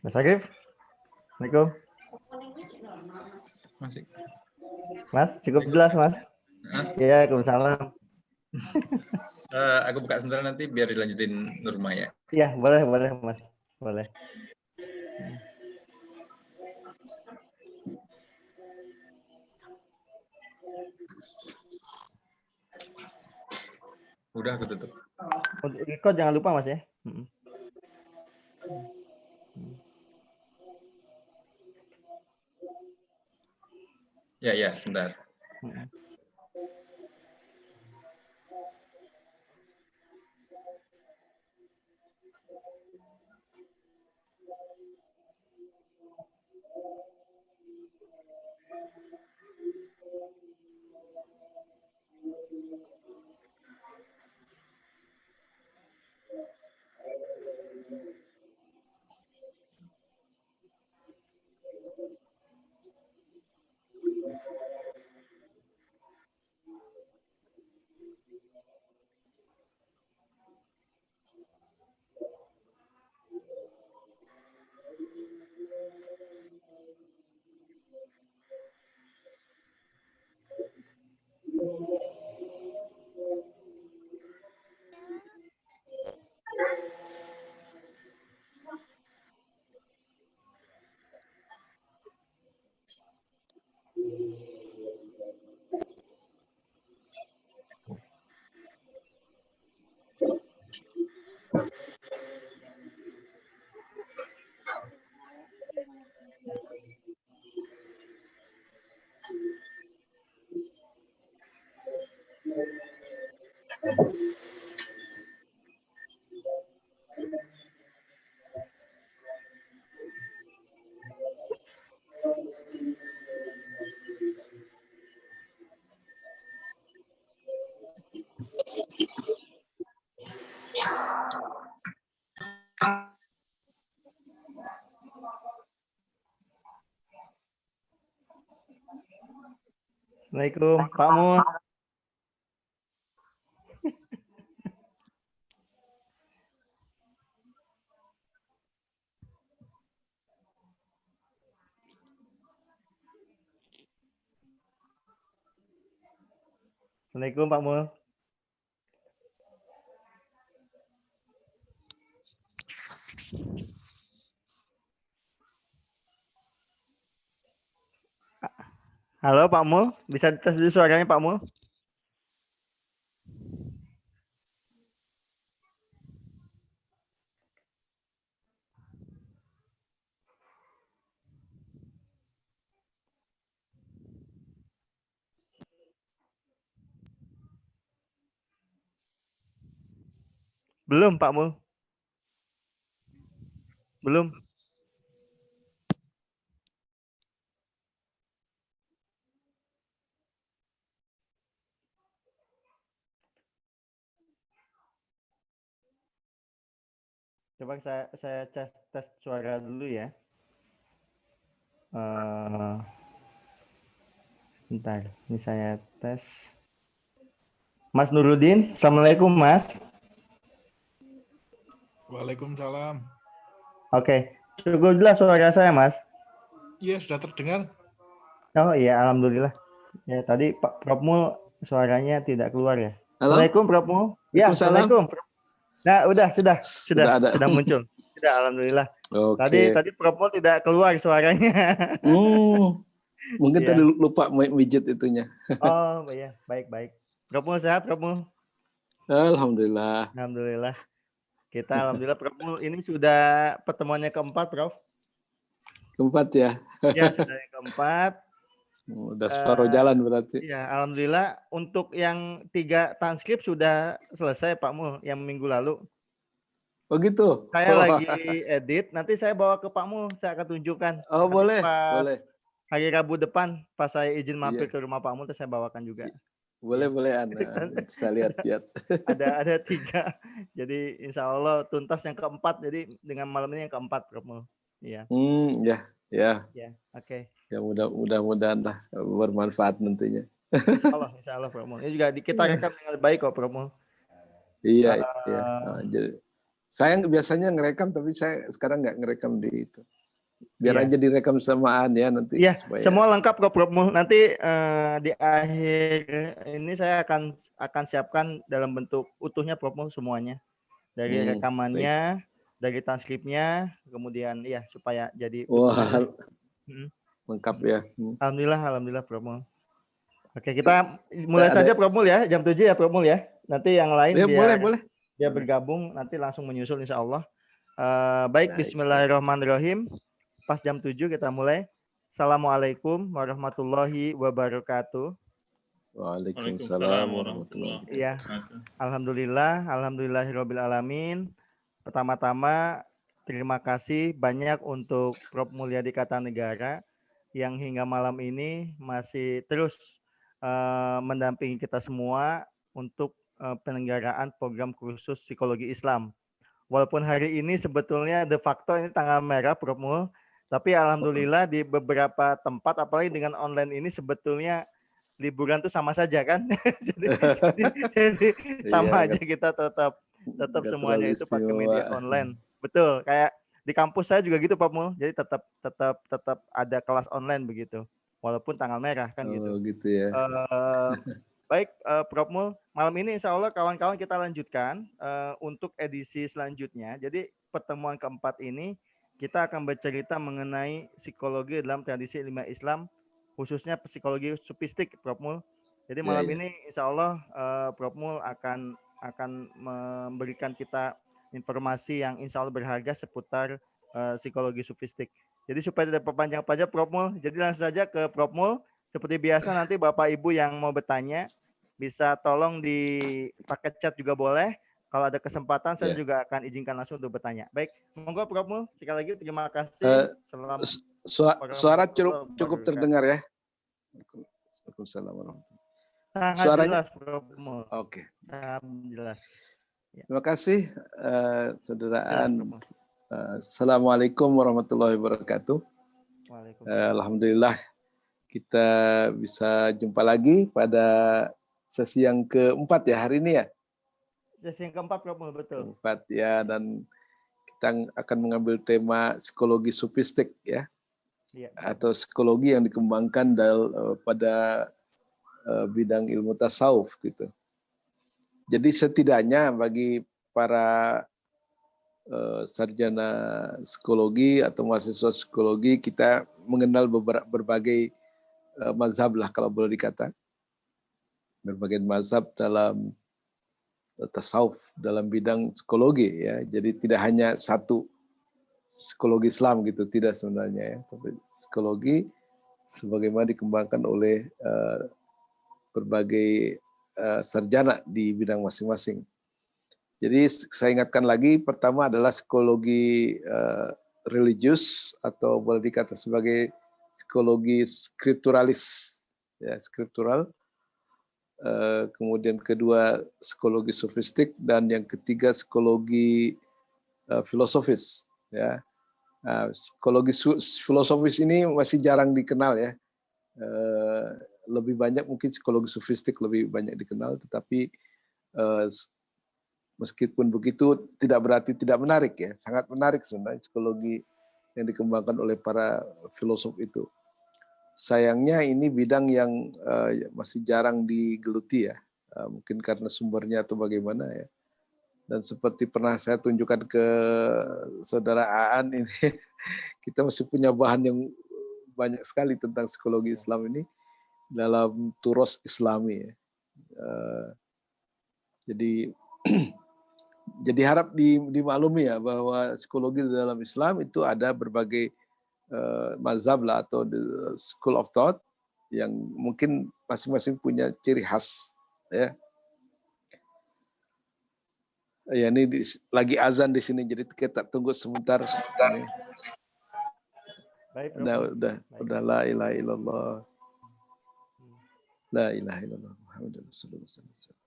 Mas Arif, Assalamualaikum. Masih. Mas, cukup jelas, Mas. Iya, Waalaikumsalam. Aku buka sebentar nanti biar dilanjutin Nurma ya. Iya, boleh, Mas. Boleh. Udah aku tutup. Untuk record jangan lupa, Mas ya. Ya, sebentar. Assalamualaikum, Pak Mu. Assalamualaikum, Pak Mu. Halo, Pak Mu. Bisa dites dulu suaranya, Pak Mu? Belum, Pak Mu. Belum. Coba saya tes suara dulu ya. Bentar, ini saya tes. Mas Nurudin, Assalamualaikum, Mas. Waalaikumsalam. Oke, cukup jelas suara saya, Mas. Iya, sudah terdengar. Oh iya, alhamdulillah. Ya, tadi Pak Prof Mul suaranya tidak keluar ya. Halo? Assalamualaikum, Prof Mul. Ya, Assalamualaikum. Nah, sudah muncul. Sudah, alhamdulillah. Oke. Tadi Prof Mul tidak keluar suaranya. Mungkin Iya. tadi lupa widget itunya. Oh iya, baik. Prof Mul sehat, Prof Mul? Alhamdulillah. Alhamdulillah. Kita alhamdulillah Prof Mul ini sudah pertemuannya keempat, Prof. Keempat ya? Ya, sudah yang keempat. Udah separuh jalan berarti. Ya, alhamdulillah untuk yang 3 transkrip sudah selesai Pak Mul yang minggu lalu. Oh gitu? Saya lagi edit, nanti saya bawa ke Pak Mul, saya akan tunjukkan. Oh Nanti boleh, pas boleh. hari Rabu depan, pas saya izin mampir Iya. ke rumah Pak Mul, saya bawakan juga. Boleh, Ya. boleh Ana. Saya lihat. Ada 3, jadi insya Allah tuntas yang keempat, jadi dengan malam ini yang keempat Pak Mul. Iya. Ya. Oke. Ya mudah-mudahan lah bermanfaat nantinya. Insya Allah Pak Mul. Ini juga kita rekam dengan baik kok Pak Mul. Iya. Jadi Saya biasanya ngerekam, tapi saya sekarang nggak ngerekam di itu. Biar Iya. aja direkam samaan ya nanti. Iya, supaya semua lengkap kok Prof Mul. Nanti di akhir ini saya akan siapkan dalam bentuk utuhnya Prof Mul semuanya. Dari baik. rekamannya, dari transkripnya, kemudian ya supaya jadi Wah, utuh aja. lengkap ya. Alhamdulillah Prof Mul. Oke, kita mulai saja Prof Mul ya, jam 7 ya Prof Mul ya. Nanti yang lain Ya, boleh. dia bergabung, nanti langsung menyusul insya Allah. Baik, bismillahirrahmanirrahim. Pas jam 7 kita mulai. Assalamualaikum warahmatullahi wabarakatuh. Waalaikumsalam warahmatullahi wabarakatuh. Iya, alhamdulillahirabbil alamin. Pertama-tama terima kasih banyak untuk Prof Mulyadi Kartanegara yang hingga malam ini masih terus mendampingi kita semua untuk penyelenggaraan program kursus psikologi Islam. Walaupun hari ini sebetulnya de facto ini tanggal merah Prof Mul, tapi alhamdulillah di beberapa tempat apalagi dengan online ini sebetulnya liburan tuh sama saja kan. jadi sama Iya, aja kita tetap nggak semuanya terlalu itu pakai istimewa. media online. Betul, kayak di kampus saya juga gitu Pak Mul. Jadi tetap ada kelas online begitu. Walaupun tanggal merah kan gitu. Oh, gitu ya. Baik, Prof Mul, malam ini insya Allah kawan-kawan kita lanjutkan untuk edisi selanjutnya. Jadi pertemuan keempat ini kita akan bercerita mengenai psikologi dalam tradisi ilmiah Islam, khususnya psikologi sufistik, Prof Mul. Jadi malam ini insya Allah Prof Mul akan memberikan kita informasi yang insya Allah berharga seputar psikologi sufistik. Jadi supaya tidak perpanjang-panjang Prof Mul, jadi langsung saja ke Prof Mul. Seperti biasa nanti Bapak Ibu yang mau bertanya bisa tolong pakai chat juga boleh. Kalau ada kesempatan saya juga akan izinkan langsung untuk bertanya. Baik, monggo Prof Mul. Sekali lagi terima kasih. Suara cukup terdengar ya. Waalaikumsalam warahmatullahi. Sangat jelas Prof Mul. Oke. Sangat jelas. Ya. Terima kasih saudaraan. Assalamualaikum warahmatullahi wabarakatuh. Alhamdulillah kita bisa jumpa lagi pada sesi yang keempat ya hari ini ya. Sesi yang keempat Prof Mul, betul. Keempat ya, dan kita akan mengambil tema psikologi sufistik ya. Atau psikologi yang dikembangkan pada bidang ilmu tasawuf gitu. Jadi setidaknya bagi para sarjana psikologi atau mahasiswa psikologi kita mengenal berbagai mazhab lah kalau boleh dikata. Berbagai mazhab dalam tasawuf dalam bidang psikologi ya. Jadi tidak hanya satu psikologi Islam gitu, tidak sebenarnya ya. Tapi psikologi sebagaimana dikembangkan oleh berbagai sarjana di bidang masing-masing. Jadi saya ingatkan lagi, pertama adalah psikologi religius atau boleh dikata sebagai psikologi skripturalis, ya skriptural. Kemudian kedua psikologi sofistik dan yang ketiga psikologi filosofis. Ya, psikologi filosofis ini masih jarang dikenal ya. Lebih banyak mungkin psikologi sofistik lebih banyak dikenal, tetapi meskipun begitu tidak berarti tidak menarik ya, sangat menarik sebenarnya psikologi yang dikembangkan oleh para filosof itu. Sayangnya ini bidang yang masih jarang digeluti ya, mungkin karena sumbernya atau bagaimana ya. Dan seperti pernah saya tunjukkan ke saudara Aan ini, kita masih punya bahan yang banyak sekali tentang psikologi Islam ini dalam turos Islami ya. Jadi harap dimaklumi ya bahwa psikologi dalam Islam itu ada berbagai mazhab lah atau the school of thought yang mungkin masing-masing punya ciri khas ya. Ya ini lagi azan di sini jadi kita tunggu sebentar. Baik, udah la ilaha illallah. La ilaha illallah Muhammadur Rasulullah sallallahu alaihi wasallam.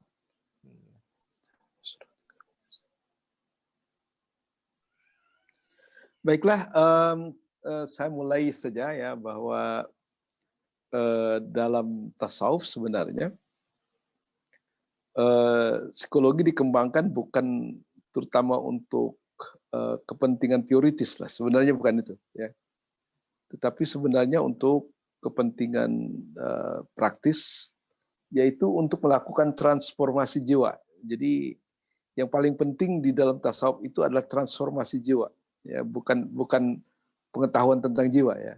Baiklah, saya mulai saja ya bahwa dalam tasawuf sebenarnya psikologi dikembangkan bukan terutama untuk kepentingan teoritis lah. Sebenarnya bukan itu, ya. Tetapi sebenarnya untuk kepentingan praktis, yaitu untuk melakukan transformasi jiwa. Jadi yang paling penting di dalam tasawuf itu adalah transformasi jiwa, ya, bukan pengetahuan tentang jiwa, ya.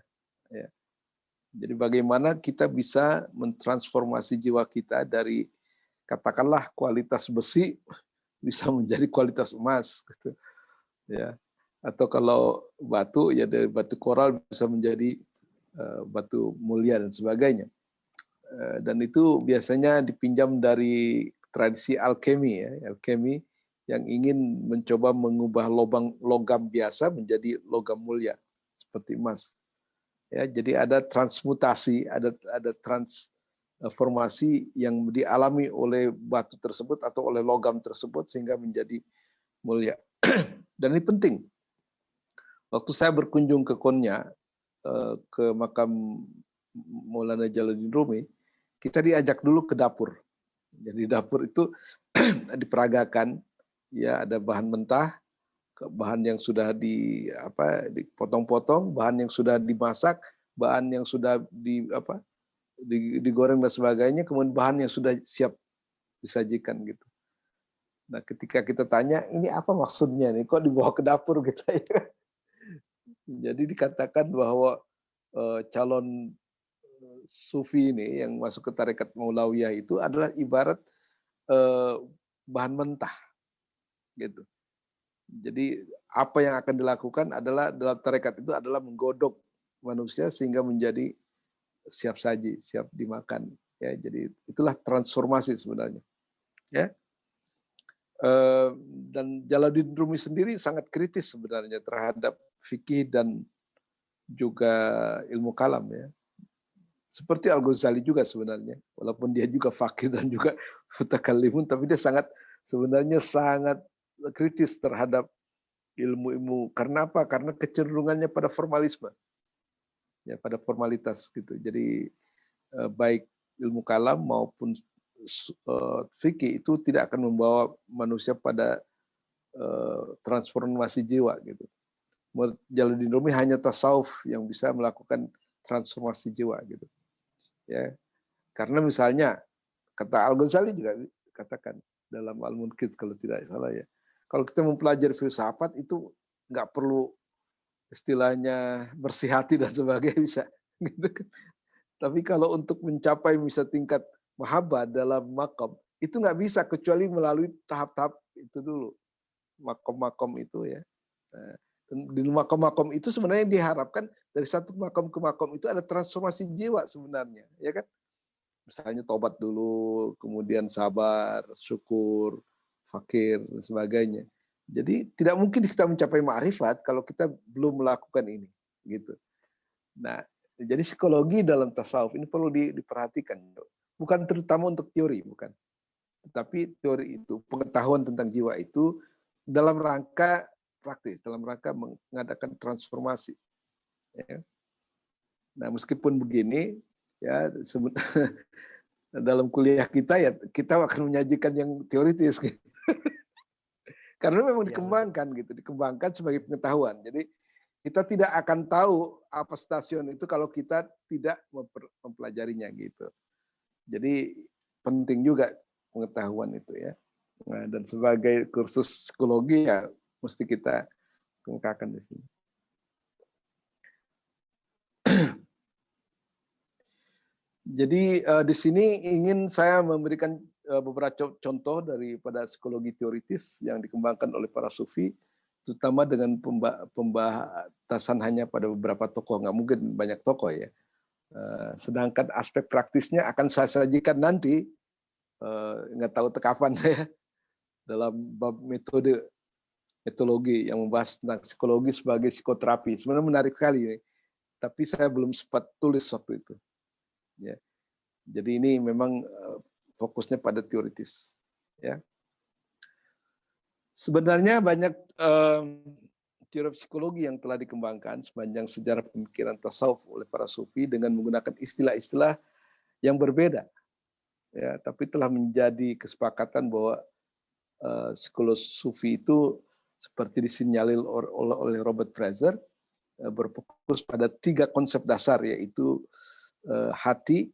Jadi bagaimana kita bisa mentransformasi jiwa kita dari katakanlah kualitas besi bisa menjadi kualitas emas, gitu, ya. Atau kalau batu, ya dari batu koral bisa menjadi batu mulia dan sebagainya. Dan itu biasanya dipinjam dari tradisi alkemi, ya, alkemi yang ingin mencoba mengubah logam biasa menjadi logam mulia seperti emas. Ya, jadi ada transmutasi, ada transformasi yang dialami oleh batu tersebut atau oleh logam tersebut sehingga menjadi mulia. Dan ini penting. Waktu saya berkunjung ke Konya, ke makam Maulana Jalaluddin Rumi, kita diajak dulu ke dapur. Jadi dapur itu diperagakan, ya, ada bahan mentah, bahan yang sudah dipotong-potong, bahan yang sudah dimasak, bahan yang sudah digoreng dan sebagainya, kemudian bahan yang sudah siap disajikan gitu. Nah, ketika kita tanya, ini apa maksudnya nih? Kok dibawa ke dapur gitu ya? Jadi dikatakan bahwa calon sufi ini yang masuk ke tarekat Maulawiyah itu adalah ibarat bahan mentah gitu. Jadi apa yang akan dilakukan adalah dalam tarekat itu adalah menggodok manusia sehingga menjadi siap saji, siap dimakan. Ya, jadi itulah transformasi sebenarnya. Ya. Dan Jalaluddin Rumi sendiri sangat kritis sebenarnya terhadap fikih dan juga ilmu kalam, ya. Seperti Al-Ghazali juga sebenarnya, walaupun dia juga fakih dan juga mutakallimun, tapi dia sebenarnya sangat kritis terhadap ilmu-ilmu. Karena apa? Karena kecenderungannya pada formalisme, ya, pada formalitas gitu. Jadi baik ilmu kalam maupun fikih itu tidak akan membawa manusia pada transformasi jiwa gitu. Jalaluddin Rumi hanya tasawuf yang bisa melakukan transformasi jiwa gitu. Ya. Karena misalnya kata Al-Ghazali juga katakan dalam Al-Munqidh kalau tidak salah, ya. Kalau kita mempelajari filsafat itu nggak perlu istilahnya bersih hati dan sebagainya bisa gitu kan. Tapi kalau untuk mencapai bisa tingkat mahabbah dalam makom itu nggak bisa kecuali melalui tahap-tahap itu dulu, makom-makom itu, ya. Nah, di makom-makom itu sebenarnya diharapkan dari satu makom ke makom itu ada transformasi jiwa sebenarnya, ya kan? Misalnya tobat dulu, kemudian sabar, syukur, fakir, dan sebagainya. Jadi tidak mungkin kita mencapai ma'rifat kalau kita belum melakukan ini, gitu. Nah, jadi psikologi dalam tasawuf ini perlu diperhatikan, bukan terutama untuk teori, bukan. Tetapi teori itu, pengetahuan tentang jiwa itu dalam rangka praktis, dalam rangka mengadakan transformasi. Ya. Nah, meskipun begini, ya, dalam kuliah kita, ya, kita akan menyajikan yang teoritis, gitu. Karena memang dikembangkan sebagai pengetahuan. Jadi kita tidak akan tahu apa stasiun itu kalau kita tidak mempelajarinya, gitu. Jadi penting juga pengetahuan itu, ya. Nah, dan sebagai kursus psikologi, ya, mesti kita kemukakan di sini. Jadi di sini ingin saya memberikan beberapa contoh daripada psikologi teoritis yang dikembangkan oleh para sufi, terutama dengan pembatasan hanya pada beberapa tokoh, nggak mungkin banyak tokoh, ya. Sedangkan aspek praktisnya akan saya sajikan nanti, nggak tahu kapan, ya, dalam bab metodologi yang membahas tentang psikologi sebagai psikoterapi. Sebenarnya menarik sekali, ya. Tapi saya belum sempat tulis waktu itu. Ya. Jadi ini memang fokusnya pada teoritis. Ya. Sebenarnya banyak teori psikologi yang telah dikembangkan sepanjang sejarah pemikiran tasawuf oleh para sufi dengan menggunakan istilah-istilah yang berbeda. Ya, tapi telah menjadi kesepakatan bahwa psikolog sufi itu seperti disinyalir oleh Robert Fraser, berfokus pada 3 konsep dasar, yaitu hati,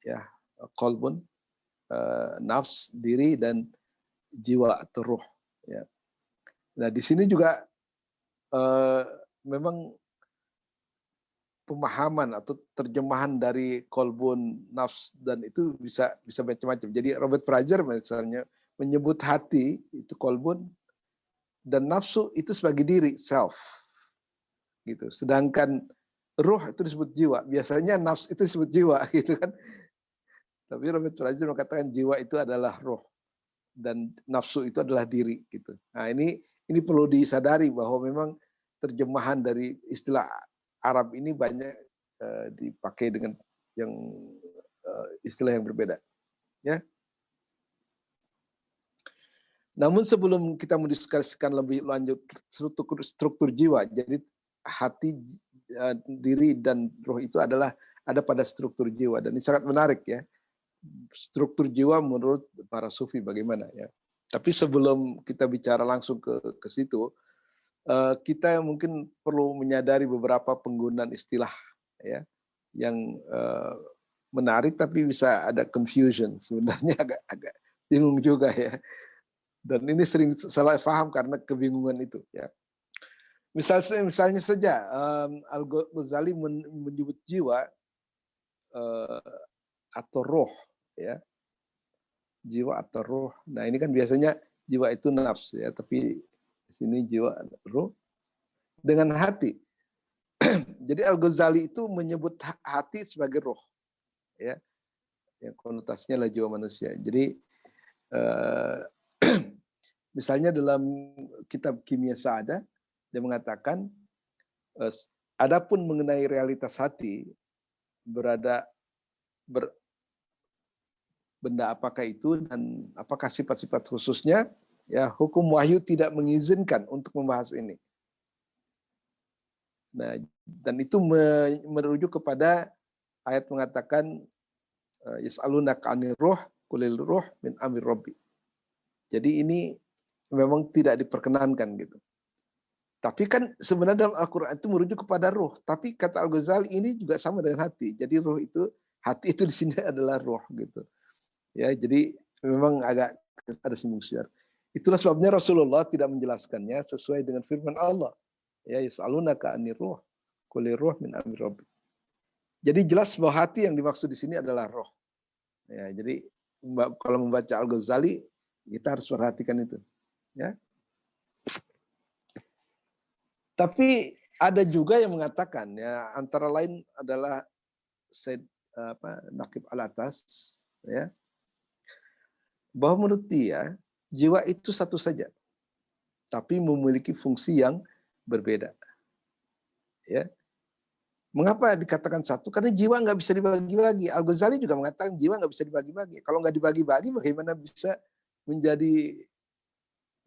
ya, qalbun, nafs, diri, dan jiwa atau ruh. Ya. Nah, di sini juga memang pemahaman atau terjemahan dari qalbun, nafs, dan itu bisa macam-macam. Jadi Robert Fraser misalnya menyebut hati itu qalbun dan nafsu itu sebagai diri, self, gitu. Sedangkan ruh itu disebut jiwa. Biasanya nafs itu disebut jiwa, gitu kan. Tapi Robert Fraser mengatakan jiwa itu adalah roh dan nafsu itu adalah diri, gitu. Nah, ini perlu disadari bahwa memang terjemahan dari istilah Arab ini banyak dipakai dengan yang istilah yang berbeda, ya. Namun sebelum kita mendiskusikan lebih lanjut struktur jiwa, jadi hati, diri, dan roh itu ada pada struktur jiwa, dan ini sangat menarik, ya. Struktur jiwa menurut para sufi bagaimana, ya. Tapi sebelum kita bicara langsung ke situ, kita mungkin perlu menyadari beberapa penggunaan istilah, ya, yang menarik tapi bisa ada confusion, sebenarnya agak bingung juga, ya. Dan ini sering salah paham karena kebingungan itu, ya. Misalnya saja Al-Ghazali menyebut jiwa atau roh, ya, jiwa atau roh. Nah, ini kan biasanya jiwa itu nafs, ya, tapi di sini jiwa roh dengan hati. Jadi Al-Ghazali itu menyebut hati sebagai roh, ya, yang konotasinya adalah jiwa manusia. Jadi misalnya dalam kitab Kimia Sa'adah, dia mengatakan, adapun mengenai realitas hati, benda apakah itu dan apakah sifat-sifat khususnya, ya, hukum wahyu tidak mengizinkan untuk membahas ini. Nah, dan itu merujuk kepada ayat mengatakan, yas'alunaka 'anir ruh qulil ruh min amri rabbi. Jadi ini memang tidak diperkenankan, gitu. Tapi kan sebenarnya dalam Al-Quran itu merujuk kepada ruh. Tapi kata Al-Ghazali ini juga sama dengan hati. Jadi hati itu di sini adalah ruh, gitu. Ya, jadi memang agak ada singgung siar. Itulah sebabnya Rasulullah tidak menjelaskannya sesuai dengan firman Allah. Ya, yas'alunaka 'anir ruh qulir ruh min amri rabbi. Jadi jelas bahwa hati yang dimaksud di sini adalah roh. Ya, jadi kalau membaca Al-Ghazali kita harus perhatikan itu, ya. Tapi ada juga yang mengatakan, ya, antara lain adalah Said Naqib Al-Atas, ya, bahwa menurut dia jiwa itu satu saja, tapi memiliki fungsi yang berbeda, ya. Mengapa dikatakan satu? Karena jiwa nggak bisa dibagi-bagi. Al-Ghazali juga mengatakan jiwa nggak bisa dibagi-bagi. Kalau nggak dibagi-bagi, bagaimana bisa menjadi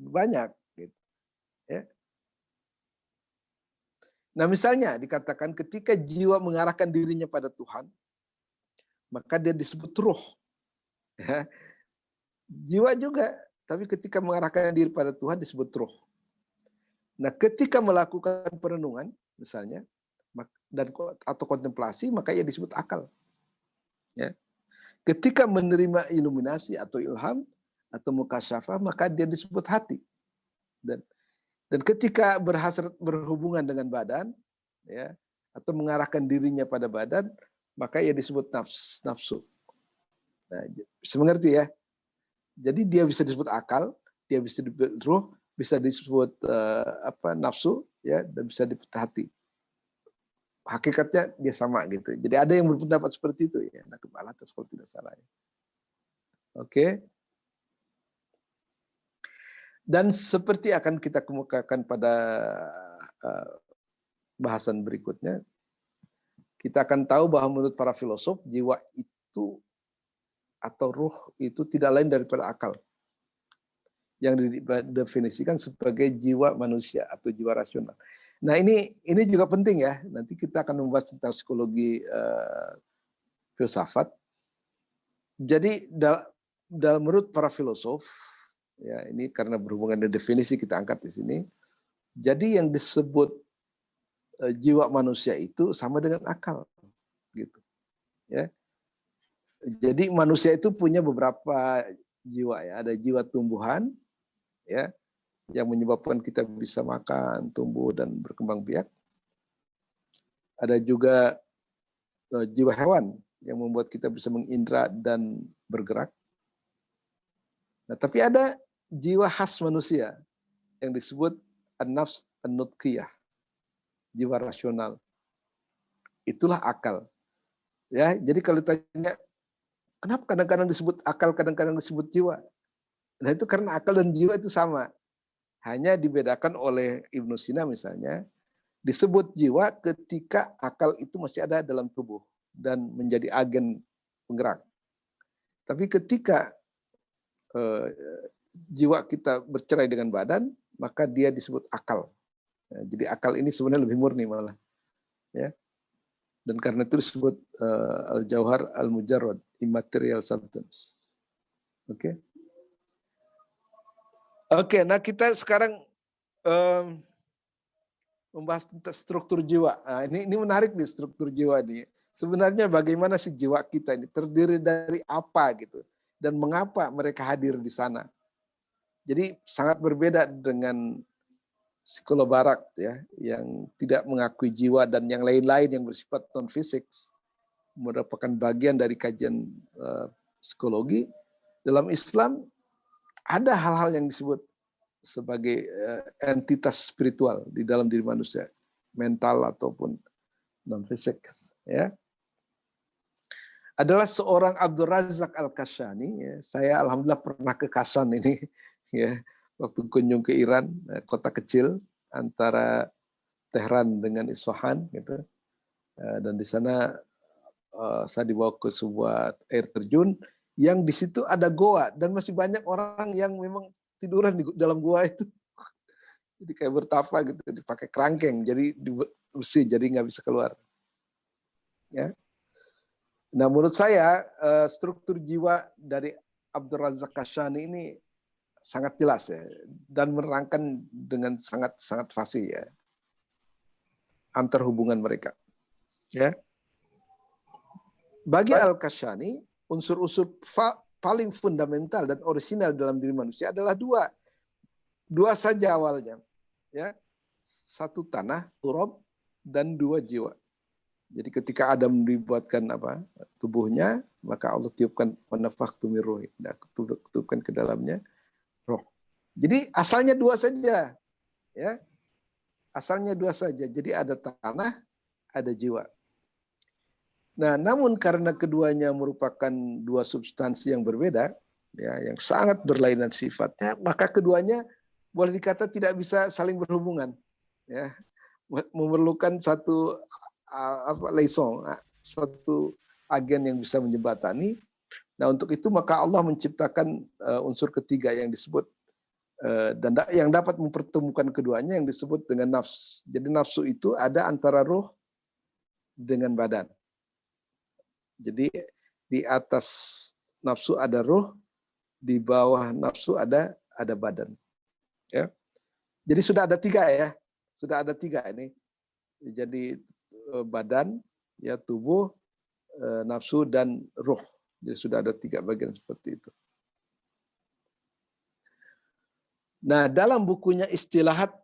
banyak, gitu, ya. Nah, misalnya dikatakan ketika jiwa mengarahkan dirinya pada Tuhan, maka dia disebut ruh. Ya. Jiwa juga, tapi ketika mengarahkan diri pada Tuhan disebut ruh. Nah, ketika melakukan perenungan, misalnya, atau kontemplasi, maka ia disebut akal. Ya. Ketika menerima iluminasi atau ilham atau mukasyafah, maka dia disebut hati. Dan ketika berhubungan dengan badan, ya, atau mengarahkan dirinya pada badan, maka ia disebut nafsu. Nah, bisa mengerti, ya? Jadi dia bisa disebut akal, dia bisa disebut ruh, bisa disebut nafsu, ya, dan bisa disebut hati. Hakikatnya dia sama, gitu. Jadi ada yang berpendapat seperti itu, ya. Naqib Al-Atas kalau tidak salah, ya. Oke. Dan seperti akan kita kemukakan pada bahasan berikutnya, kita akan tahu bahwa menurut para filosof, jiwa itu atau ruh itu tidak lain daripada akal, yang didefinisikan sebagai jiwa manusia atau jiwa rasional. Nah, ini juga penting, ya. Nanti kita akan membahas tentang psikologi filsafat. Jadi dalam menurut para filosof, Ya, ini karena berhubungan dengan definisi kita angkat di sini. Jadi yang disebut jiwa manusia itu sama dengan akal, gitu. Ya. Jadi manusia itu punya beberapa jiwa ya. Ada jiwa tumbuhan, ya, yang menyebabkan kita bisa makan, tumbuh dan berkembang biak. Ada juga jiwa hewan yang membuat kita bisa mengindra dan bergerak. Nah, tapi ada jiwa khas manusia yang disebut an-nafs an-nutqiyah, jiwa rasional. Itulah akal. Ya, jadi kalau ditanya kenapa kadang-kadang disebut akal, kadang-kadang disebut jiwa? Nah, itu karena akal dan jiwa itu sama. Hanya dibedakan oleh Ibnu Sina misalnya, disebut jiwa ketika akal itu masih ada dalam tubuh dan menjadi agen penggerak. Tapi ketika jiwa kita bercerai dengan badan, maka dia disebut akal. Nah, jadi akal ini sebenarnya lebih murni malah. Ya. Dan karena itu disebut al-jauhar al-mujarrad, immaterial substance. Oke. Oke, nah kita sekarang membahas tentang struktur jiwa. Nah, ini menarik nih struktur jiwa nih. Sebenarnya bagaimana sih jiwa kita ini terdiri dari apa gitu dan mengapa mereka hadir di sana. Jadi sangat berbeda dengan psikolog barat ya yang tidak mengakui jiwa dan yang lain-lain yang bersifat non fisik merupakan bagian dari kajian psikologi. Dalam Islam ada hal-hal yang disebut sebagai entitas spiritual di dalam diri manusia, mental ataupun non fisik ya. Adalah seorang Abdul Razak Al-Kashani ya. Saya alhamdulillah pernah ke Kashan ini ya, waktu kunjung ke Iran, kota kecil antara Tehran dengan Isfahan gitu. Dan di sana saya dibawa ke sebuah air terjun yang di situ ada goa dan masih banyak orang yang memang tiduran di dalam goa itu. Jadi kayak bertapa gitu, dipakai kerangkeng, jadi besi, jadi nggak bisa keluar. Ya. Nah, menurut saya struktur jiwa dari Abdul Razak Kashani ini sangat jelas ya, dan menerangkan dengan sangat fasih ya antar hubungan mereka. Ya. Bagi Al-Kashani, unsur-unsur paling fundamental dan orisinal dalam diri manusia adalah dua saja awalnya, ya, satu tanah, turab, dan dua jiwa. Jadi ketika Adam dibuatkan tubuhnya, maka Allah tiupkan wanafakhtu min ruhi, tiupkan ke dalamnya roh. Jadi asalnya dua saja, ya, asalnya dua saja. Jadi ada tanah, ada jiwa. Nah, namun karena keduanya merupakan dua substansi yang berbeda, ya, yang sangat berlainan sifatnya, maka keduanya boleh dikata tidak bisa saling berhubungan, ya, memerlukan satu liaison, satu agen yang bisa menjembatani. Nah, untuk itu maka Allah menciptakan unsur ketiga yang disebut dan yang dapat mempertemukan keduanya yang disebut dengan nafs. Jadi nafsu itu ada antara ruh dengan badan. Jadi di atas nafsu ada ruh, di bawah nafsu ada badan. Ya. Jadi sudah ada tiga ya, sudah ada tiga ini. Jadi badan, ya, tubuh, nafsu dan ruh. Jadi sudah ada tiga bagian seperti itu. Nah, dalam bukunya Istilahat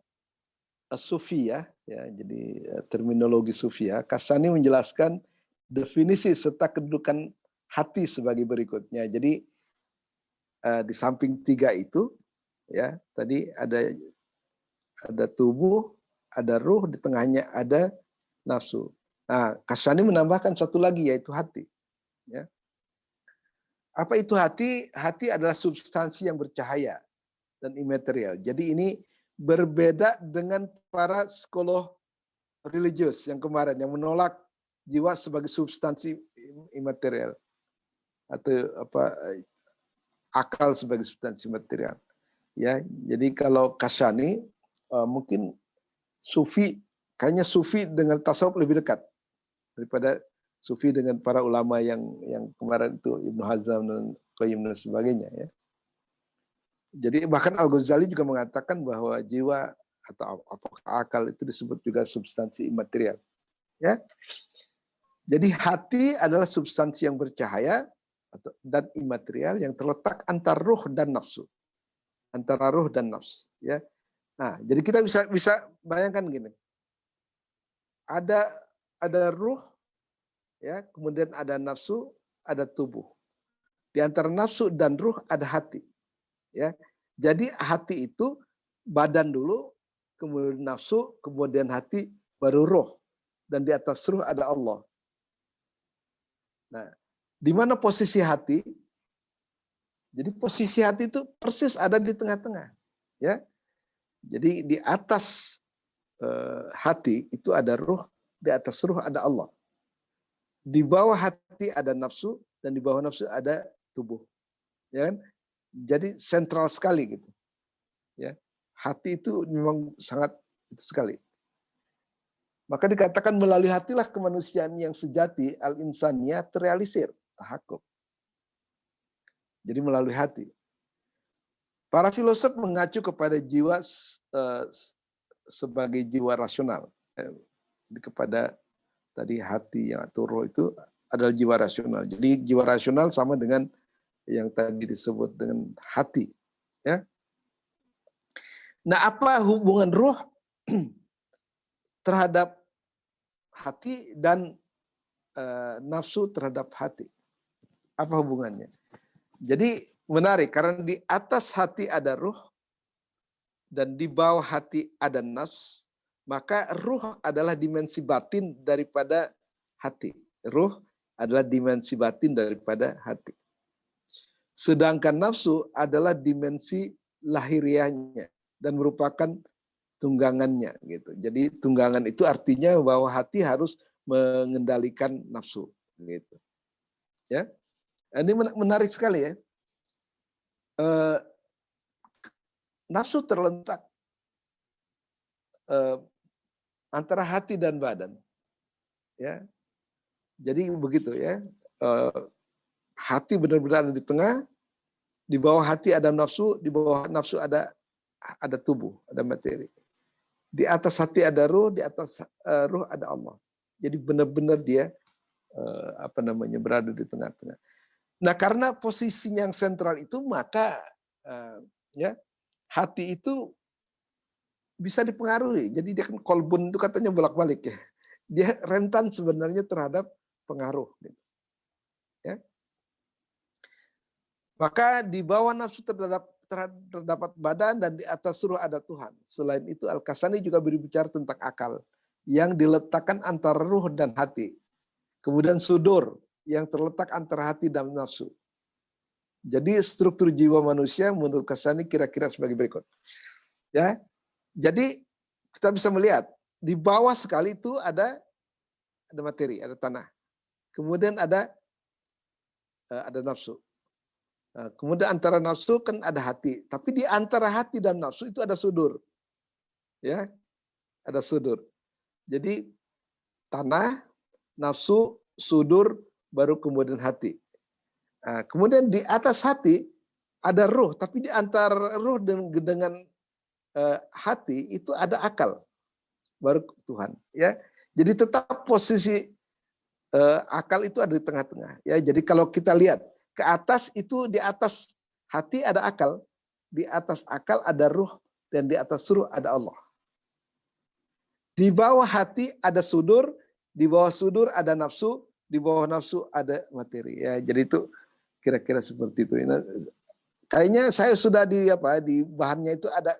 Sufiyah, ya, jadi terminologi Sufiyah, Kashani menjelaskan definisi serta kedudukan hati sebagai berikutnya. Jadi di samping tiga itu, ya, tadi ada tubuh, ada ruh, di tengahnya ada nafsu. Nah, Kashani menambahkan satu lagi yaitu hati. Ya. Apa itu hati? Hati adalah substansi yang bercahaya dan imaterial. Jadi ini berbeda dengan para psikolog religius yang kemarin yang menolak jiwa sebagai substansi imaterial atau akal sebagai substansi material. Ya, jadi kalau Kashani mungkin sufi, kayaknya sufi dengan tasawuf lebih dekat daripada sufi dengan para ulama yang kemarin itu Ibnu Hazm dan Qayyim dan sebagainya, ya. Jadi bahkan Al-Ghazali juga mengatakan bahwa jiwa atau apakah akal itu disebut juga substansi imaterial. Ya. Jadi hati adalah substansi yang bercahaya dan imaterial yang terletak antara ruh dan nafsu. Antara ruh dan nafsu. Ya. Nah, jadi kita bisa bayangkan gini. Ada ruh, ya, kemudian ada nafsu, ada tubuh. Di antara nafsu dan ruh ada hati. Ya. Jadi hati itu badan dulu, kemudian nafsu, kemudian hati, baru roh. Dan di atas ruh ada Allah. Nah, di mana posisi hati? Jadi posisi hati itu persis ada di tengah-tengah. Ya. Jadi di atas hati itu ada ruh, di atas ruh ada Allah. Di bawah hati ada nafsu, dan di bawah nafsu ada tubuh. Ya kan? Jadi sentral sekali gitu. Ya. Hati itu memang sangat itu sekali. Maka dikatakan melalui hatilah kemanusiaan yang sejati al-insaniyah terrealisir, tahakkuk. Jadi melalui hati. Para filosof mengacu kepada jiwa sebagai jiwa rasional. Kepada tadi hati yang atau roh itu adalah jiwa rasional. Jadi jiwa rasional sama dengan yang tadi disebut dengan hati. Ya. Nah, apa hubungan ruh terhadap hati dan nafsu terhadap hati? Apa hubungannya? Jadi menarik karena di atas hati ada ruh dan di bawah hati ada nafs, maka ruh adalah dimensi batin daripada hati. Ruh adalah dimensi batin daripada hati. Sedangkan nafsu adalah dimensi lahiriahnya dan merupakan tunggangannya gitu. Jadi tunggangan itu artinya bahwa hati harus mengendalikan nafsu gitu. Ya. Ini menarik sekali ya. Nafsu terletak antara hati dan badan. Ya. Jadi begitu ya. Hati benar-benar ada di tengah, di bawah hati ada nafsu, di bawah nafsu ada tubuh, ada materi. Di atas hati ada ruh, di atas ruh ada Allah. Jadi benar-benar dia berada di tengah-tengah. Nah, karena posisinya yang sentral itu, maka ya hati itu bisa dipengaruhi. Jadi dia kan kolbun itu katanya bolak-balik ya. Dia rentan sebenarnya terhadap pengaruh. Ya. Maka di bawah nafsu terdapat badan dan di atas ruh ada Tuhan. Selain itu Al-Kasani juga berbicara tentang akal yang diletakkan antara ruh dan hati. Kemudian sudur yang terletak antara hati dan nafsu. Jadi struktur jiwa manusia menurut Kasani kira-kira sebagai berikut. Ya. Jadi kita bisa melihat di bawah sekali itu ada materi, ada tanah. Kemudian ada nafsu. Kemudian antara nafsu kan ada hati, tapi di antara hati dan nafsu itu ada sudur. Ya. Ada sudur. Jadi tanah, nafsu, sudur, baru kemudian hati. Nah, kemudian di atas hati ada ruh, tapi di antara ruh dengan hati itu ada akal, baru Tuhan. Ya, jadi tetap posisi akal itu ada di tengah-tengah. Ya, jadi kalau kita lihat ke atas itu di atas hati ada akal, di atas akal ada ruh, dan di atas ruh ada Allah. Di bawah hati ada sudur, di bawah sudur ada nafsu, di bawah nafsu ada materi. Ya, jadi itu kira-kira seperti itu. Nah, kayaknya saya sudah di bahannya itu ada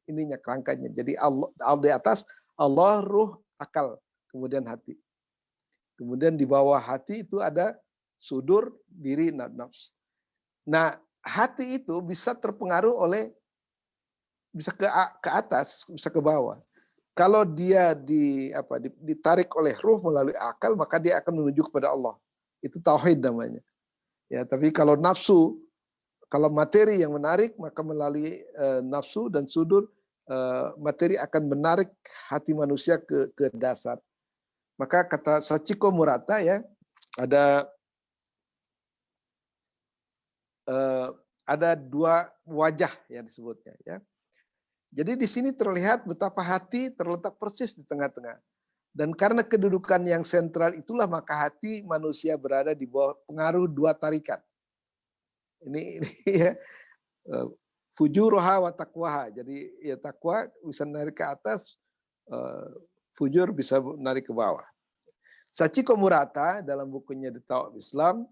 ininya kerangkanya. Jadi Allah di atas Allah, ruh, akal, kemudian hati. Kemudian di bawah hati itu ada sudur, diri, nafs. Nah, hati itu bisa terpengaruh oleh bisa ke atas, bisa ke bawah. Kalau dia ditarik oleh ruh melalui akal, maka dia akan menuju kepada Allah. Itu tauhid namanya. Ya, tapi kalau nafsu, kalau materi yang menarik, maka melalui nafsu dan sudur, materi akan menarik hati manusia ke dasar. Maka kata Sachiko Murata ya, ada ada dua wajah yang disebutnya, ya. Jadi di sini terlihat betapa hati terletak persis di tengah-tengah. Dan karena kedudukan yang sentral itulah maka hati manusia berada di bawah pengaruh dua tarikat. Ini ya, fujuruha wa taqwaha. Jadi ya takwa bisa narik ke atas, fujur bisa narik ke bawah. Sachiko Murata dalam bukunya The Tao of Islam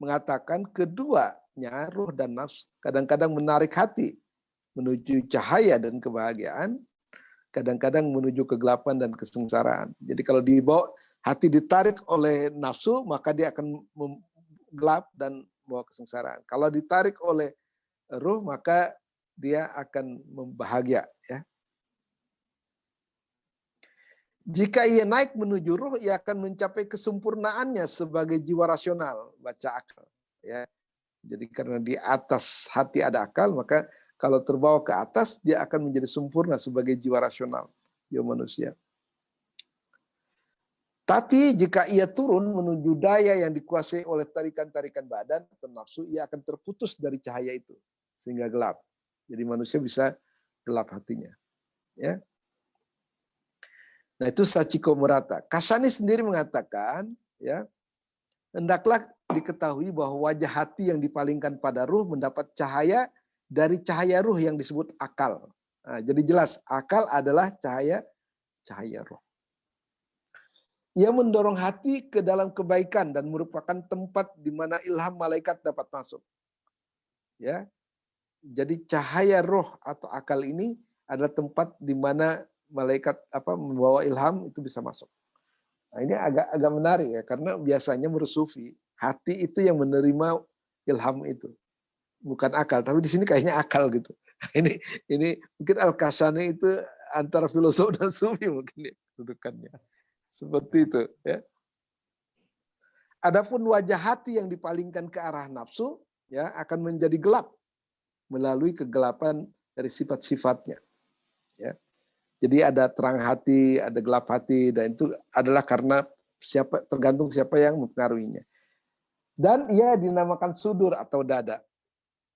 mengatakan keduanya, ruh dan nafsu, kadang-kadang menarik hati menuju cahaya dan kebahagiaan, kadang-kadang menuju kegelapan dan kesengsaraan. Jadi kalau dibawa hati ditarik oleh nafsu, maka dia akan gelap dan membawa kesengsaraan. Kalau ditarik oleh ruh, maka dia akan membahagia. Ya. Jika ia naik menuju ruh, ia akan mencapai kesempurnaannya sebagai jiwa rasional, baca akal. Ya. Jadi karena di atas hati ada akal, maka kalau terbawa ke atas, dia akan menjadi sempurna sebagai jiwa rasional, jiwa manusia. Tapi jika ia turun menuju daya yang dikuasai oleh tarikan-tarikan badan atau nafsu, ia akan terputus dari cahaya itu sehingga gelap. Jadi manusia bisa gelap hatinya. Ya. Nah itu Sachiko Murata. Kasani sendiri mengatakan, ya, hendaklah diketahui bahwa wajah hati yang dipalingkan pada ruh mendapat cahaya dari cahaya ruh yang disebut akal. Nah, jadi jelas akal adalah cahaya ruh. Ia mendorong hati ke dalam kebaikan dan merupakan tempat di mana ilham malaikat dapat masuk. Ya. Jadi cahaya roh atau akal ini adalah tempat di mana malaikat membawa ilham itu bisa masuk. Nah, ini agak menarik ya, karena biasanya menurut sufi hati itu yang menerima ilham itu, bukan akal. Tapi di sini kayaknya akal gitu. Ini mungkin Al-Kasani itu antara filosof dan sufi mungkin kedudukannya. Seperti itu ya. Adapun wajah hati yang dipalingkan ke arah nafsu ya akan menjadi gelap melalui kegelapan dari sifat-sifatnya. Ya. Jadi ada terang hati, ada gelap hati, dan itu adalah karena tergantung siapa yang mempengaruhinya. Dan ia dinamakan sudur atau dada.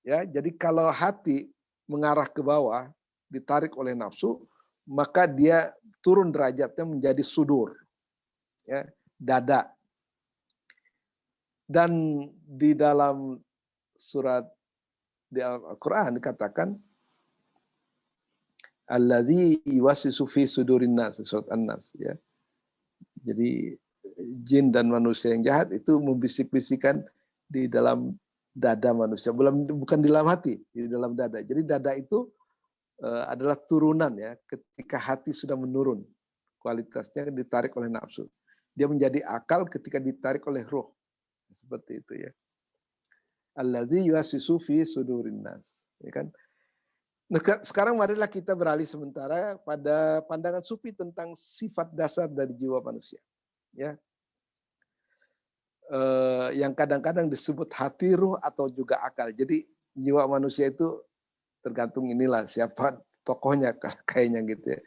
Ya, jadi kalau hati mengarah ke bawah, ditarik oleh nafsu, maka dia turun derajatnya menjadi sudur. Ya, dada. Dan di dalam surat di Al-Quran dikatakan alladzi yuwaswisu fi sudurin nas, surat An-Nas ya. Jadi jin dan manusia yang jahat itu membisik-bisikan di dalam dada manusia, bukan di dalam hati, di dalam dada. Jadi dada itu adalah turunan ya, ketika hati sudah menurun kualitasnya ditarik oleh nafsu. Dia menjadi akal ketika ditarik oleh roh. Seperti itu ya. Alladzi yuwaswisu fi sudurin nas, ya kan? Nah, sekarang marilah kita beralih sementara pada pandangan sufi tentang sifat dasar dari jiwa manusia. Ya. Yang kadang-kadang disebut hati, ruh, atau juga akal. Jadi jiwa manusia itu tergantung inilah siapa tokohnya kayaknya gitu ya.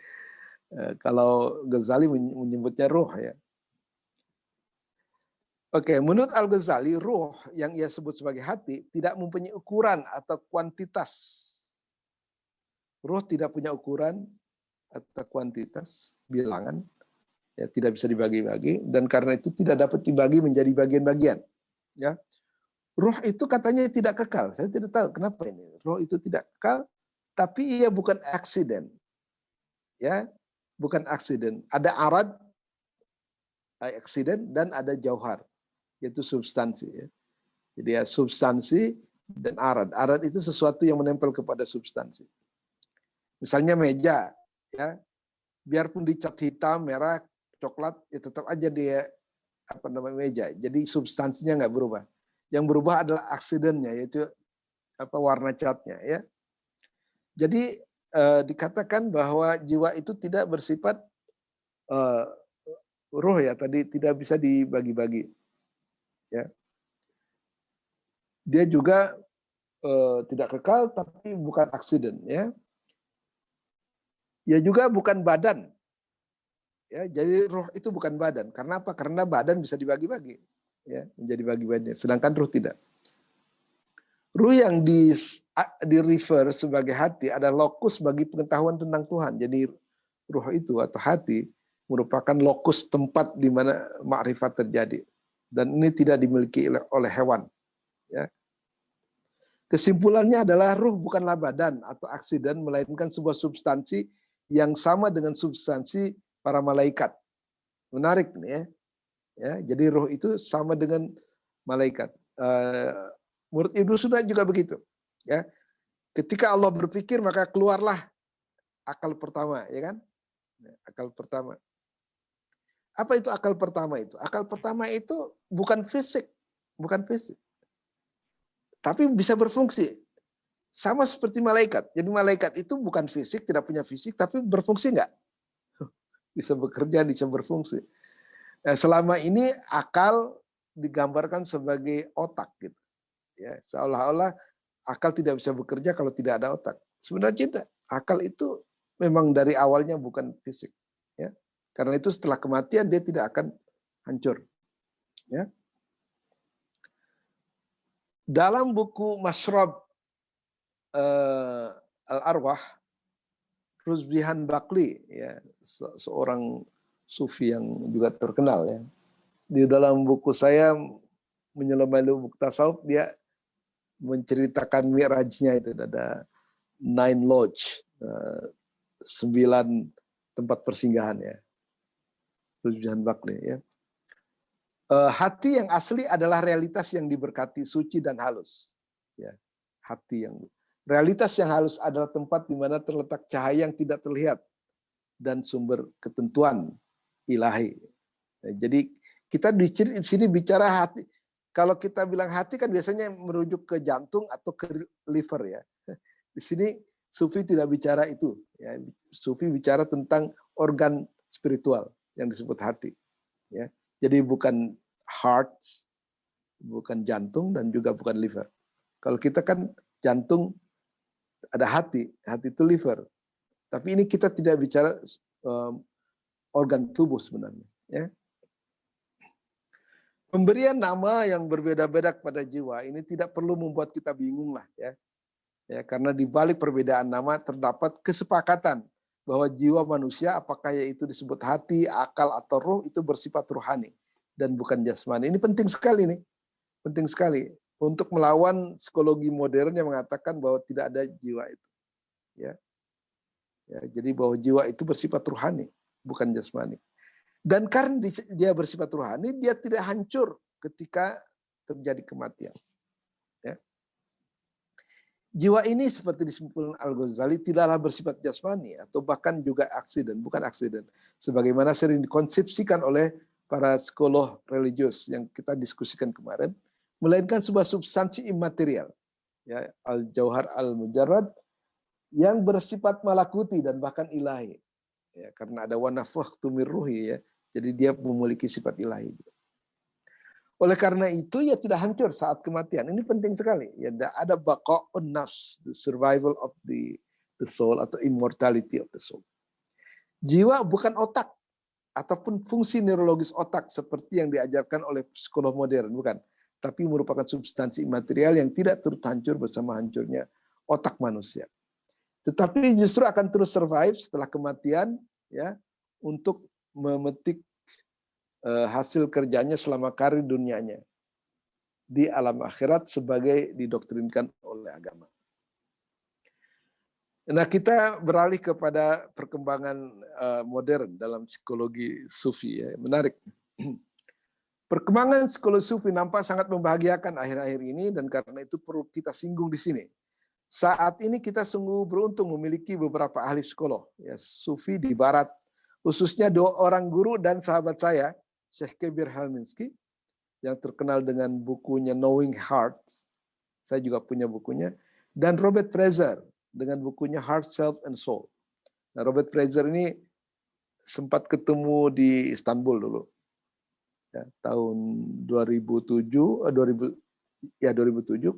Kalau Ghazali menyebutnya ruh ya. Oke, menurut Al-Ghazali, ruh yang ia sebut sebagai hati tidak mempunyai ukuran atau kuantitas. Ruh tidak punya ukuran atau kuantitas, bilangan, ya tidak bisa dibagi-bagi, dan karena itu tidak dapat dibagi menjadi bagian-bagian. Ya, ruh itu katanya tidak kekal. Saya tidak tahu kenapa ini. Ruh itu tidak kekal, tapi ia bukan aksiden. Ya, bukan aksiden. Ada arad, aksiden, dan ada jauhar, yaitu substansi. Ya. Jadi ya substansi dan arad. Arad itu sesuatu yang menempel kepada substansi. Misalnya meja, ya, biarpun dicat hitam, merah, coklat, ya tetap aja dia meja. Jadi substansinya nggak berubah. Yang berubah adalah aksidennya, yaitu warna catnya. Ya. Jadi dikatakan bahwa jiwa itu tidak bersifat ruh ya, tadi tidak bisa dibagi-bagi. Ya. Dia juga tidak kekal, tapi bukan aksiden. Ya. Ya juga bukan badan. Ya, jadi roh itu bukan badan. Karena apa? Karena badan bisa dibagi-bagi, ya, menjadi bagi-bagian. Sedangkan roh tidak. Ruh yang di refer sebagai hati adalah lokus bagi pengetahuan tentang Tuhan. Jadi ruh itu atau hati merupakan lokus tempat di mana makrifat terjadi. Dan ini tidak dimiliki oleh hewan. Ya. Kesimpulannya adalah ruh bukanlah badan atau aksiden, melainkan sebuah substansi yang sama dengan substansi para malaikat. Menarik nih ya. Ya, jadi ruh itu sama dengan malaikat. Menurut Ibnu Sina juga begitu. Ya, ketika Allah berpikir maka keluarlah akal pertama, ya kan? Akal pertama. Apa itu akal pertama itu? Akal pertama itu bukan fisik, tapi bisa berfungsi. Sama seperti malaikat. Jadi malaikat itu bukan fisik, tidak punya fisik, tapi berfungsi enggak? Bisa bekerja, bisa berfungsi. Nah, selama ini akal digambarkan sebagai otak, gitu. Ya, seolah-olah akal tidak bisa bekerja kalau tidak ada otak. Sebenarnya tidak. Akal itu memang dari awalnya bukan fisik. Ya. Karena itu setelah kematian dia tidak akan hancur. Ya. Dalam buku Mashrab Al-Arwah, Ruzbihan Bakli, ya, seorang sufi yang juga terkenal. Ya. Di dalam buku saya Menyelam Ilmu Tasawuf, dia menceritakan mi'rajnya itu ada 9 lodge, 9 tempat persinggahan ya. Ruzbihan Bakli ya. Hati yang asli adalah realitas yang diberkati, suci dan halus. Ya, hati yang realitas yang halus adalah tempat di mana terletak cahaya yang tidak terlihat dan sumber ketentuan ilahi. Jadi kita di sini bicara hati. Kalau kita bilang hati kan biasanya merujuk ke jantung atau ke liver ya. Di sini Sufi tidak bicara itu. Ya. Sufi bicara tentang organ spiritual yang disebut hati. Ya. Jadi bukan heart, bukan jantung dan juga bukan liver. Kalau kita kan jantung ada hati itu liver. Tapi ini kita tidak bicara organ tubuh sebenarnya. Ya. Pemberian nama yang berbeda-beda kepada jiwa ini tidak perlu membuat kita bingung lah ya. Ya, karena di balik perbedaan nama terdapat kesepakatan bahwa jiwa manusia apakah yaitu disebut hati, akal atau roh itu bersifat ruhani dan bukan jasmani. Ini penting sekali nih. Penting sekali untuk melawan psikologi modern yang mengatakan bahwa tidak ada jiwa itu. Ya. Ya, jadi bahwa jiwa itu bersifat ruhani, bukan jasmani. Dan karena dia bersifat rohani, dia tidak hancur ketika terjadi kematian. Ya. Jiwa ini seperti disimpulkan Al-Ghazali tidaklah bersifat jasmani atau bahkan juga aksiden, bukan aksiden. Sebagaimana sering dikonsepsikan oleh para psikolog religius yang kita diskusikan kemarin, melainkan sebuah substansi imaterial. Ya, Al-Jauhar Al-Mujarrad yang bersifat malakuti dan bahkan ilahi. Ya, karena ada wanafakhtu min ruhi ya. Jadi dia memiliki sifat ilahi. Oleh karena itu ya tidak hancur saat kematian. Ini penting sekali. Ya ada baqa'un nafs, the survival of the soul atau immortality of the soul. Jiwa bukan otak ataupun fungsi neurologis otak seperti yang diajarkan oleh psikolog modern, bukan. Tapi merupakan substansi imaterial yang tidak turut hancur bersama hancurnya otak manusia. Tetapi justru akan terus survive setelah kematian ya untuk memetik hasil kerjanya selama karir dunianya di alam akhirat sebagai didoktrinkan oleh agama. Nah, kita beralih kepada perkembangan modern dalam psikologi sufi ya. Menarik. Perkembangan psikologi sufi nampak sangat membahagiakan akhir-akhir ini dan karena itu perlu kita singgung di sini. Saat ini kita sungguh beruntung memiliki beberapa ahli psikolog ya, sufi di barat, khususnya 2 orang guru dan sahabat saya, Syekh Kebir Helminski, yang terkenal dengan bukunya Knowing Hearts, saya juga punya bukunya, dan Robert Fraser dengan bukunya Heart, Self, and Soul. Nah, Robert Fraser ini sempat ketemu di Istanbul dulu, ya, tahun 2007,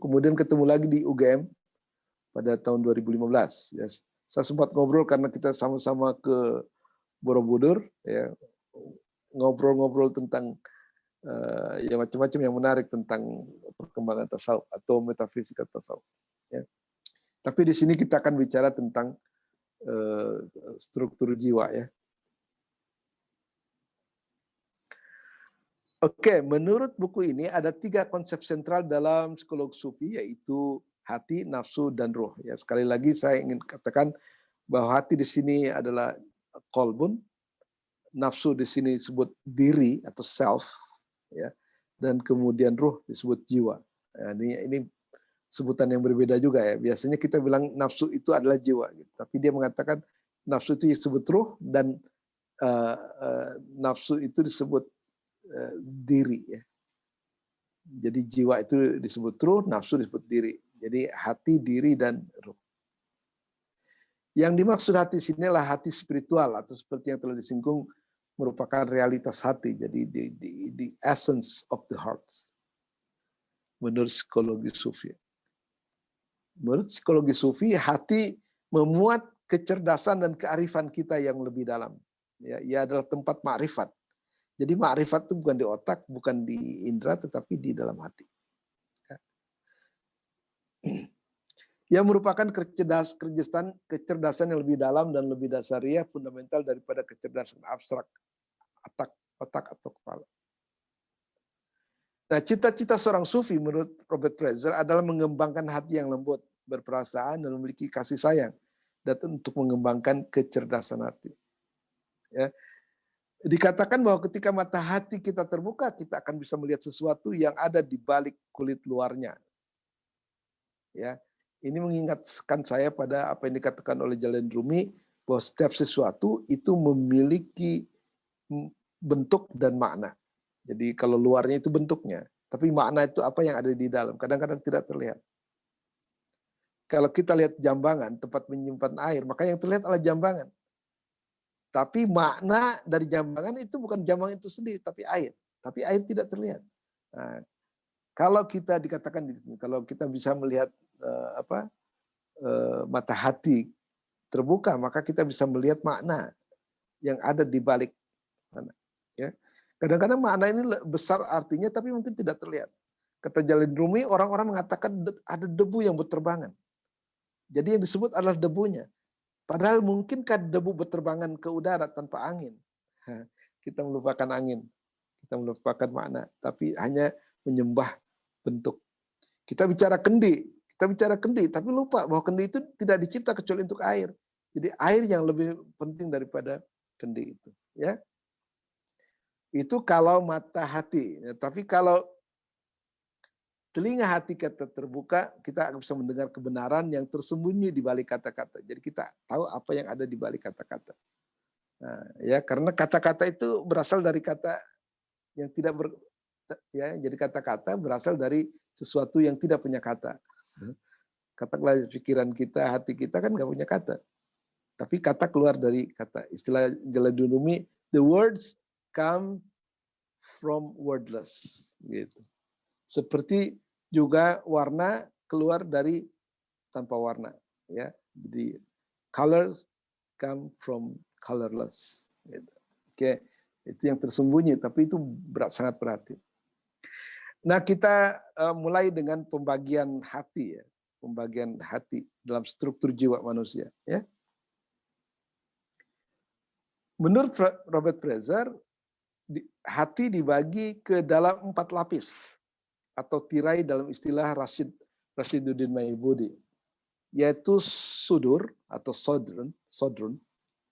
kemudian ketemu lagi di UGM pada tahun 2015. Ya, saya sempat ngobrol karena kita sama-sama ke Borobudur, ya, ngobrol-ngobrol tentang ya macam-macam yang menarik tentang perkembangan tasawuf atau metafisika tasawuf. Ya. Tapi di sini kita akan bicara tentang struktur jiwa ya. Oke, menurut buku ini ada 3 konsep sentral dalam psikologi sufi, yaitu hati, nafsu, dan ruh. Ya, sekali lagi saya ingin katakan bahwa hati di sini adalah kolbun, nafsu di sini disebut diri atau self, ya, dan kemudian ruh disebut jiwa. Nah, ini sebutan yang berbeda juga ya. Biasanya kita bilang nafsu itu adalah jiwa, gitu. Tapi dia mengatakan nafsu itu disebut ruh dan nafsu itu disebut diri ya. Jadi jiwa itu disebut ruh, nafsu disebut diri. Jadi hati, diri, dan ruh. Yang dimaksud hati sini adalah hati spiritual atau seperti yang telah disinggung merupakan realitas hati. Jadi the essence of the heart. Menurut psikologi sufi. Menurut psikologi sufi, hati memuat kecerdasan dan kearifan kita yang lebih dalam. Ya, ia adalah tempat makrifat. Jadi makrifat itu bukan di otak, bukan di indera, tetapi di dalam hati. Yang merupakan kecerdasan yang lebih dalam dan lebih dasariah, fundamental daripada kecerdasan abstrak, otak atau kepala. Nah, cita-cita seorang sufi menurut Robert Fraser adalah mengembangkan hati yang lembut, berperasaan, dan memiliki kasih sayang, dan untuk mengembangkan kecerdasan hati. Ya. Dikatakan bahwa ketika mata hati kita terbuka, kita akan bisa melihat sesuatu yang ada di balik kulit luarnya. Ya, ini mengingatkan saya pada apa yang dikatakan oleh Jalaluddin Rumi, bahwa setiap sesuatu itu memiliki bentuk dan makna. Jadi kalau luarnya itu bentuknya, tapi makna itu apa yang ada di dalam, kadang-kadang tidak terlihat. Kalau kita lihat jambangan, tempat menyimpan air, maka yang terlihat adalah jambangan. Tapi makna dari jambangan itu bukan jambangan itu sendiri, tapi air. Tapi air tidak terlihat. Nah, kalau kita dikatakan, kalau kita bisa melihat mata hati terbuka, maka kita bisa melihat makna yang ada di balik sana. Ya. Kadang-kadang makna ini besar artinya, tapi mungkin tidak terlihat. Kata Jalaluddin Rumi, orang-orang mengatakan ada debu yang berterbangan. Jadi yang disebut adalah debunya. Padahal mungkinkah debu berterbangan ke udara tanpa angin? Kita melupakan angin, kita melupakan makna, tapi hanya menyembah bentuk. Kita bicara kendi, tapi lupa bahwa kendi itu tidak dicipta kecuali untuk air. Jadi air yang lebih penting daripada kendi itu. Ya, itu kalau mata hati. Tapi kalau telinga hati kita terbuka, kita akan bisa mendengar kebenaran yang tersembunyi di balik kata-kata. Jadi kita tahu apa yang ada di balik kata-kata. Nah, ya, karena kata-kata itu berasal dari kata yang tidak ya, jadi kata-kata berasal dari sesuatu yang tidak punya kata. Katakanlah pikiran kita, hati kita kan nggak punya kata. Tapi kata keluar dari kata. Istilah Jalaluddin Rumi, the words come from wordless. Gitu. Seperti juga warna keluar dari tanpa warna, ya. Jadi colors come from colorless. Gitu. Oke, itu yang tersembunyi, tapi itu sangat berarti. Nah, kita mulai dengan pembagian hati, ya, pembagian hati dalam struktur jiwa manusia. Ya. Menurut Robert Fraser, hati dibagi ke dalam 4 lapis. Atau tirai dalam istilah Rashiduddin Maibudi, yaitu sudur atau sodrun,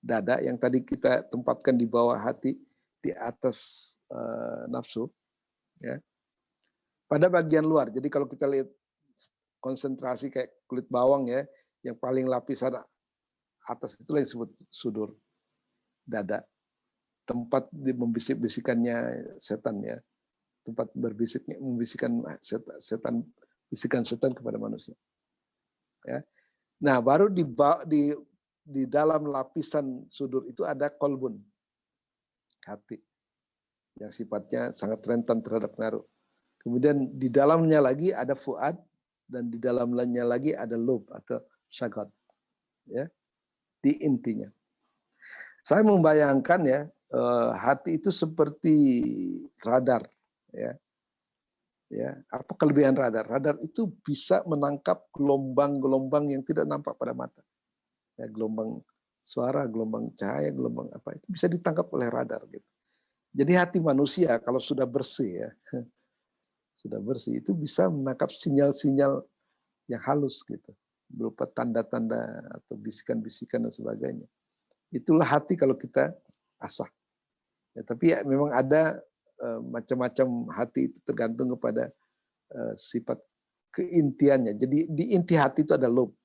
dada yang tadi kita tempatkan di bawah hati, di atas nafsu, ya. Pada bagian luar. Jadi kalau kita lihat konsentrasi kayak kulit bawang, ya, yang paling lapisan atas itulah yang disebut sudur, dada, tempat membisik-bisikannya setan, ya. Tempat membisikkan setan, bisikan setan kepada manusia. Ya. Nah, baru di dalam lapisan sudur itu ada kolbun, hati, yang sifatnya sangat rentan terhadap pengaruh. Kemudian di dalamnya lagi ada fuad, dan di dalamnya lagi ada lub atau syagat. Ya, di intinya. Saya membayangkan, ya, hati itu seperti radar Ya, apa kelebihan radar? Radar itu bisa menangkap gelombang-gelombang yang tidak nampak pada mata. Ya, gelombang suara, gelombang cahaya, gelombang apa itu bisa ditangkap oleh radar gitu. Jadi hati manusia kalau sudah bersih ya, sudah bersih itu bisa menangkap sinyal-sinyal yang halus gitu, berupa tanda-tanda atau bisikan-bisikan dan sebagainya. Itulah hati kalau kita asah. Ya, tapi ya, memang ada macam-macam hati itu tergantung kepada sifat keintiannya. Jadi di inti hati itu ada lobe.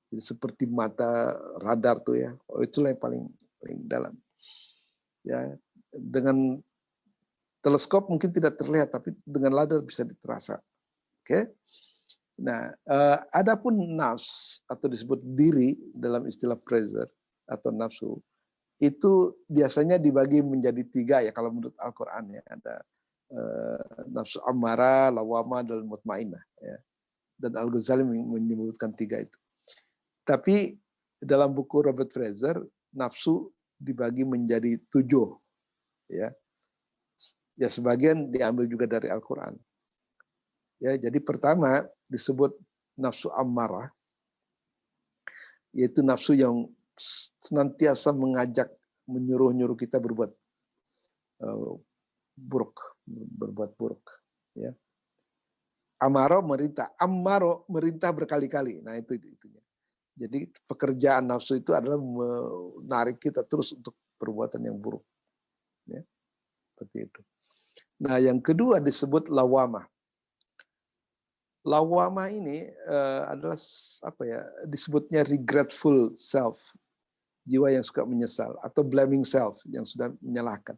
Jadi seperti mata radar tuh ya. Oh, itulah yang paling dalam. Ya, dengan teleskop mungkin tidak terlihat, tapi dengan radar bisa terasa. Oke. Nah, adapun nafs atau disebut diri dalam istilah Fraser atau nafsu itu biasanya dibagi menjadi 3 ya kalau menurut Al-Quran ya, ada nafsu ammara, lawama, dan mutmainah ya. Dan Al-Ghazali menyebutkan 3 itu. Tapi dalam buku Robert Fraser nafsu dibagi menjadi 7 ya. Ya sebagian diambil juga dari Al-Quran. Ya, jadi pertama disebut nafsu ammarah, yaitu nafsu yang senantiasa mengajak, menyuruh-nyuruh kita berbuat buruk, berbuat buruk. Ya. Amaro merintah, ammaro merintah berkali-kali. Nah itunya. Jadi pekerjaan nafsu itu adalah menarik kita terus untuk perbuatan yang buruk. Ya. Seperti itu. Nah yang kedua disebut lawamah. Lawamah ini adalah apa ya? Disebutnya regretful self, jiwa yang suka menyesal, atau blaming self yang sudah menyalahkan.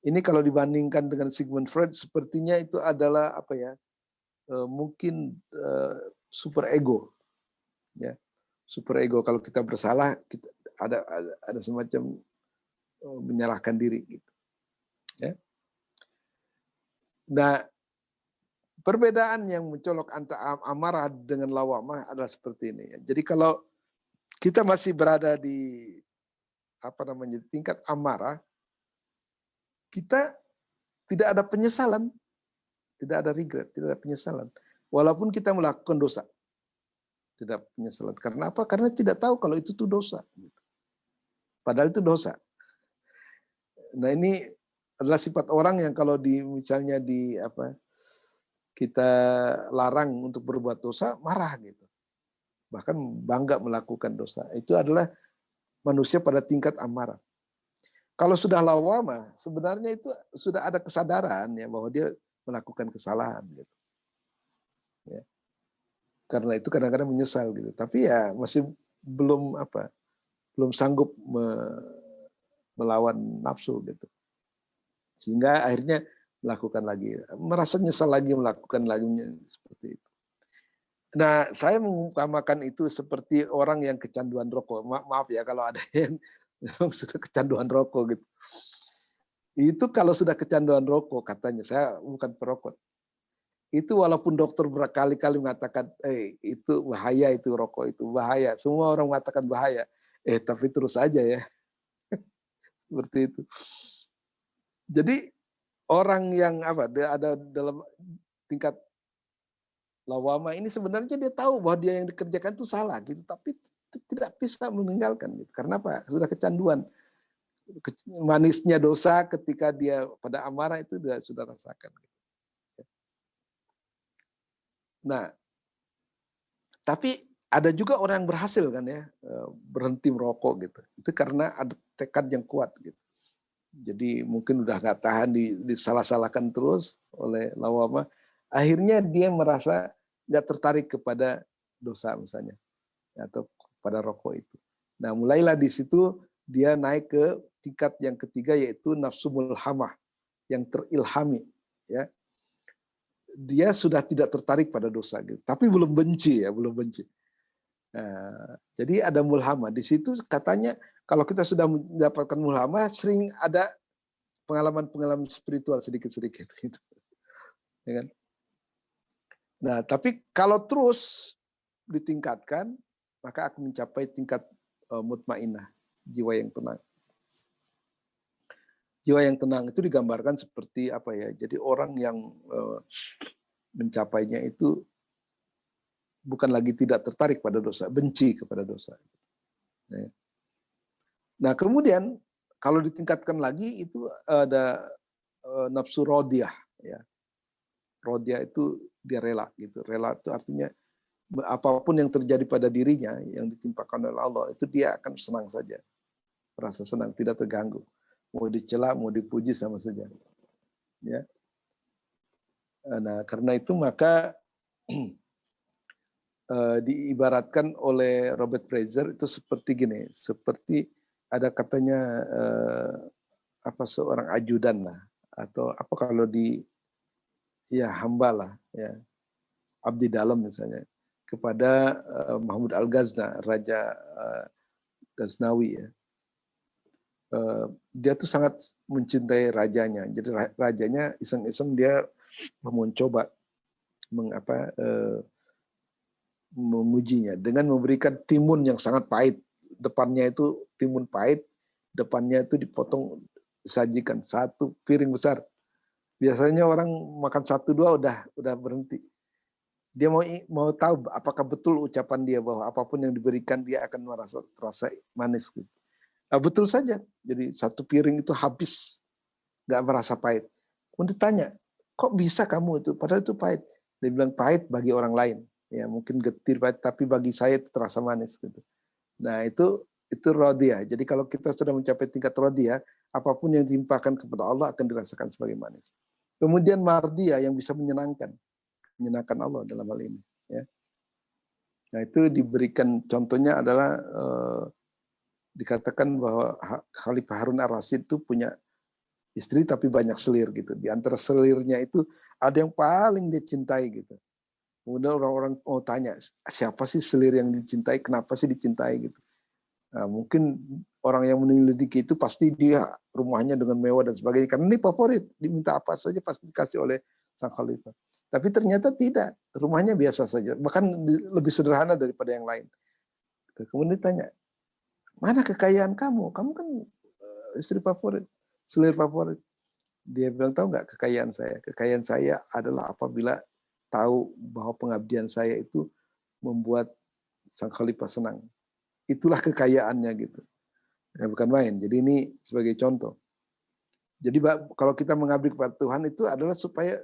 Ini kalau dibandingkan dengan Sigmund Freud, sepertinya itu adalah apa ya? Mungkin super ego, ya. Super ego kalau kita bersalah, kita ada semacam menyalahkan diri, gitu. Ya. Nah, perbedaan yang mencolok antara amarah dengan lawamah adalah seperti ini. Jadi kalau kita masih berada di tingkat amarah, kita tidak ada penyesalan, tidak ada regret, tidak ada penyesalan. Walaupun kita melakukan dosa, tidak penyesalan. Karena apa? Karena tidak tahu kalau itu tuh dosa. Padahal itu dosa. Nah ini adalah sifat orang yang kalau misalnya kita larang untuk berbuat dosa, marah gitu. Bahkan bangga melakukan dosa. Itu adalah manusia pada tingkat amarah. Kalau sudah lawamah, sebenarnya itu sudah ada kesadaran ya bahwa dia melakukan kesalahan gitu. Ya. Karena itu kadang-kadang menyesal gitu. Tapi ya masih belum sanggup melawan nafsu gitu. Sehingga akhirnya melakukan lagi, merasa nyesal lagi, melakukan lagi seperti itu. Nah, saya mengumpamakan itu seperti orang yang kecanduan rokok. Maaf ya kalau ada yang memang sudah kecanduan rokok gitu. Itu kalau sudah kecanduan rokok katanya, saya bukan perokok. Itu walaupun dokter berkali-kali mengatakan, itu bahaya, itu rokok itu bahaya. Semua orang mengatakan bahaya. Tapi terus aja ya. Seperti itu. Jadi orang yang ada dalam tingkat lawama ini sebenarnya dia tahu bahwa dia yang dikerjakan itu salah gitu, tapi tidak bisa meninggalkan gitu. Karena apa? Sudah kecanduan. Manisnya dosa ketika dia pada amarah itu sudah rasakan. Nah, tapi ada juga orang yang berhasil kan ya berhenti merokok gitu. Itu karena ada tekad yang kuat gitu. Jadi mungkin udah nggak tahan disalah-salahkan terus oleh lawama. Akhirnya dia merasa nggak tertarik kepada dosa misalnya atau pada rokok itu. Nah mulailah di situ dia naik ke tingkat yang ketiga yaitu nafsu mulhamah yang terilhami. Ya, dia sudah tidak tertarik pada dosa gitu, tapi belum benci ya, belum benci. Nah, jadi ada mulhamah di situ katanya kalau kita sudah mendapatkan mulhamah sering ada pengalaman-pengalaman spiritual sedikit-sedikit gitu. Ya kan? Nah, tapi kalau terus ditingkatkan, maka akan mencapai tingkat mutmainah, jiwa yang tenang. Jiwa yang tenang itu digambarkan seperti apa ya? Jadi orang yang mencapainya itu bukan lagi tidak tertarik pada dosa, benci kepada dosa. Nah, kemudian kalau ditingkatkan lagi itu ada nafsu rodiyah, ya. Rodiyah itu dia rela gitu. Rela itu artinya apapun yang terjadi pada dirinya yang ditimpakan oleh Allah itu dia akan senang saja, merasa senang, tidak terganggu. Mau dicela, mau dipuji sama saja. Ya. Nah, karena itu maka diibaratkan oleh Robert Fraser itu seperti gini, seperti ada katanya seorang ajudan lah, atau apa kalau di ya hamba lah, ya abdi dalam misalnya kepada Mahmud Al-Ghazna, Raja Ghaznawi ya. Dia tuh sangat mencintai rajanya. Jadi rajanya iseng-iseng dia mencoba memujinya dengan memberikan timun yang sangat pahit. Depannya itu timun pahit, depannya itu dipotong, disajikan satu piring besar. Biasanya orang makan 1-2 udah berhenti. Dia mau tahu apakah betul ucapan dia bahwa apapun yang diberikan dia akan terasa manis gitu. Nah, betul saja. Jadi satu piring itu habis, nggak merasa pahit. Kemudian ditanya, kok bisa kamu itu? Padahal itu pahit. Dia bilang pahit bagi orang lain. Ya mungkin getir pahit, tapi bagi saya itu terasa manis gitu. Nah itu rodiyah. Jadi kalau kita sudah mencapai tingkat rodiyah, apapun yang ditimpakan kepada Allah akan dirasakan sebagai manis. Kemudian mardiyah yang bisa menyenangkan Allah dalam hal ini. Ya. Nah itu diberikan contohnya adalah dikatakan bahwa Khalifah Harun Ar-Rasyid itu punya istri tapi banyak selir gitu. Di antara selirnya itu ada yang paling dia cintai gitu. Kemudian orang-orang tanya, siapa sih selir yang dicintai? Kenapa sih dicintai gitu? Nah, mungkin orang yang menyelidiki itu pasti dia rumahnya dengan mewah dan sebagainya. Karena ini favorit, diminta apa saja pasti dikasih oleh sang khalifah. Tapi ternyata tidak, rumahnya biasa saja. Bahkan lebih sederhana daripada yang lain. Kemudian ditanya, mana kekayaan kamu? Kamu kan istri favorit, selir favorit. Dia bilang, tahu nggak kekayaan saya? Kekayaan saya adalah apabila tahu bahwa pengabdian saya itu membuat sang khalifah senang. Itulah kekayaannya gitu. Ya, bukan main. Jadi ini sebagai contoh. Jadi kalau kita mengabdi kepada Tuhan itu adalah supaya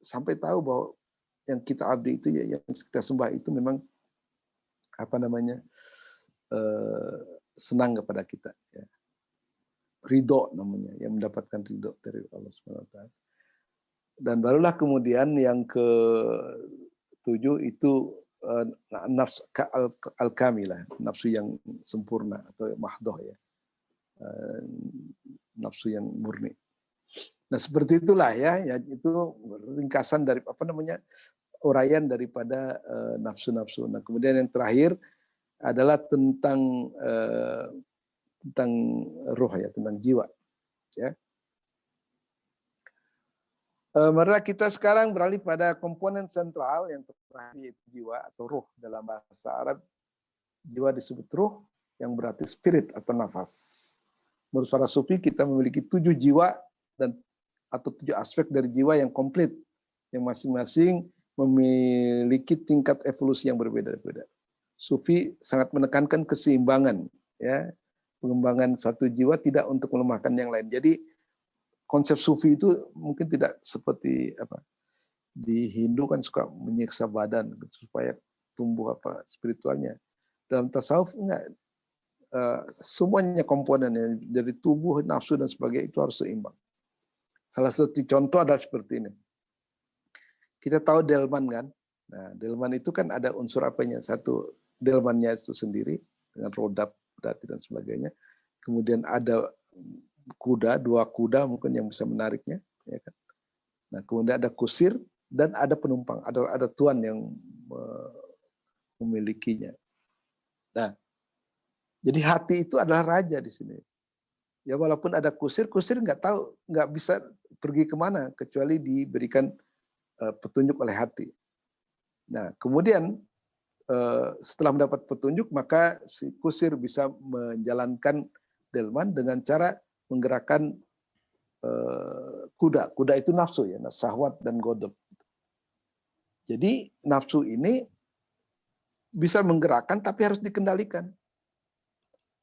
sampai tahu bahwa yang kita abdi itu ya, yang kita sembah itu memang senang kepada kita. Ya. Ridho namanya, yang mendapatkan ridho dari Allah SWT. Dan barulah kemudian yang ke-7 itu nafsu al-kamilah, nafsu yang sempurna atau mahdoh ya, nafsu yang murni. Nah seperti itulah ya itu ringkasan dari uraian daripada nafsu-nafsu. Nah kemudian yang terakhir adalah tentang ruh ya, tentang jiwa ya. Marilah kita sekarang beralih pada komponen sentral yang terakhir yaitu jiwa atau ruh. Dalam bahasa Arab jiwa disebut ruh yang berarti spirit atau nafas. Menurut para sufi kita memiliki 7 jiwa atau 7 aspek dari jiwa yang komplit, yang masing-masing memiliki tingkat evolusi yang berbeda-beda. Sufi sangat menekankan keseimbangan ya. Pengembangan satu jiwa tidak untuk melemahkan yang lain. Jadi konsep sufi itu mungkin tidak seperti di Hindu kan suka menyiksa badan supaya tumbuh spiritualnya. Dalam tasawuf enggak, semuanya komponennya dari tubuh, nafsu dan sebagainya itu harus seimbang. Salah satu contoh adalah seperti ini. Kita tahu delman kan? Nah, delman itu kan ada unsur apanya? Satu, delmannya itu sendiri dengan roda, pedati dan sebagainya. Kemudian ada kuda, 2 kuda mungkin yang bisa menariknya, ya kan. Nah, kemudian ada kusir dan ada penumpang, ada tuan yang memilikinya. Nah, jadi hati itu adalah raja di sini. Ya walaupun ada kusir nggak bisa pergi kemana kecuali diberikan petunjuk oleh hati. Nah, kemudian setelah mendapat petunjuk maka si kusir bisa menjalankan delman dengan cara menggerakkan kuda. Kuda itu nafsu ya, syahwat dan godab. Jadi nafsu ini bisa menggerakkan tapi harus dikendalikan.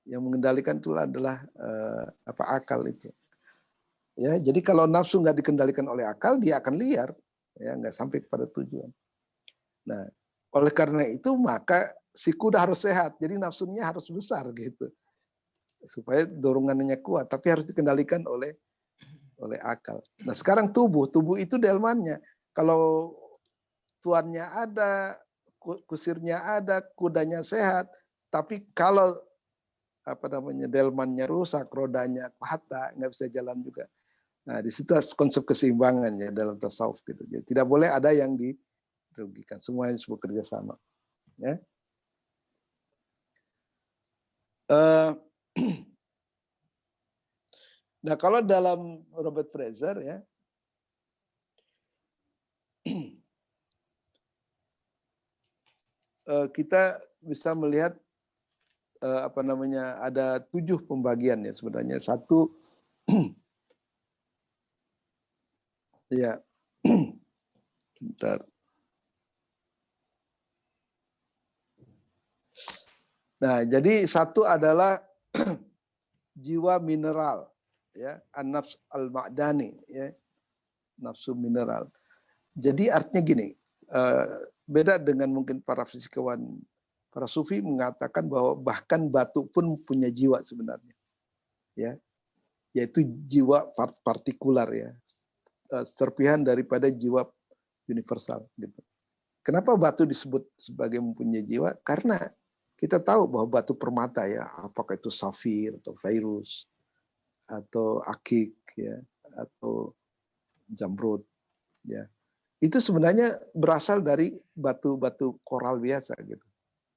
Yang mengendalikan itu adalah akal itu. Ya, jadi kalau nafsu nggak dikendalikan oleh akal, dia akan liar, ya nggak sampai kepada tujuan. Nah, oleh karena itu maka si kuda harus sehat, jadi nafsunya harus besar gitu, supaya dorongannya kuat, tapi harus dikendalikan oleh akal. Nah, sekarang tubuh itu delmannya. Kalau tuannya ada, kusirnya ada, kudanya sehat, tapi kalau delmannya rusak, rodanya patah, nggak bisa jalan juga. Nah, di situ konsep keseimbangan ya dalam tasawuf gitu. Jadi, tidak boleh ada yang dirugikan, semuanya harus bekerja sama. Ya. Nah, kalau dalam Robert Fraser ya, kita bisa melihat ada 7 pembagian ya sebenarnya. Satu ya, bentar. Nah, jadi satu adalah jiwa mineral, ya, an-nafs al-ma'dani, ya, nafsu mineral. Jadi artinya gini, beda dengan mungkin para fisikawan, para sufi mengatakan bahwa bahkan batu pun punya jiwa sebenarnya, ya, yaitu jiwa partikular ya, serpihan daripada jiwa universal gitu. Kenapa batu disebut sebagai mempunyai jiwa? Karena kita tahu bahwa batu permata ya, apakah itu safir atau virus atau akik ya, atau zamrud ya, itu sebenarnya berasal dari batu-batu koral biasa gitu.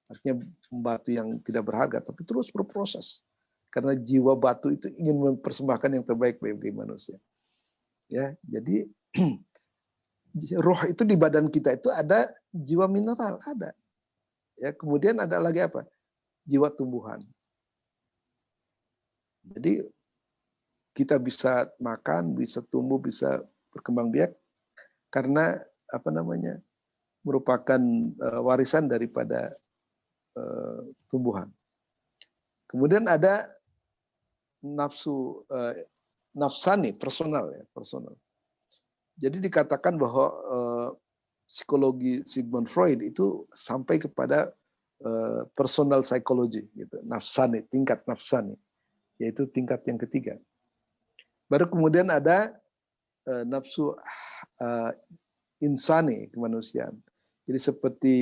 Artinya batu yang tidak berharga tapi terus berproses. Karena jiwa batu itu ingin mempersembahkan yang terbaik bagi manusia. Ya, jadi roh itu di badan kita itu ada jiwa mineral, ada. Ya, kemudian ada lagi apa? Jiwa tumbuhan. Jadi kita bisa makan, bisa tumbuh, bisa berkembang biak karena merupakan warisan daripada tumbuhan. Kemudian ada nafsu nafsani, personal ya, personal. Jadi dikatakan bahwa psikologi Sigmund Freud itu sampai kepada personal psychology gitu, nafsani, tingkat nafsani, yaitu tingkat yang ketiga. Baru kemudian ada nafsu insani, kemanusiaan. Jadi seperti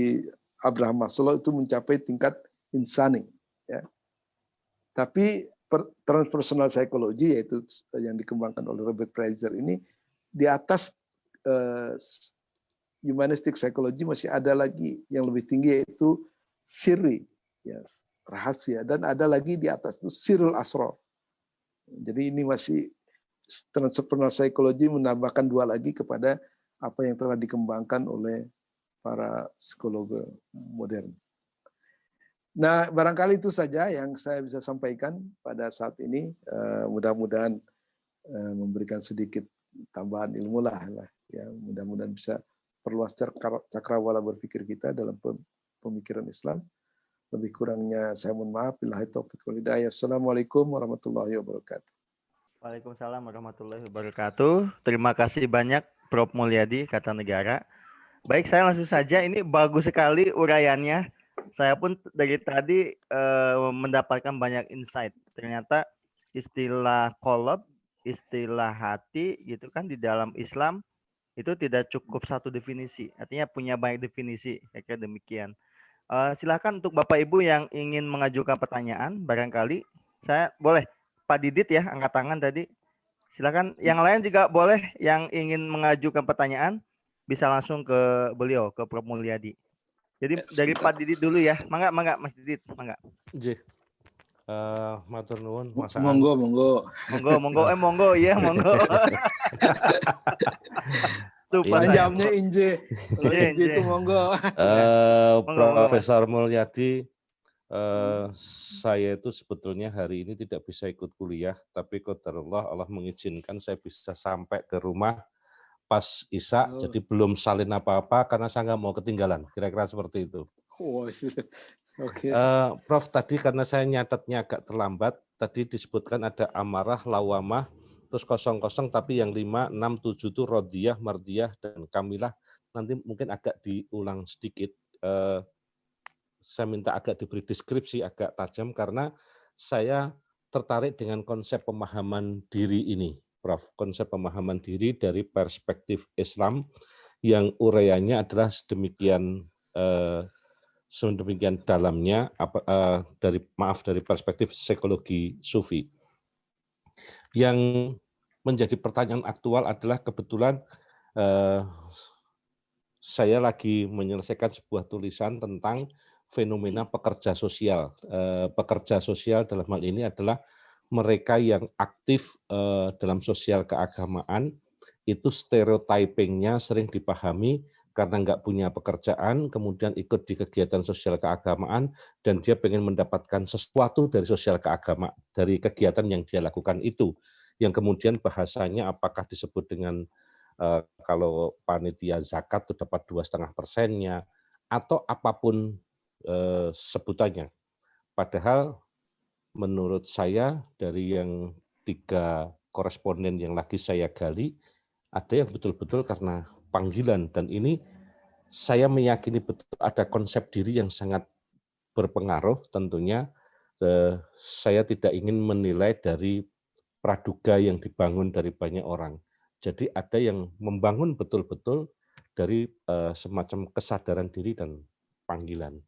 Abraham Maslow itu mencapai tingkat insani, ya. Tapi transpersonal psychology, yaitu yang dikembangkan oleh Robert Fraser ini, di atas humanistic psychology masih ada lagi yang lebih tinggi, yaitu sirri, ya, rahasia, dan ada lagi di atas itu sirrul asrar. Jadi ini masih transpersonal psychology menambahkan 2 lagi kepada apa yang telah dikembangkan oleh para psikolog modern. Nah, barangkali itu saja yang saya bisa sampaikan pada saat ini. Mudah-mudahan memberikan sedikit tambahan ilmu lah. Ya, mudah-mudahan bisa perluas cakrawala berpikir kita dalam pemikiran Islam. Lebih kurangnya saya mohon maaf. Billahi taufiq wal hidayah. Assalamualaikum warahmatullahi wabarakatuh. Waalaikumsalam warahmatullahi wabarakatuh. Terima kasih banyak Prof. Mulyadi Kartanegara. Baik, saya langsung saja. Ini bagus sekali uraiannya. Saya pun dari tadi mendapatkan banyak insight. Ternyata istilah qalb, istilah hati gitu kan di dalam Islam itu tidak cukup satu definisi. Artinya punya banyak definisi. Kayak demikian. Silakan untuk Bapak Ibu yang ingin mengajukan pertanyaan, barangkali saya boleh. Pak Didit ya, angkat tangan tadi. Silakan. Yang lain juga boleh yang ingin mengajukan pertanyaan bisa langsung ke beliau, ke Prof. Mulyadi. Jadi dari Pak Didit dulu ya. Mangga Mas Didit, mangga. J. Matur nuwun Mas. Monggo. Monggo ya, monggo. Tuh panjangnya Inje. Inje itu monggo. Profesor Mulyadi saya itu sebetulnya hari ini tidak bisa ikut kuliah, tapi qadarullah Allah mengizinkan saya bisa sampai ke rumah pas Isya, Oh. jadi belum salin apa-apa karena saya nggak mau ketinggalan, kira-kira seperti itu. Oh, oke. Prof, tadi karena saya nyatetnya agak terlambat, tadi disebutkan ada amarah, lawamah, terus 00, tapi yang 5, 6, 7 itu rodiyah, mardiyah, dan kamilah. Nanti mungkin agak diulang sedikit. Saya minta agak diberi deskripsi agak tajam karena saya tertarik dengan konsep pemahaman diri ini, Prof. Konsep pemahaman diri dari perspektif Islam yang uraiannya adalah sedemikian dalamnya dari perspektif psikologi sufi. Yang menjadi pertanyaan aktual adalah kebetulan saya lagi menyelesaikan sebuah tulisan tentang fenomena pekerja sosial. Pekerja sosial dalam hal ini adalah mereka yang aktif dalam sosial keagamaan, itu stereotypingnya sering dipahami karena nggak punya pekerjaan, kemudian ikut di kegiatan sosial keagamaan, dan dia pengen mendapatkan sesuatu dari sosial keagamaan, dari kegiatan yang dia lakukan itu. Yang kemudian bahasanya apakah disebut dengan kalau panitia zakat itu dapat 2,5%-nya, atau apapun sebutannya. Padahal menurut saya dari yang 3 koresponden yang lagi saya gali, ada yang betul-betul karena panggilan, dan ini saya meyakini betul ada konsep diri yang sangat berpengaruh tentunya. Saya tidak ingin menilai dari praduga yang dibangun dari banyak orang. Jadi ada yang membangun betul-betul dari semacam kesadaran diri dan panggilan.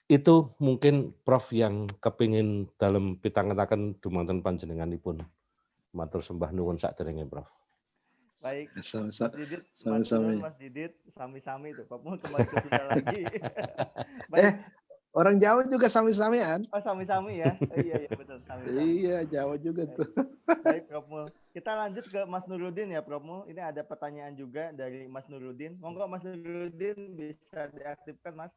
Itu mungkin Prof yang kepingin dalam pitangan dumanten panjenenganipun. Matur sembah nuwun sakderenge Prof. Baik, Mas Sama-sama. Didit, Sama-sama. Mas Didit, sami-sami itu. Pak Mul kembali ke Sunda lagi. Baik. Orang Jawa juga sami-samian. Oh, sami-sami ya. Oh, iya betul, sami-sami. Iya, Jawa juga tuh. Baik, Prof Mul. Kita lanjut ke Mas Nurudin ya, Prof Mul. Ini ada pertanyaan juga dari Mas Nurudin. Monggo Mas Nurudin bisa diaktifkan, Mas.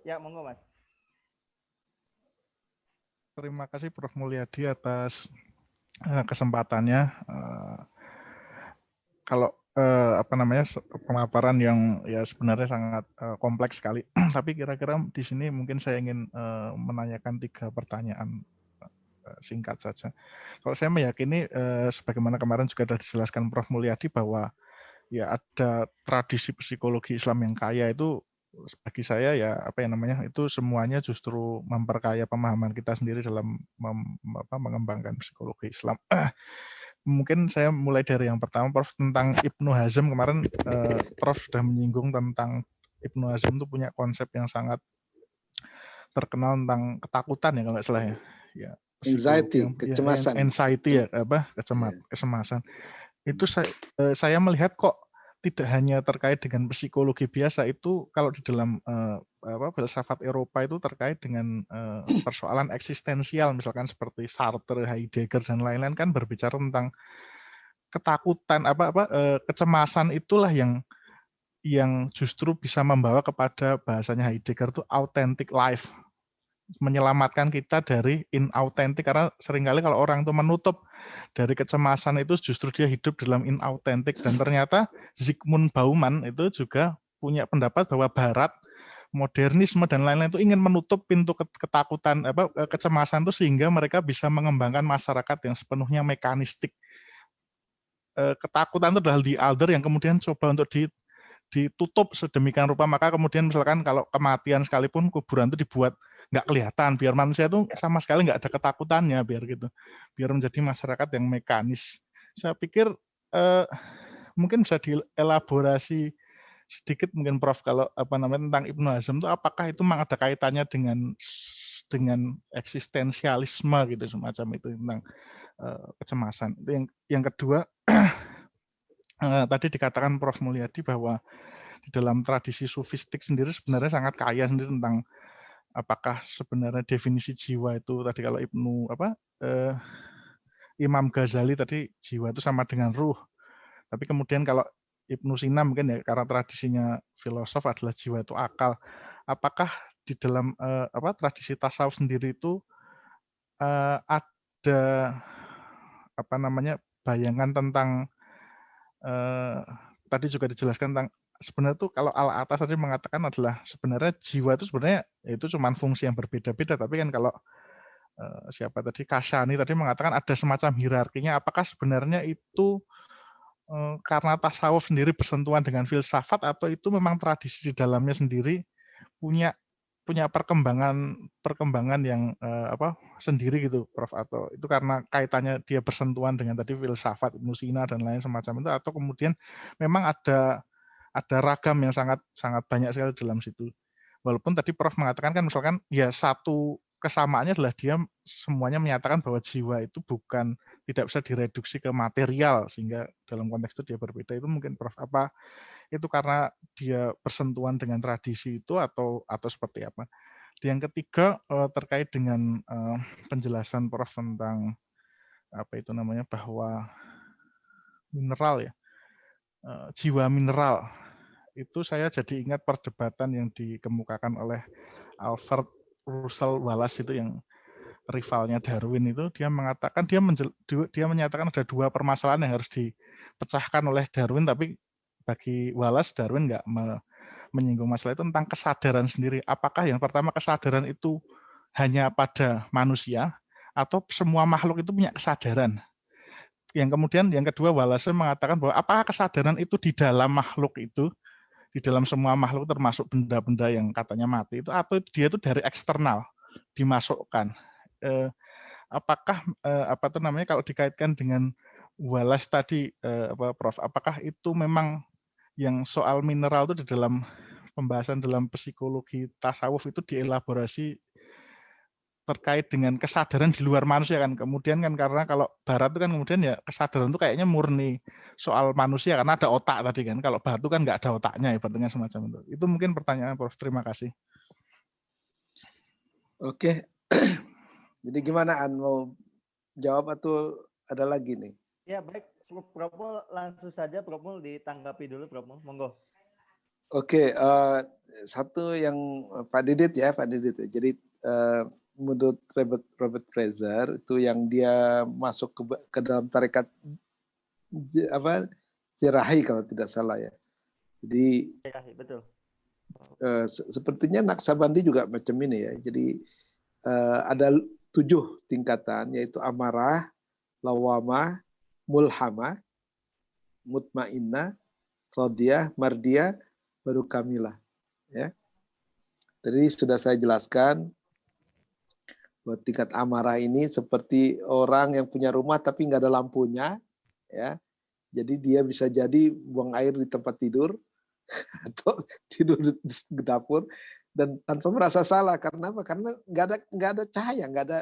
Ya, monggo Mas. Terima kasih Prof Mulyadi atas kesempatannya. Kalau pemaparan yang ya sebenarnya sangat kompleks sekali. Tapi kira-kira di sini mungkin saya ingin menanyakan 3 pertanyaan singkat saja. Kalau saya meyakini sebagaimana kemarin juga sudah dijelaskan Prof Mulyadi bahwa ya ada tradisi psikologi Islam yang kaya itu bagi saya ya itu semuanya justru memperkaya pemahaman kita sendiri dalam mengembangkan psikologi Islam. Mungkin saya mulai dari yang pertama, Prof, tentang Ibnu Hazm. Kemarin Prof sudah menyinggung tentang Ibnu Hazm itu punya konsep yang sangat terkenal tentang ketakutan ya kalau nggak salah ya. Anxiety, kecemasan. Anxiety ya, kecemasan. Itu saya melihat kok tidak hanya terkait dengan psikologi biasa, itu kalau di dalam filsafat Eropa itu terkait dengan persoalan eksistensial, misalkan seperti Sartre, Heidegger dan lain-lain kan berbicara tentang ketakutan kecemasan itulah yang justru bisa membawa kepada bahasanya Heidegger itu authentic life, menyelamatkan kita dari inauthentic, karena seringkali kalau orang itu menutup dari kecemasan itu justru dia hidup dalam inauthentic. Dan ternyata Zygmunt Bauman itu juga punya pendapat bahwa Barat, modernisme dan lain-lain itu ingin menutup pintu ketakutan kecemasan itu sehingga mereka bisa mengembangkan masyarakat yang sepenuhnya mekanistik. Ketakutan itu adalah the other yang kemudian coba untuk ditutup sedemikian rupa, maka kemudian misalkan kalau kematian sekalipun kuburan itu dibuat nggak kelihatan, biar manusia itu sama sekali nggak ada ketakutannya, biar menjadi masyarakat yang mekanis. Saya pikir mungkin bisa dielaborasi sedikit mungkin Prof kalau tentang Ibnu Hazm itu apakah itu memang ada kaitannya dengan eksistensialisme gitu, semacam itu tentang kecemasan. Yang kedua, tadi dikatakan Prof Mulyadi bahwa di dalam tradisi sufistik sendiri sebenarnya sangat kaya sendiri tentang apakah sebenarnya definisi jiwa itu tadi kalau Imam Ghazali tadi jiwa itu sama dengan ruh. Tapi kemudian kalau Ibnu Sina mungkin ya, karena tradisinya filosof adalah jiwa itu akal. Apakah di dalam tradisi tasawuf sendiri itu ada bayangan tentang tadi juga dijelaskan tentang sebenarnya tuh kalau Al-Atas tadi mengatakan adalah sebenarnya jiwa itu sebenarnya itu cuma fungsi yang berbeda-beda, tapi kan kalau siapa tadi Kasani tadi mengatakan ada semacam hierarkinya. Apakah sebenarnya itu karena tasawuf sendiri bersentuhan dengan filsafat atau itu memang tradisi di dalamnya sendiri punya perkembangan yang sendiri gitu, Prof, atau itu karena kaitannya dia bersentuhan dengan tadi filsafat Ibnu Sina dan lain semacam itu, atau kemudian memang ada ragam yang sangat banyak sekali dalam situ. Walaupun tadi Prof mengatakan kan misalkan ya satu kesamaannya adalah dia semuanya menyatakan bahwa jiwa itu tidak bisa direduksi ke material, sehingga dalam konteks itu dia berbeda. Itu mungkin Prof, apa itu karena dia bersentuhan dengan tradisi itu atau seperti apa? Yang ketiga terkait dengan penjelasan Prof tentang bahwa mineral ya, jiwa mineral itu saya jadi ingat perdebatan yang dikemukakan oleh Alfred Russel Wallace itu yang rivalnya Darwin itu. Dia mengatakan dia menyatakan ada dua permasalahan yang harus dipecahkan oleh Darwin, tapi bagi Wallace, Darwin nggak menyinggung masalah itu tentang kesadaran sendiri. Apakah yang pertama kesadaran itu hanya pada manusia atau semua makhluk itu punya kesadaran? Yang kemudian yang kedua Wallace mengatakan bahwa apakah kesadaran itu di dalam makhluk itu, di dalam semua makhluk termasuk benda-benda yang katanya mati itu, atau dia itu dari eksternal dimasukkan? Apakah kalau dikaitkan dengan Wallace tadi, Prof, apakah itu memang yang soal mineral itu di dalam pembahasan dalam psikologi tasawuf itu dielaborasi terkait dengan kesadaran di luar manusia kan? Kemudian kan karena kalau Barat itu kan kemudian ya kesadaran itu kayaknya murni soal manusia karena ada otak tadi kan. Kalau batu kan nggak ada otaknya, ibaratnya semacam itu. Itu mungkin pertanyaan Prof. Terima kasih. Oke. Jadi gimana An, mau jawab atau ada lagi nih? Ya baik, Prof Mul langsung saja Prof Mul ditanggapi dulu Prof Mul, monggo. Oke, satu yang Pak Didit. Jadi menurut Robert Fraser itu yang dia masuk ke dalam tarekat Jerahi kalau tidak salah ya. Jadi Jerahi, betul. Sepertinya Naksabandi juga macam ini ya. Jadi ada 7 tingkatan, yaitu amarah, lawamah, mulhamah, mutmainnah, radiyah, mardiyah, baru kamilah. Ya. Jadi sudah saya jelaskan bahwa tingkat amarah ini seperti orang yang punya rumah tapi nggak ada lampunya, ya. Jadi dia bisa jadi buang air di tempat tidur atau tidur di dapur dan tanpa merasa salah. Karena apa? Karena nggak ada cahaya, nggak ada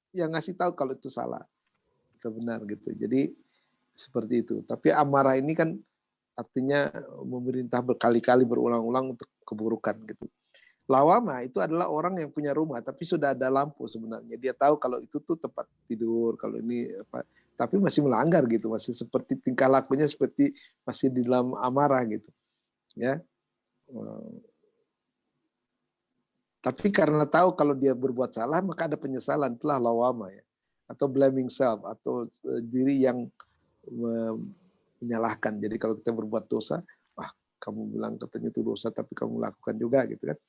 yang ngasih tahu kalau itu salah atau benar gitu. Jadi seperti itu. Tapi amarah ini kan artinya memerintah berkali-kali berulang-ulang untuk keburukan gitu. Lawama itu adalah orang yang punya rumah tapi sudah ada lampu sebenarnya. Dia tahu kalau itu tuh tempat tidur, kalau ini apa, tapi masih melanggar gitu, masih seperti tingkah lakunya seperti masih di dalam amarah gitu. Ya. Tapi karena tahu kalau dia berbuat salah maka ada penyesalan, itulah lawama ya. Atau blaming self, atau diri yang menyalahkan. Jadi kalau kita berbuat dosa, wah kamu bilang katanya itu dosa tapi kamu lakukan juga gitu kan.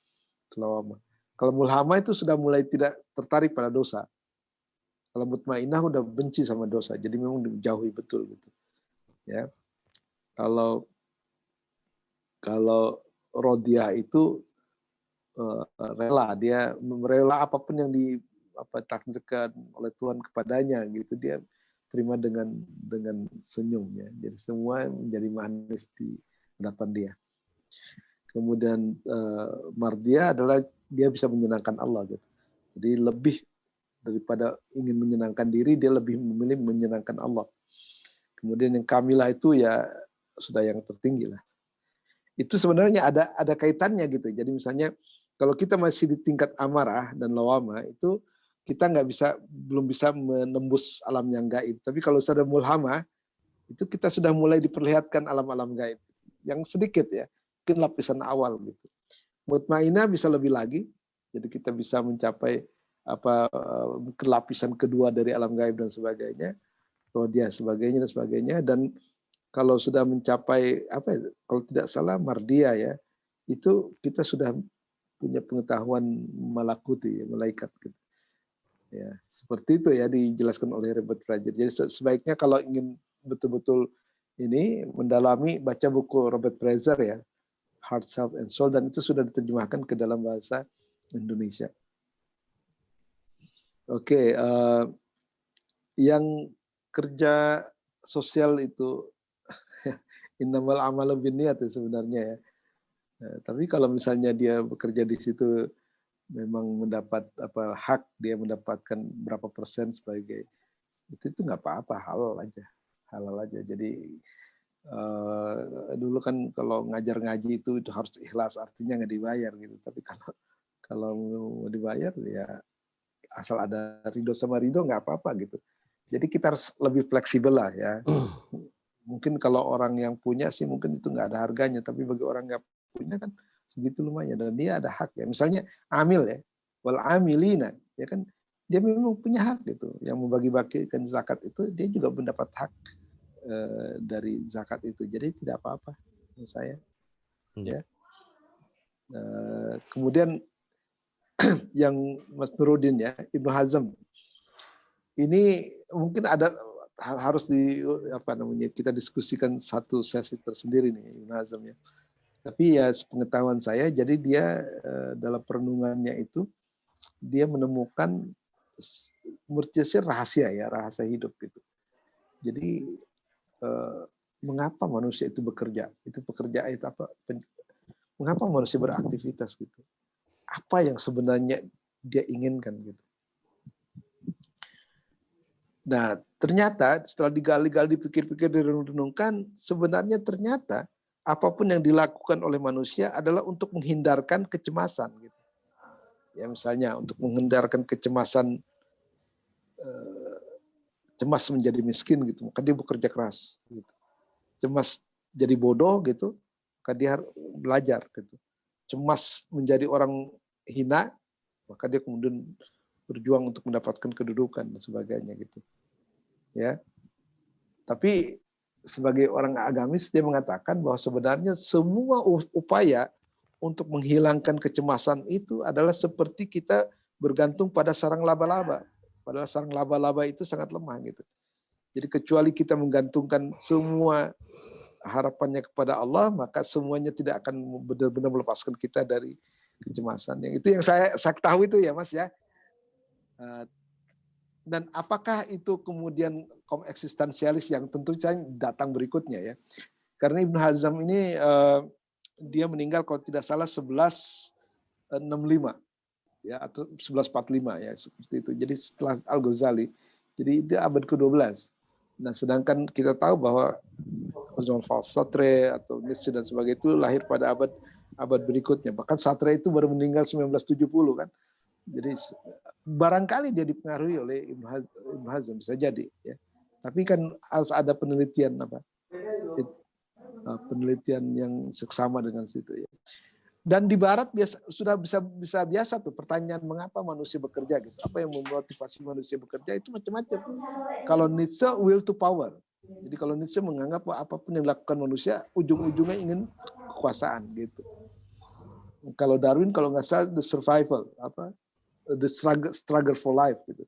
Lawama. Kalau mulhama itu sudah mulai tidak tertarik pada dosa. Kalau mutmainnah udah benci sama dosa, jadi memang dijauhi betul gitu. Ya. Kalau rodiyah itu rela, dia merela apapun yang ditakdirkan oleh Tuhan kepadanya gitu, dia terima dengan senyumnya. Jadi semua menjadi manis di hadapan dia. Kemudian mardiyah adalah dia bisa menyenangkan Allah gitu. Jadi lebih daripada ingin menyenangkan diri, dia lebih memilih menyenangkan Allah. Kemudian yang kamilah itu ya sudah yang tertinggi lah. Itu sebenarnya ada kaitannya gitu. Jadi misalnya kalau kita masih di tingkat amarah dan lawama itu kita belum bisa menembus alam yang gaib. Tapi kalau sudah mulhamah itu kita sudah mulai diperlihatkan alam-alam gaib. yang sedikit ya, mungkin lapisan awal gitu. Mutmainah bisa lebih lagi, jadi kita bisa mencapai lapisan kedua dari alam gaib dan sebagainya, rodiah sebagainya dan sebagainya. Dan kalau sudah mencapai kalau tidak salah mardia ya, itu kita sudah punya pengetahuan malakuti, malaikat gitu. Ya, seperti itu ya dijelaskan oleh Robert Fraser. Jadi sebaiknya kalau ingin betul-betul ini mendalami, baca buku Robert Fraser ya, Heart, Self, and Soul, dan itu sudah diterjemahkan ke dalam bahasa Indonesia. Oke, yang kerja sosial itu innamal amalu binniyat sebenarnya ya. Tapi kalau misalnya dia bekerja di situ memang mendapat hak, dia mendapatkan berapa persen sebagai itu nggak apa-apa, halal aja. Jadi dulu kan kalau ngajar ngaji itu harus ikhlas, artinya nggak dibayar gitu. Tapi kalau mau dibayar ya asal ada ridho sama ridho nggak apa-apa gitu. Jadi kita harus lebih fleksibel lah ya. Mungkin kalau orang yang punya sih mungkin itu nggak ada harganya, tapi bagi orang nggak punya kan segitu lumayan, dan dia ada hak ya. Misalnya amil ya, wal amilina ya kan, dia memang punya hak gitu. Yang membagi-bagikan zakat itu dia juga mendapat hak dari zakat itu. Jadi tidak apa-apa menurut saya. Ya. Kemudian yang Mas Nuruddin ya, Ibnu Hazm. Ini mungkin harus kita diskusikan satu sesi tersendiri nih Ibnu Hazm ya. Tapi ya sepengetahuan saya, jadi dia dalam perenungannya itu dia menemukan murtiasir rahasia hidup gitu. Jadi mengapa manusia itu bekerja? Itu pekerjaan itu apa? Mengapa manusia beraktivitas gitu? Apa yang sebenarnya dia inginkan gitu? Nah, ternyata setelah digali-gali, dipikir-pikir, direnung-renungkan, sebenarnya ternyata apapun yang dilakukan oleh manusia adalah untuk menghindarkan kecemasan gitu. Ya misalnya untuk menghindarkan kecemasan, cemas menjadi miskin gitu, maka dia bekerja keras gitu. Cemas jadi bodoh gitu, maka dia harus belajar gitu. Cemas menjadi orang hina, maka dia kemudian berjuang untuk mendapatkan kedudukan dan sebagainya gitu. Ya. Tapi sebagai orang agamis dia mengatakan bahwa sebenarnya semua upaya untuk menghilangkan kecemasan itu adalah seperti kita bergantung pada sarang laba-laba. Padahal sarang laba-laba itu sangat lemah gitu. Jadi kecuali kita menggantungkan semua harapannya kepada Allah, maka semuanya tidak akan benar-benar melepaskan kita dari kecemasan. Yang itu yang saya tahu itu ya Mas ya. Dan apakah itu kemudian kaum eksistensialis yang tentu saja datang berikutnya ya. Karena Ibnu Hazm ini dia meninggal kalau tidak salah 1165 ya atau 1145 ya seperti itu. Jadi setelah Al-Ghazali. Jadi itu abad ke-12. Nah, sedangkan kita tahu bahwa Sartre atau Nietzsche dan sebagainya itu lahir pada abad berikutnya. Bahkan Sartre itu baru meninggal 1970 kan. Jadi barangkali dia dipengaruhi oleh Ibnu Hazm, bisa jadi ya. Tapi kan harus ada penelitian penelitian yang seksama dengan situ ya. Dan di barat sudah bisa biasa tuh pertanyaan mengapa manusia bekerja gitu. Apa yang memotivasi manusia bekerja itu macam-macam. Kalau Nietzsche will to power. Jadi kalau Nietzsche menganggap bahwa apapun yang dilakukan manusia ujung-ujungnya ingin kekuasaan gitu. Kalau Darwin kalau nggak salah the survival the struggle for life gitu.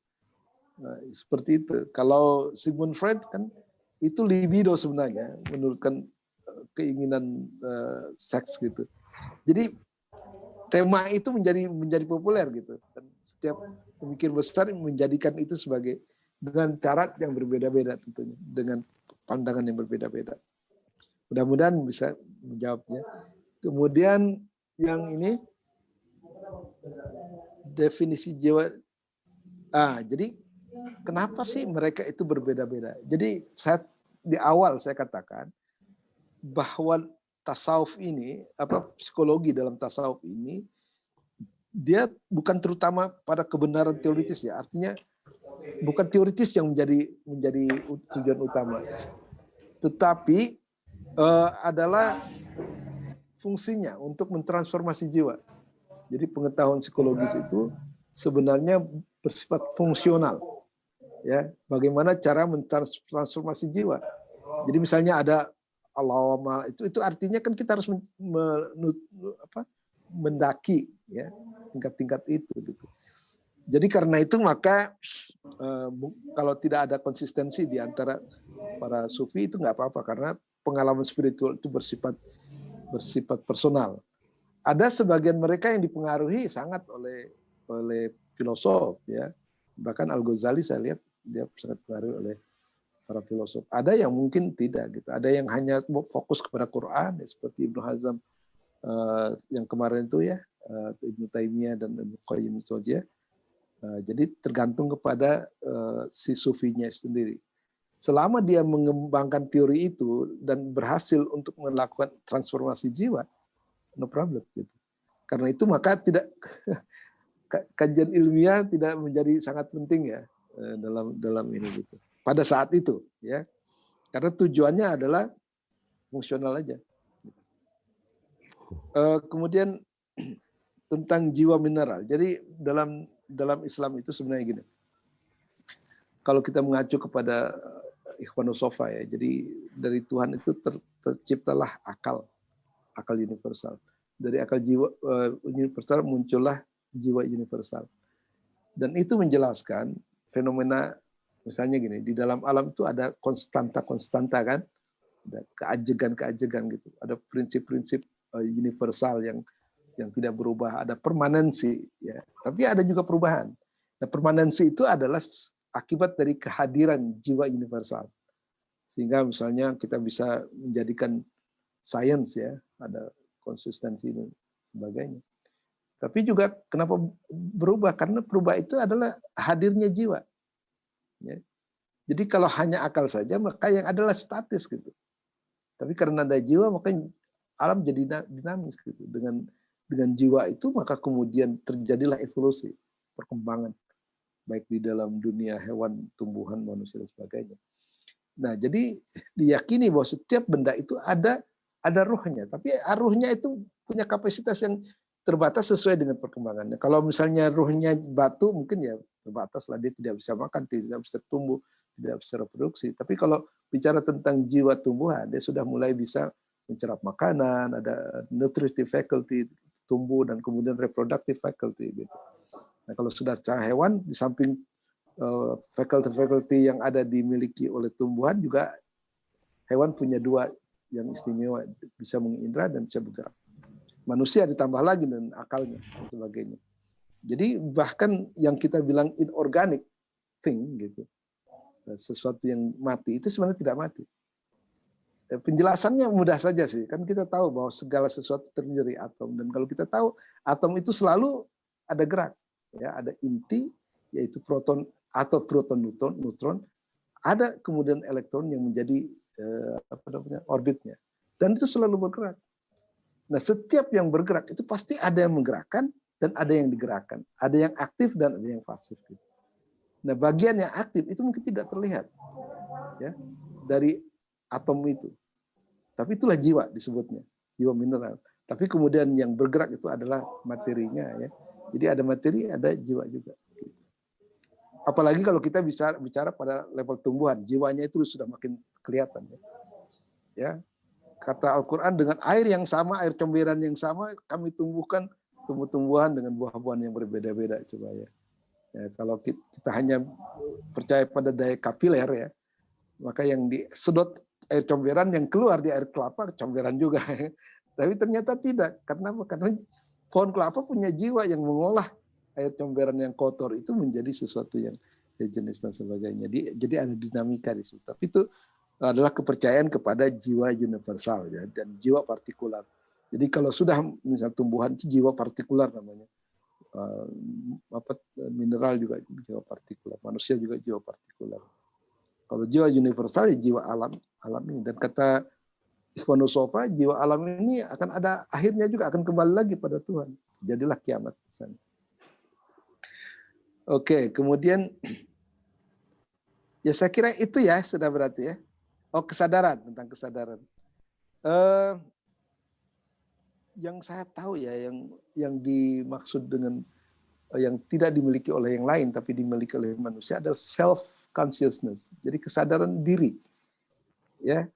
Nah, seperti itu. Kalau Sigmund Freud kan itu libido sebenarnya menurutkan keinginan seks gitu. Jadi tema itu menjadi populer gitu. Dan setiap pemikir besar menjadikan itu sebagai dengan cara yang berbeda-beda tentunya, dengan pandangan yang berbeda-beda. Mudah-mudahan bisa menjawabnya. Kemudian yang ini definisi jiwa. Jadi kenapa sih mereka itu berbeda-beda? Jadi di awal saya katakan bahwa tasawuf ini, psikologi dalam tasawuf ini, dia bukan terutama pada kebenaran teoritis ya. Artinya bukan teoritis yang menjadi tujuan utama, tetapi adalah fungsinya untuk mentransformasi jiwa. Jadi pengetahuan psikologis itu sebenarnya bersifat fungsional. Ya, bagaimana cara mentransformasi jiwa. Jadi misalnya ada Allah, itu artinya kan kita harus mendaki ya tingkat-tingkat itu gitu. Jadi karena itu maka kalau tidak ada konsistensi di antara para sufi itu nggak apa-apa, karena pengalaman spiritual itu bersifat personal. Ada sebagian mereka yang dipengaruhi sangat oleh filosof ya. Bahkan Al-Ghazali saya lihat dia sangat dipengaruhi oleh para filosof. Ada yang mungkin tidak gitu. Ada yang hanya fokus kepada Quran ya, seperti Ibnu Hazm yang kemarin itu ya, Ibnu Taimiyah dan Ibnu Qayyim Al-Jauziyah. Jadi tergantung kepada si sufinya sendiri. Selama dia mengembangkan teori itu dan berhasil untuk melakukan transformasi jiwa, no problem gitu. Karena itu maka tidak kajian ilmiah tidak menjadi sangat penting ya dalam ini gitu. Pada saat itu ya. Karena tujuannya adalah fungsional aja. Kemudian tentang jiwa mineral. Jadi dalam Islam itu sebenarnya gini. Kalau kita mengacu kepada Ikhwanus Sofa ya, jadi dari Tuhan itu terciptalah akal universal. Dari akal jiwa universal muncullah jiwa universal. Dan itu menjelaskan fenomena, misalnya gini, di dalam alam itu ada konstanta kan, ada keajegan gitu, ada prinsip-prinsip universal yang tidak berubah, ada permanensi ya. Tapi ada juga perubahan. Nah, permanensi itu adalah akibat dari kehadiran jiwa universal. Sehingga misalnya kita bisa menjadikan sains ya, ada konsistensi dan sebagainya. Tapi juga kenapa berubah? Karena berubah itu adalah hadirnya jiwa. Ya. Jadi kalau hanya akal saja, maka yang adalah statis gitu. Tapi karena ada jiwa, maka alam jadi dinamis gitu. Dengan jiwa itu maka kemudian terjadilah evolusi, perkembangan baik di dalam dunia hewan, tumbuhan, manusia dan sebagainya. Nah, jadi diyakini bahwa setiap benda itu ada ruhnya, tapi ruhnya itu punya kapasitas yang terbatas sesuai dengan perkembangannya. Kalau misalnya ruhnya batu mungkin ya terbatas lah, dia tidak bisa makan, tidak bisa tumbuh, tidak bisa reproduksi. Tapi kalau bicara tentang jiwa tumbuhan, dia sudah mulai bisa mencerap makanan, ada nutritive faculty, tumbuh dan kemudian reproductive faculty gitu. Nah, kalau sudah secara hewan, di samping faculty yang ada dimiliki oleh tumbuhan, juga hewan punya dua yang istimewa, bisa mengindra dan bisa bergerak. Manusia ditambah lagi dengan akalnya dan sebagainya. Jadi bahkan yang kita bilang inorganic thing gitu, sesuatu yang mati itu sebenarnya tidak mati. Penjelasannya mudah saja sih, kan kita tahu bahwa segala sesuatu terdiri dari atom, dan kalau kita tahu atom itu selalu ada gerak, ya ada inti yaitu proton atau proton neutron, ada kemudian elektron yang menjadi orbitnya, dan itu selalu bergerak. Nah, setiap yang bergerak itu pasti ada yang menggerakkan dan ada yang digerakkan, ada yang aktif dan ada yang pasif. Nah, bagian yang aktif itu mungkin tidak terlihat, ya, dari atom itu. Tapi itulah jiwa disebutnya, jiwa mineral. Tapi kemudian yang bergerak itu adalah materinya, ya. Jadi ada materi, ada jiwa juga. Apalagi kalau kita bisa bicara pada level tumbuhan, jiwanya itu sudah makin kelihatan, ya. Kata Al-Quran, dengan air yang sama, air comberan yang sama, kami tumbuhkan tumbuh-tumbuhan dengan buah-buahan yang berbeda-beda. Coba ya. Kalau kita hanya percaya pada daya kapiler ya, maka yang disedot air comberan yang keluar di air kelapa comberan juga. Tapi ternyata tidak. Karena pohon kelapa punya jiwa yang mengolah air comberan yang kotor itu menjadi sesuatu yang jenis dan sebagainya. Jadi ada dinamika di situ. Tapi itu adalah kepercayaan kepada jiwa universal ya, dan jiwa partikular. Jadi kalau sudah misal tumbuhan itu jiwa partikular namanya, mineral juga jiwa partikular, manusia juga jiwa partikular. Kalau jiwa universal ya jiwa alam ini. Dan kata Ikhwanus Sofa, jiwa alam ini akan ada akhirnya juga, akan kembali lagi pada Tuhan. Jadilah kiamat misalnya. Oke, kemudian ya saya kira itu ya sudah berarti ya. Oh, kesadaran, tentang kesadaran. yang saya tahu ya, yang dimaksud dengan yang tidak dimiliki oleh yang lain tapi dimiliki oleh manusia adalah self consciousness. Jadi kesadaran diri. Ya,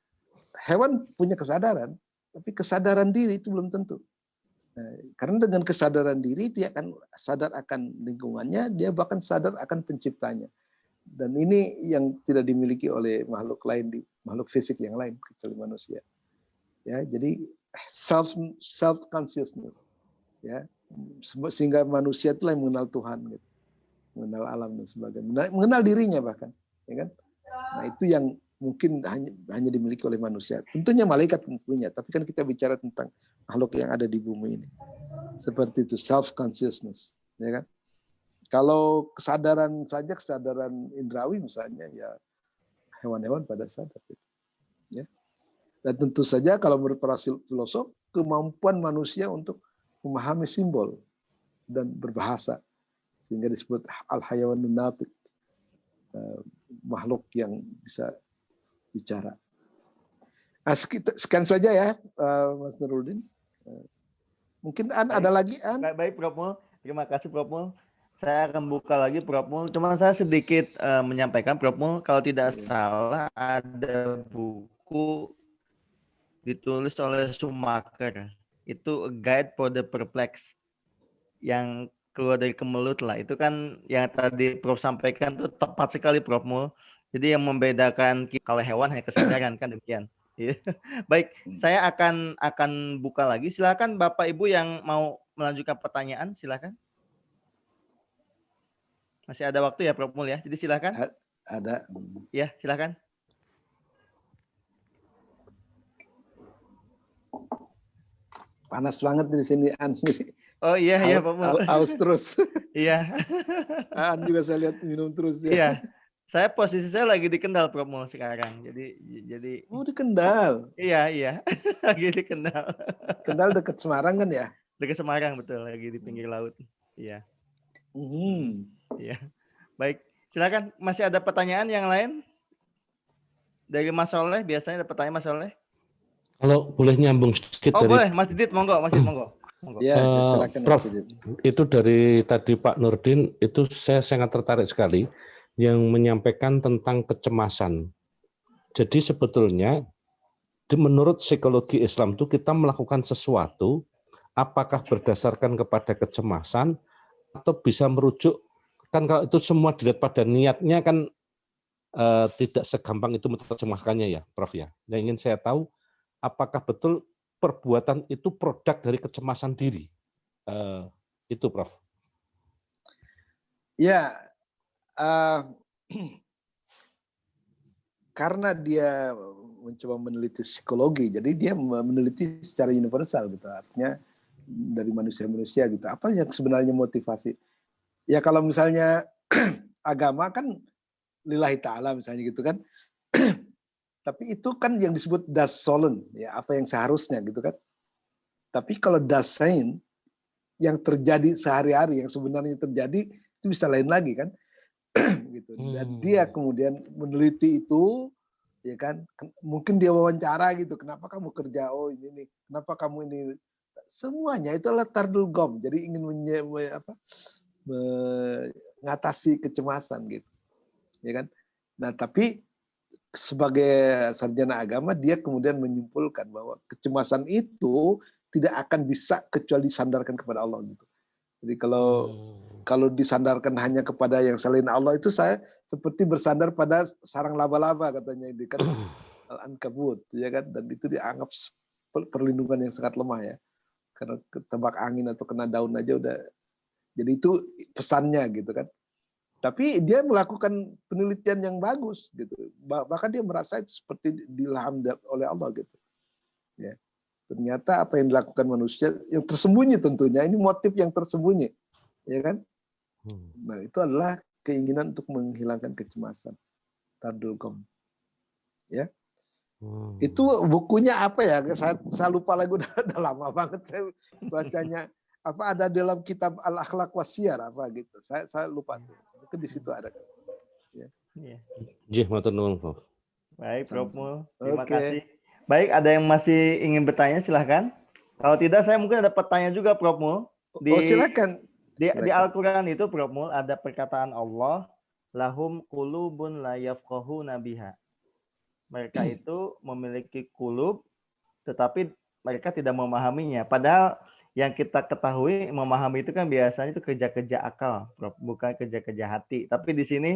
hewan punya kesadaran, tapi kesadaran diri itu belum tentu. Nah, karena dengan kesadaran diri dia akan sadar akan lingkungannya, dia bahkan sadar akan penciptanya. Dan ini yang tidak dimiliki oleh makhluk lain, di makhluk fisik yang lain kecuali manusia. Ya, jadi self consciousness. Ya, sehingga manusia itulah yang mengenal Tuhan, gitu. Mengenal alam dan sebagainya, mengenal dirinya bahkan, ya kan? Nah, itu yang mungkin hanya dimiliki oleh manusia. Tentunya malaikat punya, tapi kan kita bicara tentang makhluk yang ada di bumi ini. Seperti itu, self consciousness, ya kan? Kalau kesadaran saja, kesadaran indrawi misalnya, ya hewan-hewan pada sadar, gitu. Ya. Dan tentu saja kalau menurut para filosof, kemampuan manusia untuk memahami simbol dan berbahasa, sehingga disebut al-hayawanun natiq, makhluk yang bisa bicara. Nah, sekian saja ya, Mas Nurudin. Mungkin ada lagi, An? Baik, Prof Mul. Terima kasih, Prof Mul. Saya akan buka lagi, Prof Mul. Cuma saya sedikit menyampaikan, Prof Mul, kalau tidak salah ada buku ditulis oleh Schumacher. Itu A Guide for the Perplexed. Yang keluar dari kemelut lah. Itu kan yang tadi Prof sampaikan itu tepat sekali, Prof Mul. Jadi yang membedakan kalau hewan hanya kesadaran, kan demikian. Baik, saya akan buka lagi. Silakan Bapak Ibu yang mau melanjutkan pertanyaan, silakan. Masih ada waktu ya, Prof Mul ya. Jadi silakan. Ada. Ya, silakan. Panas banget di sini, An. Oh iya, iya Pak Mul. Aus terus. Iya. An juga saya lihat minum terus dia. Iya. Posisi saya lagi di Kendal, Prof Mul sekarang. Jadi Oh, di Kendal. Iya. Lagi di Kendal. Kendal dekat Semarang kan ya? Dekat Semarang, betul, lagi di pinggir laut. Iya. Iya. Baik, silakan. Masih ada pertanyaan yang lain? Dari Mas Soleh, biasanya ada pertanyaan Mas Soleh. Kalau boleh nyambung sedikit dari... boleh, Mas Didit, monggo, Mas Didit, monggo. Ya, silakan. Prof, itu dari tadi Pak Nurdin, itu saya sangat tertarik sekali yang menyampaikan tentang kecemasan. Jadi sebetulnya menurut psikologi Islam itu kita melakukan sesuatu apakah berdasarkan kepada kecemasan atau bisa merujuk, kan kalau itu semua dilihat pada niatnya kan tidak segampang itu menerjemahkannya ya, Prof ya. Yang ingin saya tahu apakah betul perbuatan itu produk dari kecemasan diri. Itu, Prof. Ya, karena dia mencoba meneliti psikologi, jadi dia meneliti secara universal gitu, artinya dari manusia-manusia gitu. Apa yang sebenarnya motivasi? Ya kalau misalnya agama kan lillahi ta'ala misalnya gitu kan. Tapi itu kan yang disebut das sollen, ya apa yang seharusnya gitu kan. Tapi kalau das sein, yang terjadi sehari-hari, yang sebenarnya terjadi itu bisa lain lagi kan. Gitu. Dan dia kemudian meneliti itu, ya kan. Mungkin dia wawancara gitu, kenapa kamu kerja? Oh ini nih, kenapa kamu ini? Semuanya itu adalah tardul gom. Jadi ingin mengatasi kecemasan gitu, ya kan. Nah tapi sebagai sarjana agama dia kemudian menyimpulkan bahwa kecemasan itu tidak akan bisa kecuali disandarkan kepada Allah gitu. Jadi kalau disandarkan hanya kepada yang selain Allah itu saya seperti bersandar pada sarang laba-laba katanya ini kan Al-Ankabut ya kan, dan itu dianggap perlindungan yang sangat lemah ya. Karena ketebak angin atau kena daun aja udah. Jadi itu pesannya gitu kan. Tapi dia melakukan penelitian yang bagus gitu. Bahkan dia merasa itu seperti dilham oleh Allah gitu. Ya. Ternyata apa yang dilakukan manusia yang tersembunyi tentunya, ini motif yang tersembunyi. Ya kan? Nah, itu adalah keinginan untuk menghilangkan kecemasan. Tardul Gom. Ya. Itu bukunya apa ya? Saya lupa lagi, udah lama banget saya bacanya. Apa ada dalam kitab Al-Akhlaq Wasiyar apa gitu. Saya lupa tuh. Mungkin di situ ada. Ya. Matur nuwun, Prof. Baik, Prof Mul. Terima kasih. Baik, ada yang masih ingin bertanya silahkan. Kalau tidak, saya mungkin ada pertanyaan juga, Prof. Mul. Silakan. Di Al-Quran itu, Prof. Mul, ada perkataan Allah, lahum qulubun la yafqahuna biha. Mereka itu memiliki kulub, tetapi mereka tidak memahaminya. Padahal yang kita ketahui memahami itu kan biasanya itu kerja-kerja akal, Prof. Bukan kerja-kerja hati. Tapi di sini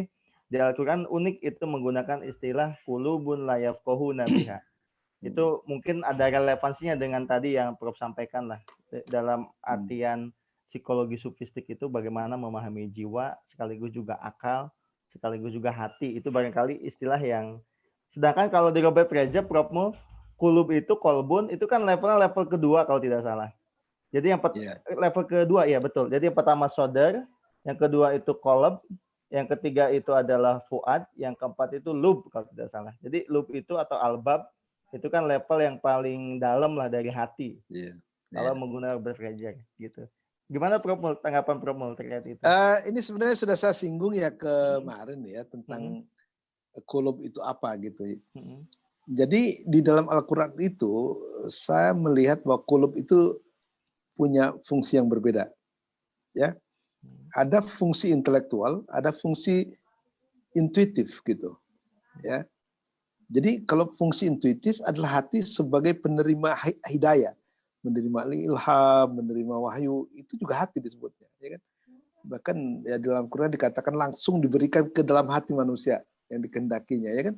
di Al-Quran unik itu menggunakan istilah qulubun la yafqahuna biha. Itu mungkin ada relevansinya dengan tadi yang Prof sampaikan lah, dalam artian psikologi sufistik itu bagaimana memahami jiwa, sekaligus juga akal, sekaligus juga hati. Itu barangkali istilah yang, sedangkan kalau di Robert Frege, Prof Mul, kulub itu, kolbun itu kan levelnya level kedua kalau tidak salah. Jadi yang level kedua, ya betul. Jadi yang pertama sodar, yang kedua itu kolab, yang ketiga itu adalah fuad, yang keempat itu lub kalau tidak salah. Jadi lub itu atau albab itu kan level yang paling dalam lah dari hati. Kalau menggunakan Robert Frege gitu. Gimana Prof Mul, tanggapan Prof Mul terkait itu? Ini sebenarnya sudah saya singgung ya kemarin ya tentang kulub itu apa gitu. Jadi di dalam Al-Quran itu saya melihat bahwa kulub itu punya fungsi yang berbeda. Ya, ada fungsi intelektual, ada fungsi intuitif gitu. Ya, jadi kalau fungsi intuitif adalah hati sebagai penerima hidayah, menerima ilham, menerima wahyu, itu juga hati disebutnya. Ya kan? Bahkan ya dalam Quran dikatakan langsung diberikan ke dalam hati manusia yang dikehendakinya, ya kan?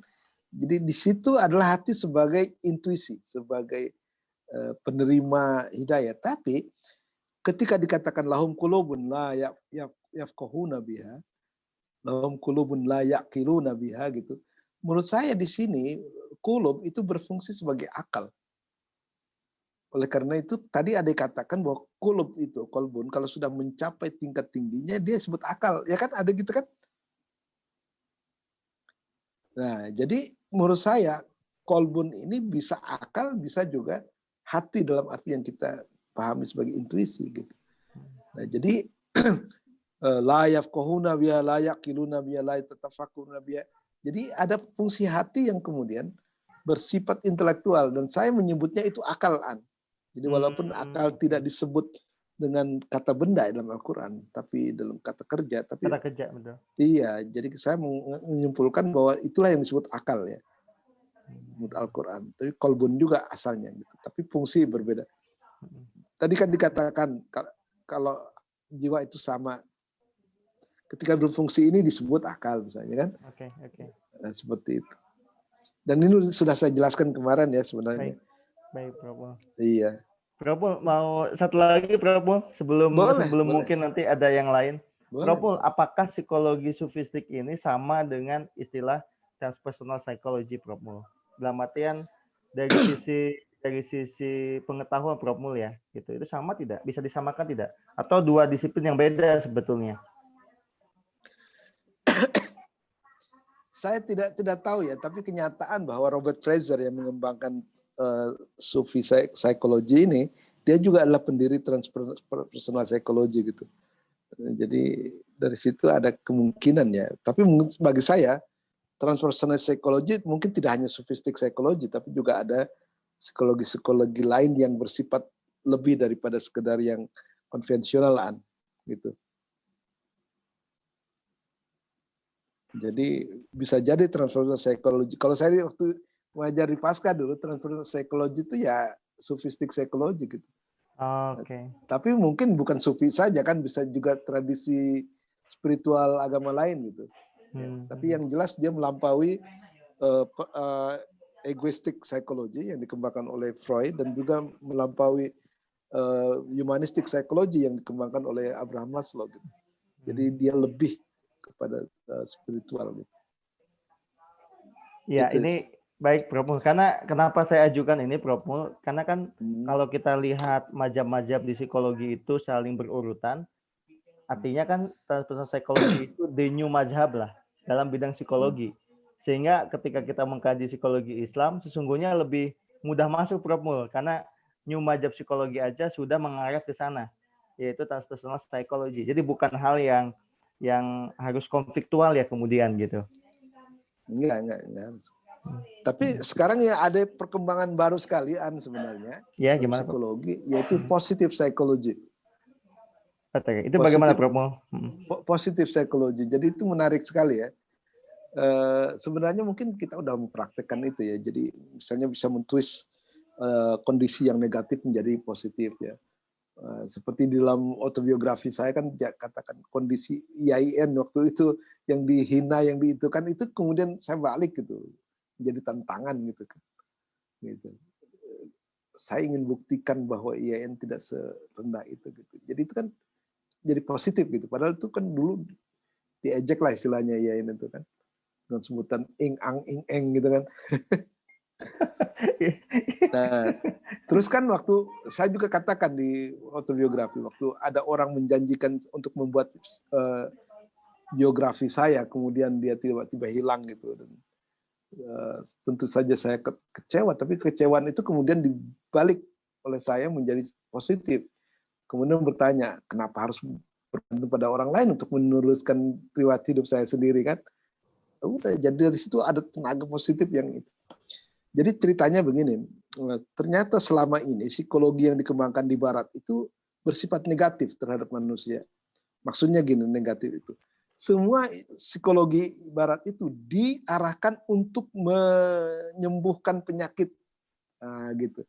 Jadi di situ adalah hati sebagai intuisi, sebagai penerima hidayah. Tapi ketika dikatakan lahum qulubun la yafqahuna biha, lahum qulubun la yaqiluna biha gitu. Menurut saya di sini kulub itu berfungsi sebagai akal. Oleh karena itu tadi ada dikatakan bahwa kulub itu, kolbun, kalau sudah mencapai tingkat tingginya dia sebut akal, ya kan, ada gitu kan? Nah, jadi menurut saya kolbun ini bisa akal, bisa juga hati dalam arti yang kita pahami sebagai intuisi gitu. Nah, jadi la yafqahuna biha, la yaqiluna biha, la yatafakkuruna biha. Jadi ada fungsi hati yang kemudian bersifat intelektual dan saya menyebutnya itu akalan. Jadi walaupun akal tidak disebut dengan kata benda dalam Al-Quran, tapi dalam kata kerja. Tapi kata kerja, betul. Iya, jadi saya menyimpulkan bahwa itulah yang disebut akal ya, menurut Al-Quran. Tapi kolbun juga asalnya, gitu. Tapi fungsi berbeda. Tadi kan dikatakan kalau jiwa itu sama. Ketika berfungsi ini disebut akal misalnya kan. Oke. Nah, seperti itu. Dan ini sudah saya jelaskan kemarin ya sebenarnya. Baik, Prof. Iya. Prof mau satu lagi Prof sebelum boleh. Mungkin nanti ada yang lain. Boleh. Prof, apakah psikologi sufistik ini sama dengan istilah transpersonal psychology, Prof? Dalam artian dari sisi pengetahuan, Prof ya, gitu. Itu sama tidak? Bisa disamakan tidak? Atau dua disiplin yang beda sebetulnya? Saya tidak tahu ya, tapi kenyataan bahwa Robert Fraser yang mengembangkan Sufi psychology ini, dia juga adalah pendiri transpersonal psychology gitu. Jadi dari situ ada kemungkinan ya. Tapi bagi saya transpersonal psychology mungkin tidak hanya sufistik psychology, tapi juga ada psikologi lain yang bersifat lebih daripada sekedar yang konvensionalan gitu. Jadi bisa jadi transpersonal psychology. Kalau saya waktu mengajar di Pasca dulu, transpersonal psychology itu ya sufistik psychology gitu. Oke. Tapi mungkin bukan sufi saja kan, bisa juga tradisi spiritual agama lain gitu. Tapi yang jelas dia melampaui egoistic psychology yang dikembangkan oleh Freud dan juga melampaui humanistic psychology yang dikembangkan oleh Abraham Maslow gitu. Jadi dia lebih kepada spiritual gitu. Ya, ini baik Prof. Karena kenapa saya ajukan ini Prof? Karena kan kalau kita lihat mazhab-mazhab di psikologi itu saling berurutan, artinya kan transpersonal psychology itu the new mazhab lah dalam bidang psikologi. Sehingga ketika kita mengkaji psikologi Islam, sesungguhnya lebih mudah masuk Prof. Karena new mazhab psikologi aja sudah mengarah ke sana, yaitu transpersonal psychology. Jadi bukan hal yang harus konfliktual ya kemudian gitu. Enggak. Tapi sekarang ya ada perkembangan baru sekali sebenarnya. Ya, gimana, psikologi, yaitu positive psychology. Itu bagaimana, Prof? Positive psychology. Jadi itu menarik sekali ya. Sebenarnya mungkin kita udah mempraktekkan itu ya. Jadi misalnya bisa mentwist kondisi yang negatif menjadi positif ya. Seperti di dalam autobiografi saya kan katakan kondisi IAIN waktu itu yang dihina, yang itu kan itu kemudian saya balik gitu, jadi tantangan gitu kan. Gitu. Saya ingin buktikan bahwa IAIN tidak serendah itu gitu. Jadi itu kan jadi positif gitu. Padahal itu kan dulu diejek lah istilahnya IAIN itu kan. Dengan sebutan ing-ang, ing-eng gitu kan. Nah, terus kan waktu saya juga katakan di autobiografi, waktu ada orang menjanjikan untuk membuat biografi saya, kemudian dia tiba-tiba hilang gitu. Dan, tentu saja saya kecewa, tapi kecewaan itu kemudian dibalik oleh saya menjadi positif. Kemudian bertanya, kenapa harus bergantung pada orang lain untuk meneruskan riwayat hidup saya sendiri kan? Udah, jadi dari situ ada tenaga positif yang itu. Jadi ceritanya begini, ternyata selama ini psikologi yang dikembangkan di Barat itu bersifat negatif terhadap manusia. Maksudnya gini, negatif itu. Semua psikologi Barat itu diarahkan untuk menyembuhkan penyakit, gitu,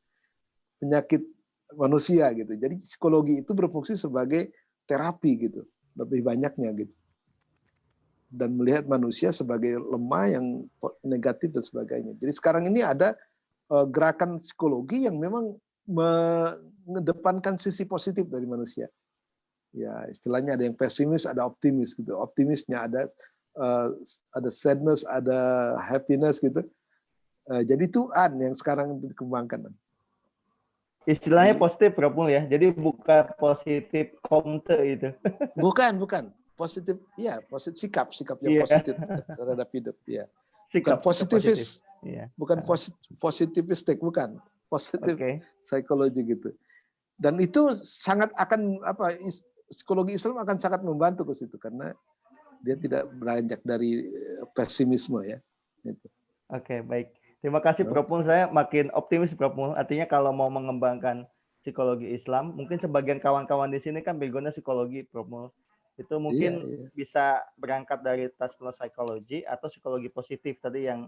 penyakit manusia gitu. Jadi psikologi itu berfungsi sebagai terapi gitu, lebih banyaknya gitu. Dan melihat manusia sebagai lemah yang negatif dan sebagainya. Jadi sekarang ini ada gerakan psikologi yang memang mengedepankan sisi positif dari manusia. Ya, istilahnya ada yang pesimis, ada optimis gitu. Optimisnya ada sadness, ada happiness gitu. Jadi itu yang sekarang dikembangkan. Istilahnya positif, Prof. ya. Jadi bukan positif komte itu. Bukan. Positif, ya, sikap yang positif terhadap hidup, ya. Sikap positifis, bukan positivistik, bukan positif psikologi gitu. Dan itu sangat akan psikologi Islam akan sangat membantu ke situ karena dia tidak beranjak dari pesimisme ya. Gitu. Oke, baik. Terima kasih, Prof. Saya makin optimis, Prof. Artinya kalau mau mengembangkan psikologi Islam, mungkin sebagian kawan-kawan di sini kan background-nya psikologi, Prof. Itu mungkin bisa berangkat dari task force psychology atau psikologi positif tadi yang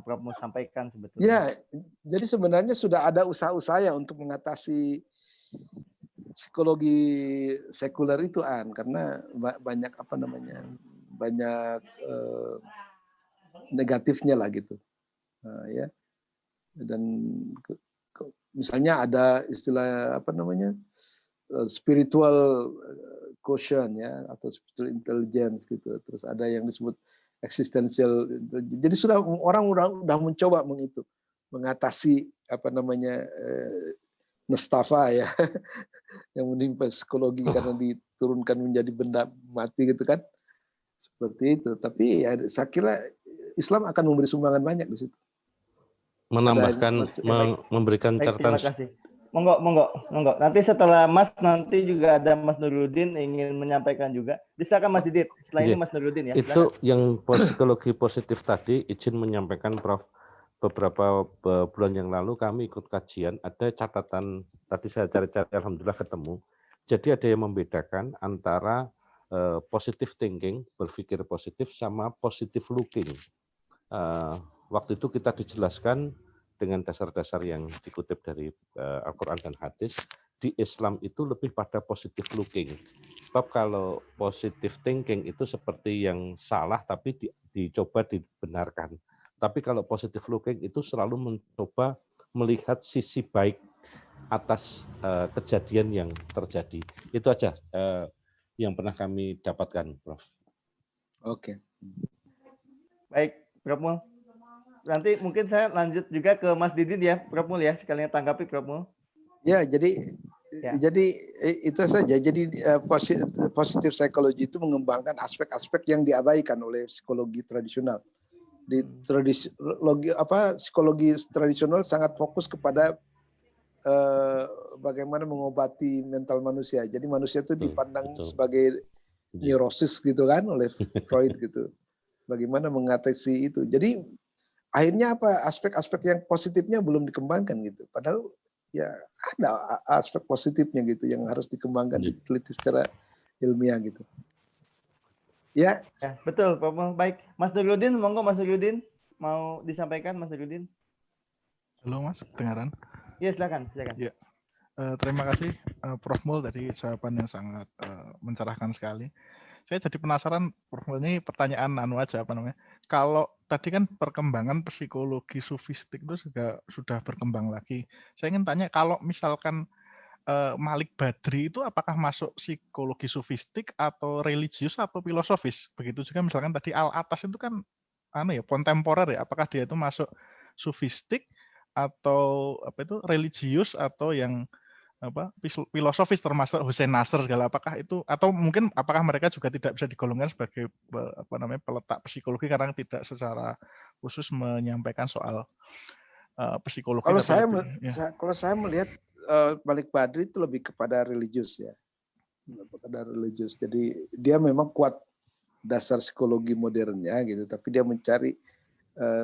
Prof. mau sampaikan sebetulnya. Ya, jadi sebenarnya sudah ada usaha-usaha untuk mengatasi psikologi sekuler itu karena banyak banyak negatifnya lah gitu. Ya. Dan misalnya ada istilah spiritual quotient ya atau spiritual intelligence gitu. Terus ada yang disebut existential. Jadi sudah orang udah mencoba mengatasi nestafa ya yang menimpa psikologi karena diturunkan menjadi benda mati gitu kan. Seperti itu. Tapi ya saya kira Islam akan memberi sumbangan banyak di situ. Menambahkan memberikan catatan. Terima kasih. Monggo. Nanti setelah Mas nanti juga ada Mas Nuruddin ingin menyampaikan juga. Silakan Mas Didit. Setelah ini Mas Nuruddin ya. Itu yang psikologi positif tadi izin menyampaikan Prof. Beberapa bulan yang lalu kami ikut kajian, ada catatan tadi saya cari-cari alhamdulillah ketemu. Jadi ada yang membedakan antara positive thinking, berpikir positif sama positive looking. Waktu itu kita dijelaskan dengan dasar-dasar yang dikutip dari Al-Quran dan hadis, di Islam itu lebih pada positive looking. Sebab kalau positive thinking itu seperti yang salah tapi dicoba dibenarkan. Tapi kalau positive looking itu selalu mencoba melihat sisi baik atas kejadian yang terjadi. Itu aja yang pernah kami dapatkan, Prof. Oke. Baik, Prof. Mul. Nanti mungkin saya lanjut juga ke Mas Didit ya, Prof. Mul ya, sekalian tanggapi, Prof. Mul. Ya, jadi itu saja. Jadi positif psikologi itu mengembangkan aspek-aspek yang diabaikan oleh psikologi tradisional. Di psikologi tradisional sangat fokus kepada bagaimana mengobati mental manusia. Jadi manusia itu dipandang sebagai neurosis gitu kan oleh Freud gitu. Bagaimana mengatasi itu. Jadi akhirnya apa? Aspek-aspek yang positifnya belum dikembangkan gitu. Padahal ya ada aspek positifnya gitu yang harus dikembangkan, diteliti secara ilmiah gitu. Ya. Ya, betul, Pak Mul. Baik, Mas Nurudin, monggo Mas Nurudin mau disampaikan, Mas Nurudin. Halo Mas, dengaran? Iya, silakan. Ya. Terima kasih Prof Mul, tadi jawaban yang sangat mencerahkan sekali. Saya jadi penasaran, Prof Mul, ini pertanyaan aja apa namanya? Kalau tadi kan perkembangan psikologi sufistik itu sudah berkembang lagi. Saya ingin tanya, kalau misalkan Malik Badri itu apakah masuk psikologi sufistik atau religius atau filosofis? Begitu juga misalkan tadi Al-Atas itu kan kontemporer ya, apakah dia itu masuk sufistik atau religius atau yang filosofis termasuk Hussein Nasr segala, apakah itu, atau mungkin apakah mereka juga tidak bisa digolongkan sebagai peletak psikologi karena tidak secara khusus menyampaikan soal psikologi. Kalau saya melihat Malik Badri itu lebih kepada religius ya, jadi dia memang kuat dasar psikologi modernnya gitu, tapi dia mencari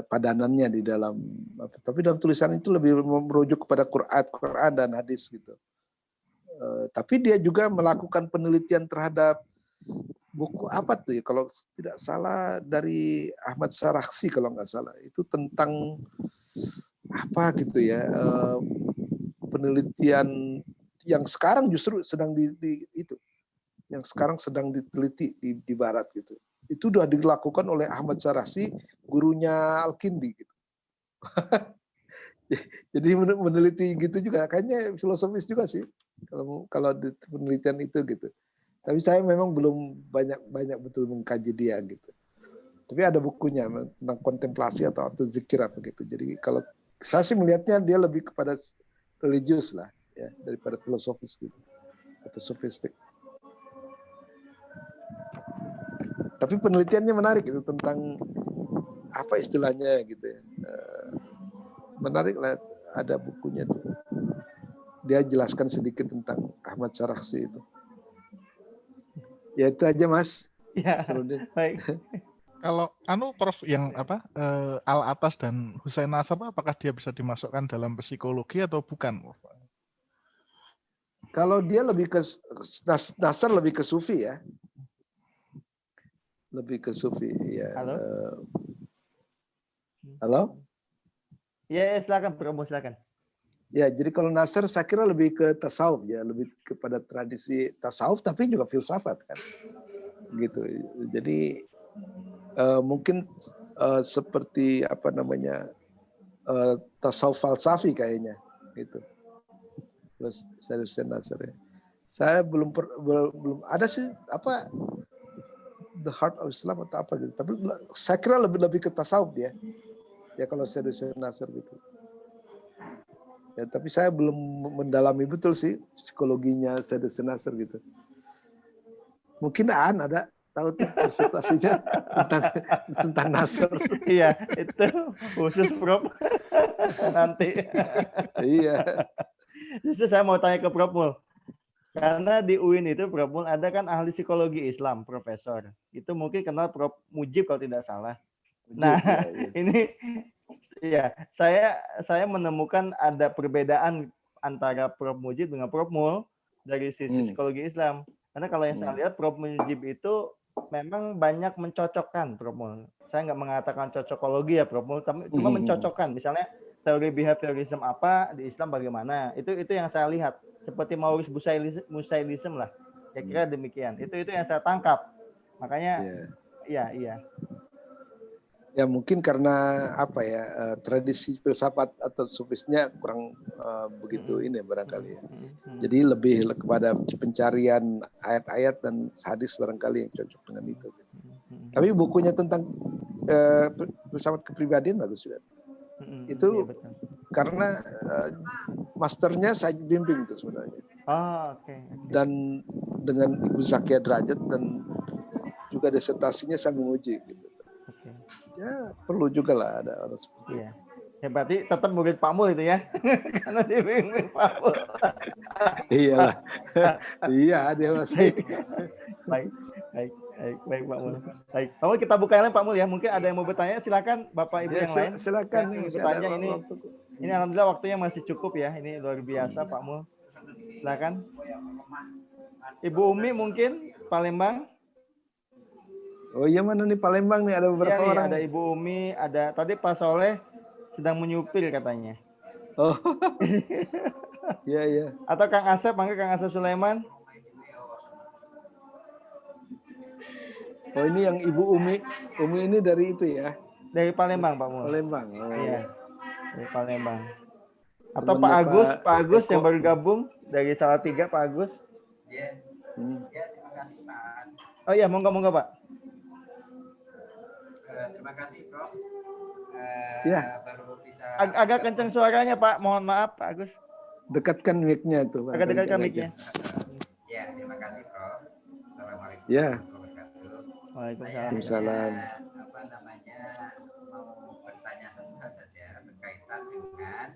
padanannya di dalam, tapi dalam tulisan itu lebih merujuk kepada Quran dan hadis gitu. Tapi dia juga melakukan penelitian terhadap buku apa tuh ya, kalau tidak salah dari Ahmad Sarakhsi kalau nggak salah, itu tentang apa gitu ya, penelitian yang sekarang justru sedang yang sekarang sedang diteliti di Barat gitu. Itu sudah dilakukan oleh Ahmad Sarakhsi, gurunya Al-Kindi gitu. Jadi meneliti gitu juga, kayaknya filosofis juga sih kalau di penelitian itu gitu. Tapi saya memang belum banyak betul mengkaji dia gitu. Tapi ada bukunya tentang kontemplasi atau zikir apa gitu. Jadi kalau saya sih melihatnya dia lebih kepada religius lah ya, daripada filosofis gitu atau sofistik. Tapi penelitiannya menarik itu tentang apa istilahnya gitu ya. Menarik lah, ada bukunya tuh. Dia jelaskan sedikit tentang Ahmad Sarakhsi itu. Ya itu aja Mas. Ya, baik. Kalau Prof yang Al-Atas dan Hussein Nasr, apakah dia bisa dimasukkan dalam psikologi atau bukan? Kalau dia lebih ke Nasr, lebih ke sufi ya. Lebih ke sufi ya. Halo? Ya, silakan Prof, silakan. Ya, jadi kalau Nasr saya kira lebih ke tasawuf ya, lebih kepada tradisi tasawuf tapi juga filsafat kan. Gitu. Jadi mungkin seperti tasawuf falsafi kayaknya gitu. Terus Hussein Nasr ya. Saya belum ada sih The Heart of Islam atau apa gitu. Tapi saya kira lebih ke tasawuf dia. Ya kalau Hussein Nasr gitu. Ya, tapi saya belum mendalami betul sih psikologinya Hussein Nasr gitu. Mungkin ada tahu tuh presentasinya tentang Nasr. Iya, itu khusus Prof. Nanti. Iya. Justru saya mau tanya ke Prof Mul. Karena di UIN itu Prof Mul ada kan ahli psikologi Islam, profesor. Itu mungkin kenal Prof Mujib kalau tidak salah. Nah, ini ya saya menemukan ada perbedaan antara Prof Mujib dengan Prof Mul dari sisi psikologi Islam. Karena kalau yang saya lihat Prof Mujib itu memang banyak mencocokkan Prof Mul. Saya nggak mengatakan cocokologi ya Prof Mul, tapi cuma mencocokkan. Misalnya teori behaviorism apa di Islam bagaimana? Itu yang saya lihat. Seperti Maurice Musailism lah. Kira-kira demikian. Itu yang saya tangkap. Makanya iya. Ya mungkin karena tradisi filsafat atau sufisnya kurang begitu ini barangkali ya. Jadi lebih kepada pencarian ayat-ayat dan hadis barangkali yang cocok dengan itu. Tapi bukunya tentang filsafat kepribadian bagus juga. Itu karena masternya saya bimbing itu sebenarnya. Okay. Dan dengan Ibu Zakia Derajat dan juga disertasinya saya menguji gitu. Ya perlu juga lah ada orang seperti itu. Ya berarti tetap murid Pak Mul itu ya. Karena dibimbing Pak Mul. Iyalah. Iya dia masih. Baik. Baik Pak Mul. Baik, Pak Mul kita buka yang lain Pak Mul ya. Mungkin ada yang mau bertanya, silakan Bapak Ibu Ya, yang lain. silakan Yang nih, ingin masih bertanya ada ini. waktu. Ini alhamdulillah waktunya masih cukup ya. Ini luar biasa Pak Mul. Silakan. Ibu Umi mungkin Palembang. Oh iya, mana nih Palembang nih, ada beberapa Iya nih, orang. ada Ibu Umi, ada tadi Pak Soleh sedang menyupir katanya. Oh. Iya, iya. Atau Kang Asep, mangga Kang Asep Sulaiman. Oh, ini yang Ibu Umi. Umi ini dari itu ya. Dari Palembang Pak Mul. Palembang. Oh, Iya. Dari Palembang. Atau Temennya Pak Agus yang Eko. baru gabung dari Salatiga, Pak Agus. Terima kasih Pak. Oh iya, monggo Pak. Terima kasih Prof. Ya. Baru bisa Agak kencang suaranya Pak. Mohon maaf Pak Agus. Dekatkan mic-nya tuh. Pak. Agak dekatkan mic-nya. Ya, terima kasih Prof. Assalamualaikum Ya. warahmatullahi wabarakatuh. Waalaikumsalam. Saya mau bertanya satu hal saja berkaitan dengan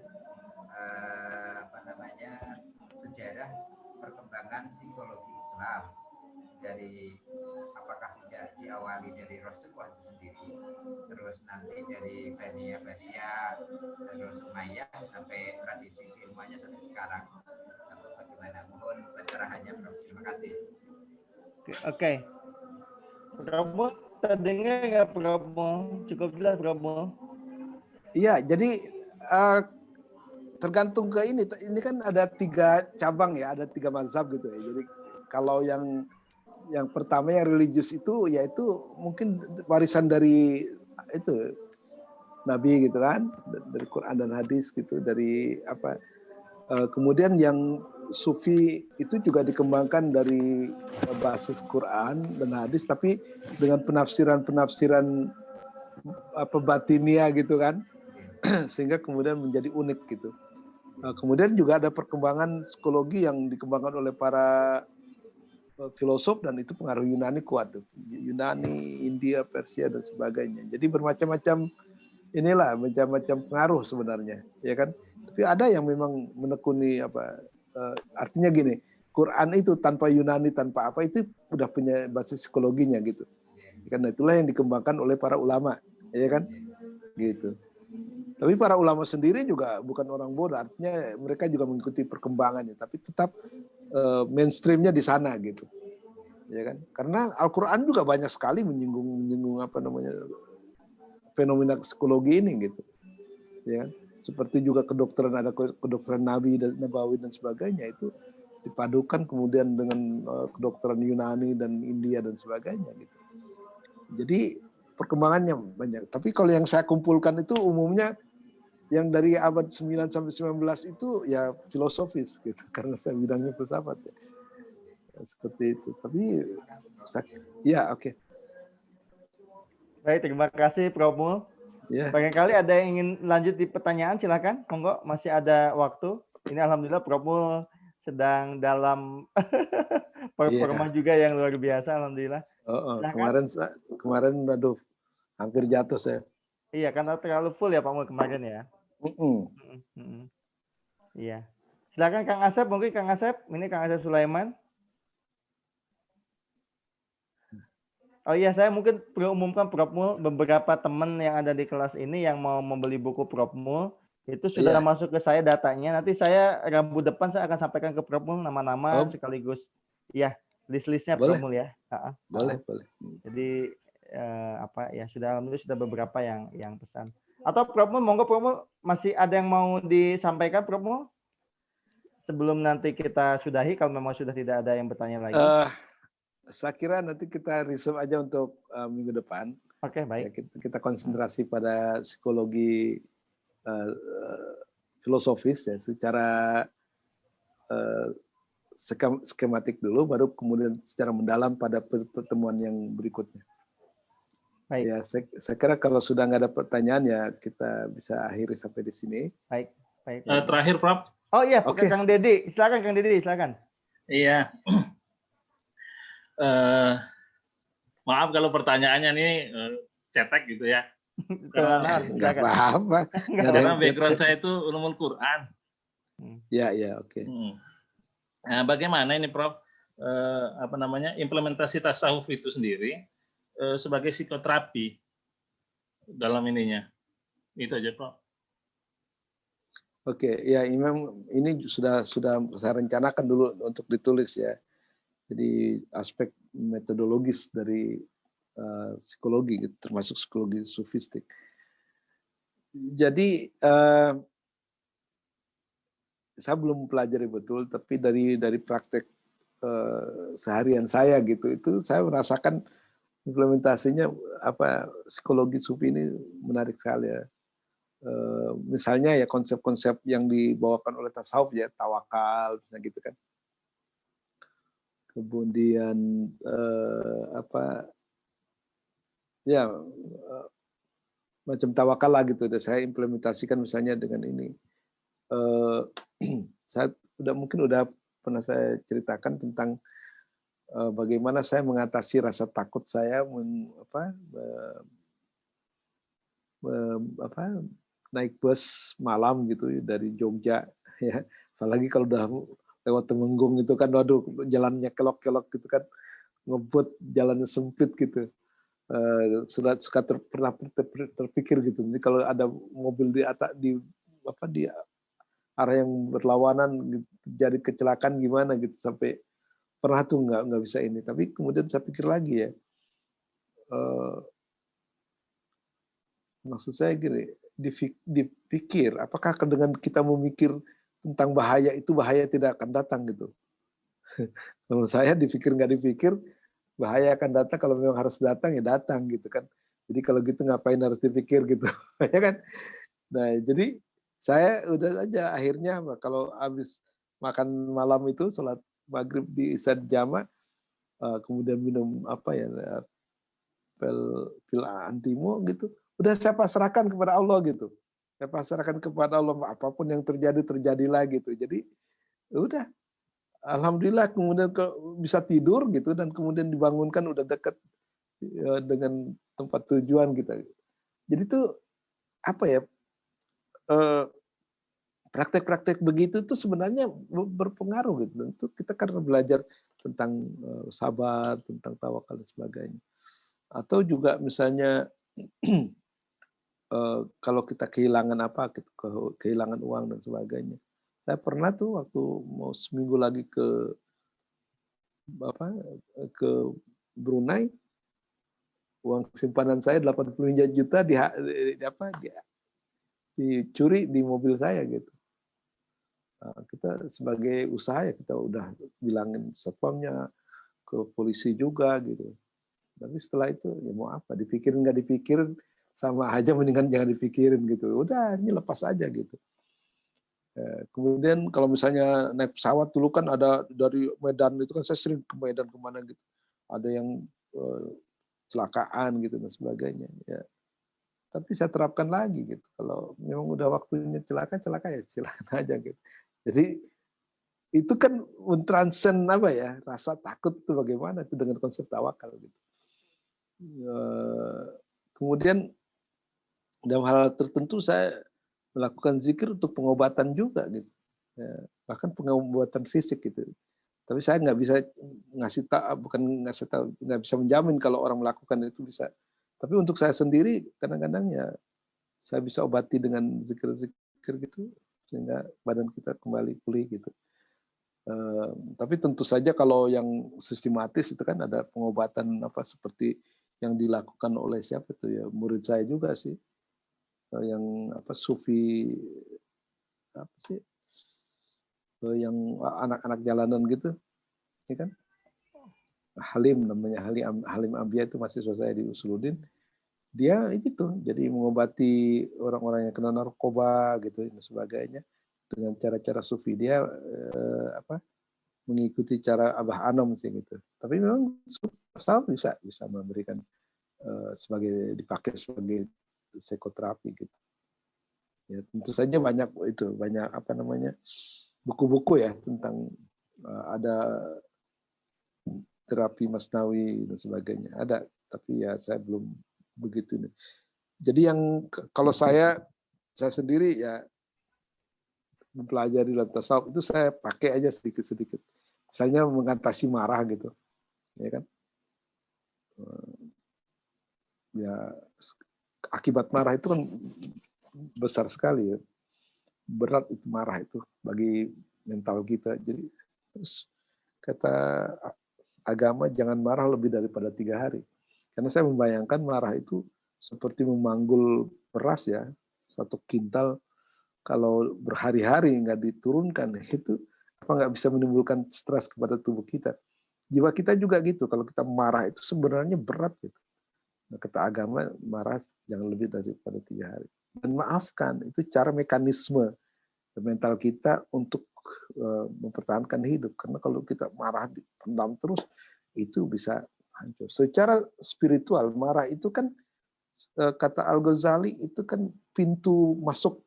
sejarah perkembangan psikologi Islam dari apakah sejak diawali dari Rasulullah itu sendiri, terus nanti dari Bani Abbasiyah, terus Umayyah sampai tradisi ilmuannya sampai sekarang, atau bagaimana? Mohon pencerahannya, Prof. Terima kasih. Oke. Prabowo, terdengar nggak Prabowo? Cukup jelas Prabowo? Iya, jadi tergantung ke ini. Ini kan ada 3 cabang ya, ada 3 mazhab gitu ya. Jadi kalau yang pertama yang religius itu yaitu mungkin warisan dari itu Nabi gitu kan, dari Quran dan hadis gitu, dari apa. Kemudian yang sufi itu juga dikembangkan dari basis Quran dan hadis, tapi dengan penafsiran batinia gitu kan, sehingga kemudian menjadi unik gitu. Kemudian juga ada perkembangan psikologi yang dikembangkan oleh para filosof, dan itu pengaruh Yunani kuat tuh. Yunani, India, Persia dan sebagainya. Jadi bermacam-macam inilah, macam-macam pengaruh sebenarnya, ya kan. Tapi ada yang memang menekuni artinya gini, Quran itu tanpa Yunani, tanpa apa, itu udah punya basis psikologinya gitu. Karena itulah yang dikembangkan oleh para ulama, ya kan, gitu. Tapi para ulama sendiri juga bukan orang bodoh, artinya mereka juga mengikuti perkembangannya, tapi tetap mainstreamnya di sana gitu, ya kan. Karena Al-Quran juga banyak sekali menyinggung fenomena psikologi ini gitu, ya kan. Seperti juga kedokteran, ada kedokteran Nabi dan Nabawi dan sebagainya, itu dipadukan kemudian dengan kedokteran Yunani dan India dan sebagainya gitu. Jadi perkembangannya banyak. Tapi kalau yang saya kumpulkan itu umumnya yang dari abad 9 sampai 19 itu ya filosofis gitu, karena saya bidangnya filsafat ya. Seperti itu. Tapi ya oke. Baik, terima kasih Prof. Mul. Ya. Barangkali ada yang ingin lanjut di pertanyaan, silakan. Monggo, masih ada waktu. Ini alhamdulillah Prof. Mul sedang dalam performa juga yang luar biasa, alhamdulillah. Kemarin aduh hampir jatuh saya. Iya, karena terlalu full ya Pak Mul kemarin ya. Iya. Silakan Kang Asep, mungkin Kang Asep. Ini Kang Asep Sulaiman. Oh iya, saya mungkin perlu umumkan Prof. Mul, beberapa teman yang ada di kelas ini yang mau membeli buku Prof. Mul, itu sudah masuk ke saya datanya. Nanti saya Rabu depan saya akan sampaikan ke Prof. Mul nama-nama sekaligus ya list-listnya Prof. Mul ya. Boleh. Jadi sudah alhamdulillah sudah beberapa yang pesan. Atau Prof. Mul, monggo Prof. Mul, masih ada yang mau disampaikan Prof. Mul? Sebelum nanti kita sudahi, kalau memang sudah tidak ada yang bertanya lagi. Saya kira nanti kita reserve aja untuk minggu depan. Oke, baik. Ya, kita konsentrasi pada psikologi filosofis ya, secara skematik dulu, baru kemudian secara mendalam pada pertemuan yang berikutnya. Baik. Ya, saya kira kalau sudah nggak ada pertanyaan ya kita bisa akhiri sampai di sini. Baik. Terakhir, Prof. Oh iya, Kang Dedi. Silakan Kang Dedi, silakan. Iya. Maaf kalau pertanyaannya ini cetek gitu ya. Nggak apa-apa. Karena background saya itu ulumul Quran. Ya, oke. Nah, bagaimana ini Prof? implementasi tasawuf itu sendiri sebagai psikoterapi dalam ininya. Itu aja, Pak. Oke, ya Imam, ini sudah saya rencanakan dulu untuk ditulis ya. Jadi aspek metodologis dari psikologi, termasuk psikologi sufistik. Jadi saya belum pelajari betul, tapi dari praktek seharian saya gitu, itu saya merasakan implementasinya psikologi sufi ini menarik sekali ya. Misalnya ya konsep-konsep yang dibawakan oleh tasawuf ya, tawakal misalnya gitu kan. Kemudian macam tawakal lah gitu. Saya implementasikan misalnya dengan ini. Saya mungkin udah pernah saya ceritakan tentang bagaimana saya mengatasi rasa takut saya naik bus malam gitu dari Jogja ya, apalagi kalau udah lewat Temenggung itu kan, waduh jalannya kelok-kelok gitu kan, ngebut jalannya sempit gitu. Suka pernah terpikir gitu, jadi kalau ada mobil di arah yang berlawanan jadi kecelakaan gimana gitu, sampai pernah tuh nggak bisa ini. Tapi kemudian saya pikir lagi ya, maksud saya gini, dipikir apakah dengan kita memikir tentang bahaya itu bahaya tidak akan datang gitu. Kalau saya dipikir nggak dipikir, bahaya akan datang. Kalau memang harus datang ya datang gitu kan. Jadi kalau gitu ngapain harus dipikir gitu, ya kan? Nah jadi saya udah aja akhirnya kalau habis makan malam itu sholat maghrib di isya jamaah, kemudian minum pil antimo gitu, udah saya pasrahkan kepada Allah gitu. Saya pasrahkan kepada Allah, apapun yang terjadi terjadilah gitu. Jadi udah, alhamdulillah kemudian bisa tidur gitu, dan kemudian dibangunkan udah dekat dengan tempat tujuan gitu. Jadi tuh praktek-praktek begitu tuh sebenarnya berpengaruh gitu. Tentu kita karena belajar tentang sabar, tentang tawakal dan sebagainya. Atau juga misalnya kalau kita kehilangan kehilangan uang dan sebagainya. Saya pernah tuh waktu mau seminggu lagi ke Brunei, uang simpanan saya 85 juta dicuri di mobil saya gitu. Nah, kita sebagai usaha ya kita udah bilangin satpamnya, ke polisi juga gitu. Tapi setelah itu ya mau apa, dipikirin nggak dipikirin sama aja, mendingan jangan dipikirin gitu. Udah, ini lepas aja gitu. Kemudian kalau misalnya naik pesawat dulu kan ada dari Medan itu kan, saya sering ke Medan kemana gitu. Ada yang kecelakaan gitu dan sebagainya. Ya. Tapi saya terapkan lagi gitu. Kalau memang udah waktunya celaka ya silakan aja gitu. Jadi itu kan mentranscend rasa takut itu bagaimana itu dengan konsep tawakal gitu. Kemudian dalam hal tertentu saya melakukan zikir untuk pengobatan juga gitu, bahkan pengobatan fisik gitu. Tapi saya nggak bisa nggak bisa menjamin kalau orang melakukan itu bisa. Tapi untuk saya sendiri kadang-kadang ya saya bisa obati dengan zikir-zikir gitu sehingga badan kita kembali pulih gitu. Tapi tentu saja kalau yang sistematis itu kan ada pengobatan seperti yang dilakukan oleh siapa tuh ya, murid saya juga sih, yang sufi yang anak-anak jalanan gitu, ya kan? Halim namanya, Halim Ambia itu mahasiswa saya di Usuluddin. Dia gitu, jadi mengobati orang-orang yang kena narkoba gitu dan sebagainya dengan cara-cara sufi. Dia mengikuti cara Abah Anom sih gitu. Tapi memang asal bisa memberikan dipakai sebagai psikoterapi gitu. Ya tentu saja banyak buku-buku ya tentang ada terapi masnawi dan sebagainya. Ada, tapi ya saya belum begitu nih. Jadi yang kalau saya sendiri ya mempelajari dalam tasawuf itu saya pakai aja sedikit-sedikit. Misalnya mengatasi marah gitu, ya kan? Ya, akibat marah itu kan besar sekali ya. Berat itu marah itu bagi mental kita. Jadi terus kata agama jangan marah lebih daripada 3 hari. Karena saya membayangkan marah itu seperti memanggul beras ya, 1 kintal kalau berhari-hari nggak diturunkan itu apa nggak bisa menimbulkan stres kepada tubuh kita. Jiwa kita juga gitu, kalau kita marah itu sebenarnya berat gitu. Nah, kata agama marah jangan lebih daripada 3 hari. Dan maafkan, itu cara mekanisme mental kita untuk mempertahankan hidup. Karena kalau kita marah dipendam terus, itu bisa hancur. Secara spiritual, marah itu kan, kata Al-Ghazali, itu kan pintu masuk.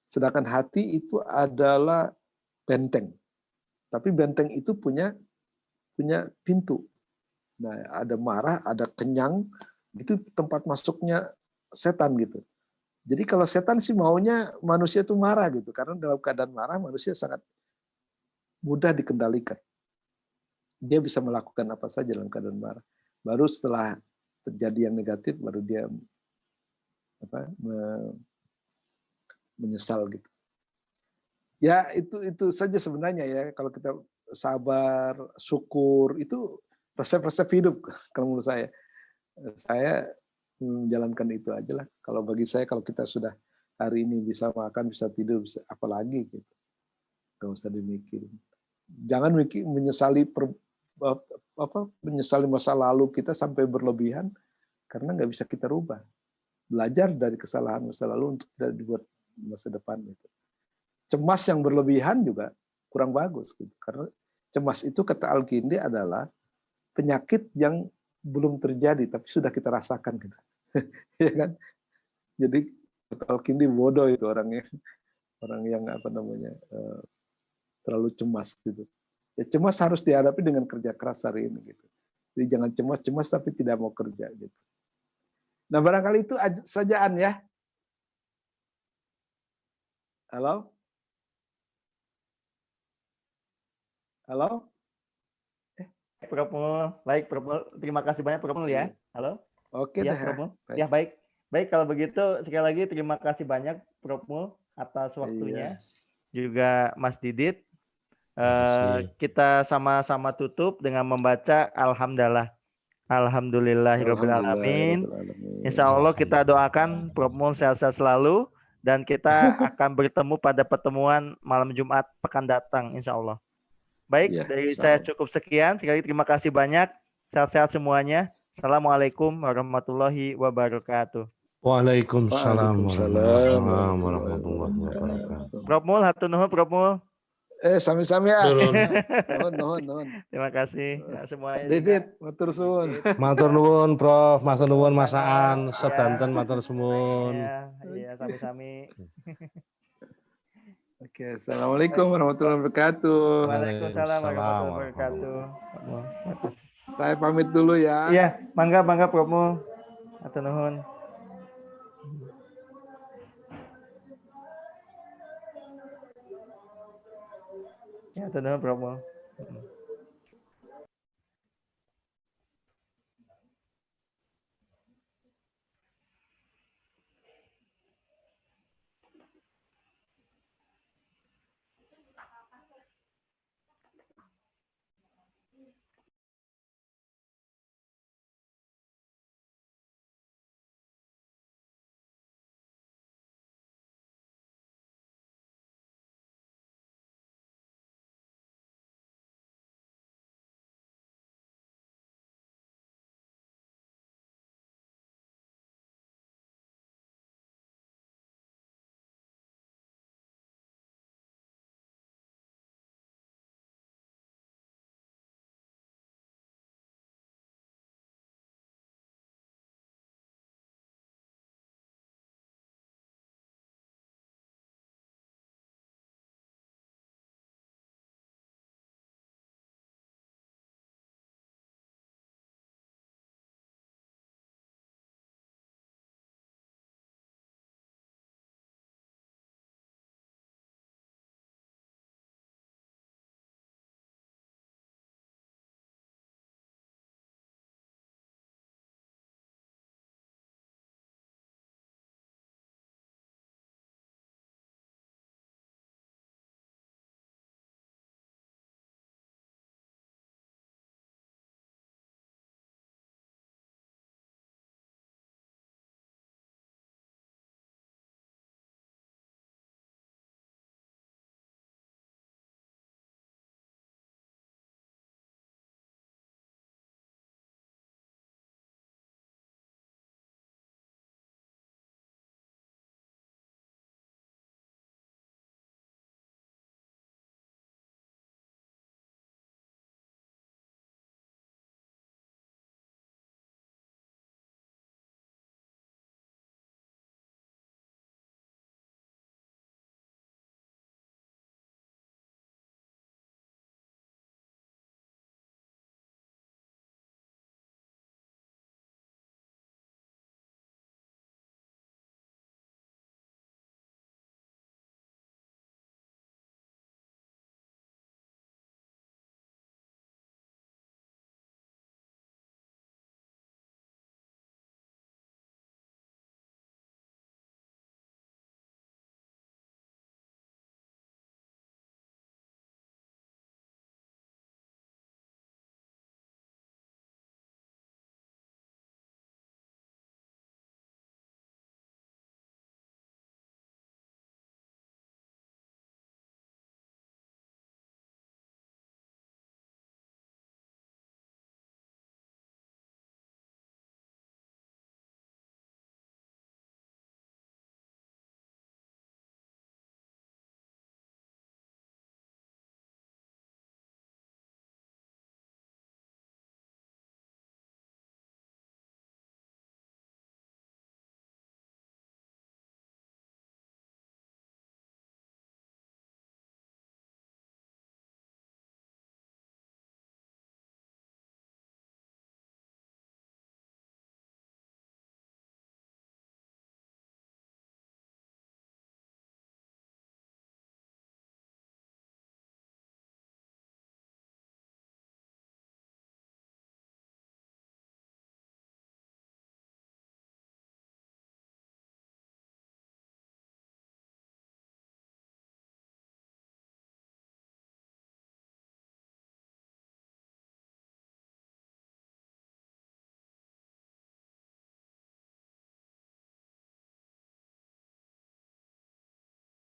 Sedangkan hati itu adalah benteng. Tapi benteng itu punya pintu. Nah, ada marah, ada kenyang, itu tempat masuknya setan gitu. Jadi kalau setan sih maunya manusia itu marah gitu, karena dalam keadaan marah manusia sangat mudah dikendalikan. Dia bisa melakukan apa saja dalam keadaan marah. Baru setelah terjadi yang negatif, baru dia menyesal gitu. Ya itu saja sebenarnya ya, kalau kita sabar, syukur, itu resep-resep hidup kalau menurut saya. Saya menjalankan itu aja lah. Kalau bagi saya, kalau kita sudah hari ini bisa makan, bisa tidur, bisa apalagi gitu. Gak usah dimikirin. Jangan menyesali menyesali masa lalu kita sampai berlebihan, karena nggak bisa kita rubah. Belajar dari kesalahan masa lalu untuk tidak dibuat masa depan gitu. Cemas yang berlebihan juga kurang bagus gitu. Karena cemas itu kata Al-Kindi adalah penyakit yang belum terjadi tapi sudah kita rasakan gitu. Ya kan? Jadi Al-Kindi bodoh itu orang yang terlalu cemas gitu. Ya, cemas harus dihadapi dengan kerja keras hari ini gitu. Jadi jangan cemas tapi tidak mau kerja gitu. Nah, barangkali itu sajaan ya. Halo? Halo? Prof Mul. Baik, Prof Mul. Terima kasih banyak, Prof Mul ya. Halo? Oke ya, deh. Prof Mul. Baik. Ya, baik. Baik, kalau begitu sekali lagi terima kasih banyak, Prof Mul, atas waktunya. Juga Mas Didit. Kita sama-sama tutup dengan membaca Alhamdulillah. Alhamdulillahirrahmanirrahim. Insya Allah kita doakan Prof Mul sehat-sehat selalu. Dan kita akan bertemu pada pertemuan malam Jumat pekan datang, insya Allah. Baik, Ya, dari saya cukup sekian. Sekali terima kasih banyak. Sehat-sehat semuanya. Assalamualaikum warahmatullahi wabarakatuh. Waalaikumsalam warahmatullahi wabarakatuh. Prof Mul, hatur nuhun, Prof Mul. Sami-sami ya. Nuhun. Terima kasih semuanya. Didit, matur suwun. Matur nuwun, Prof. Matur nuwun Mas Aan, sedanten matur suwun. Iya, sami-sami. Oke, assalamualaikum warahmatullahi wabarakatuh. Waalaikumsalam warahmatullahi wabarakatuh. Saya pamit dulu ya. Iya, mangga Prof Mul. Hatur nuhun. Ya, hatur nuhun Prof Mul.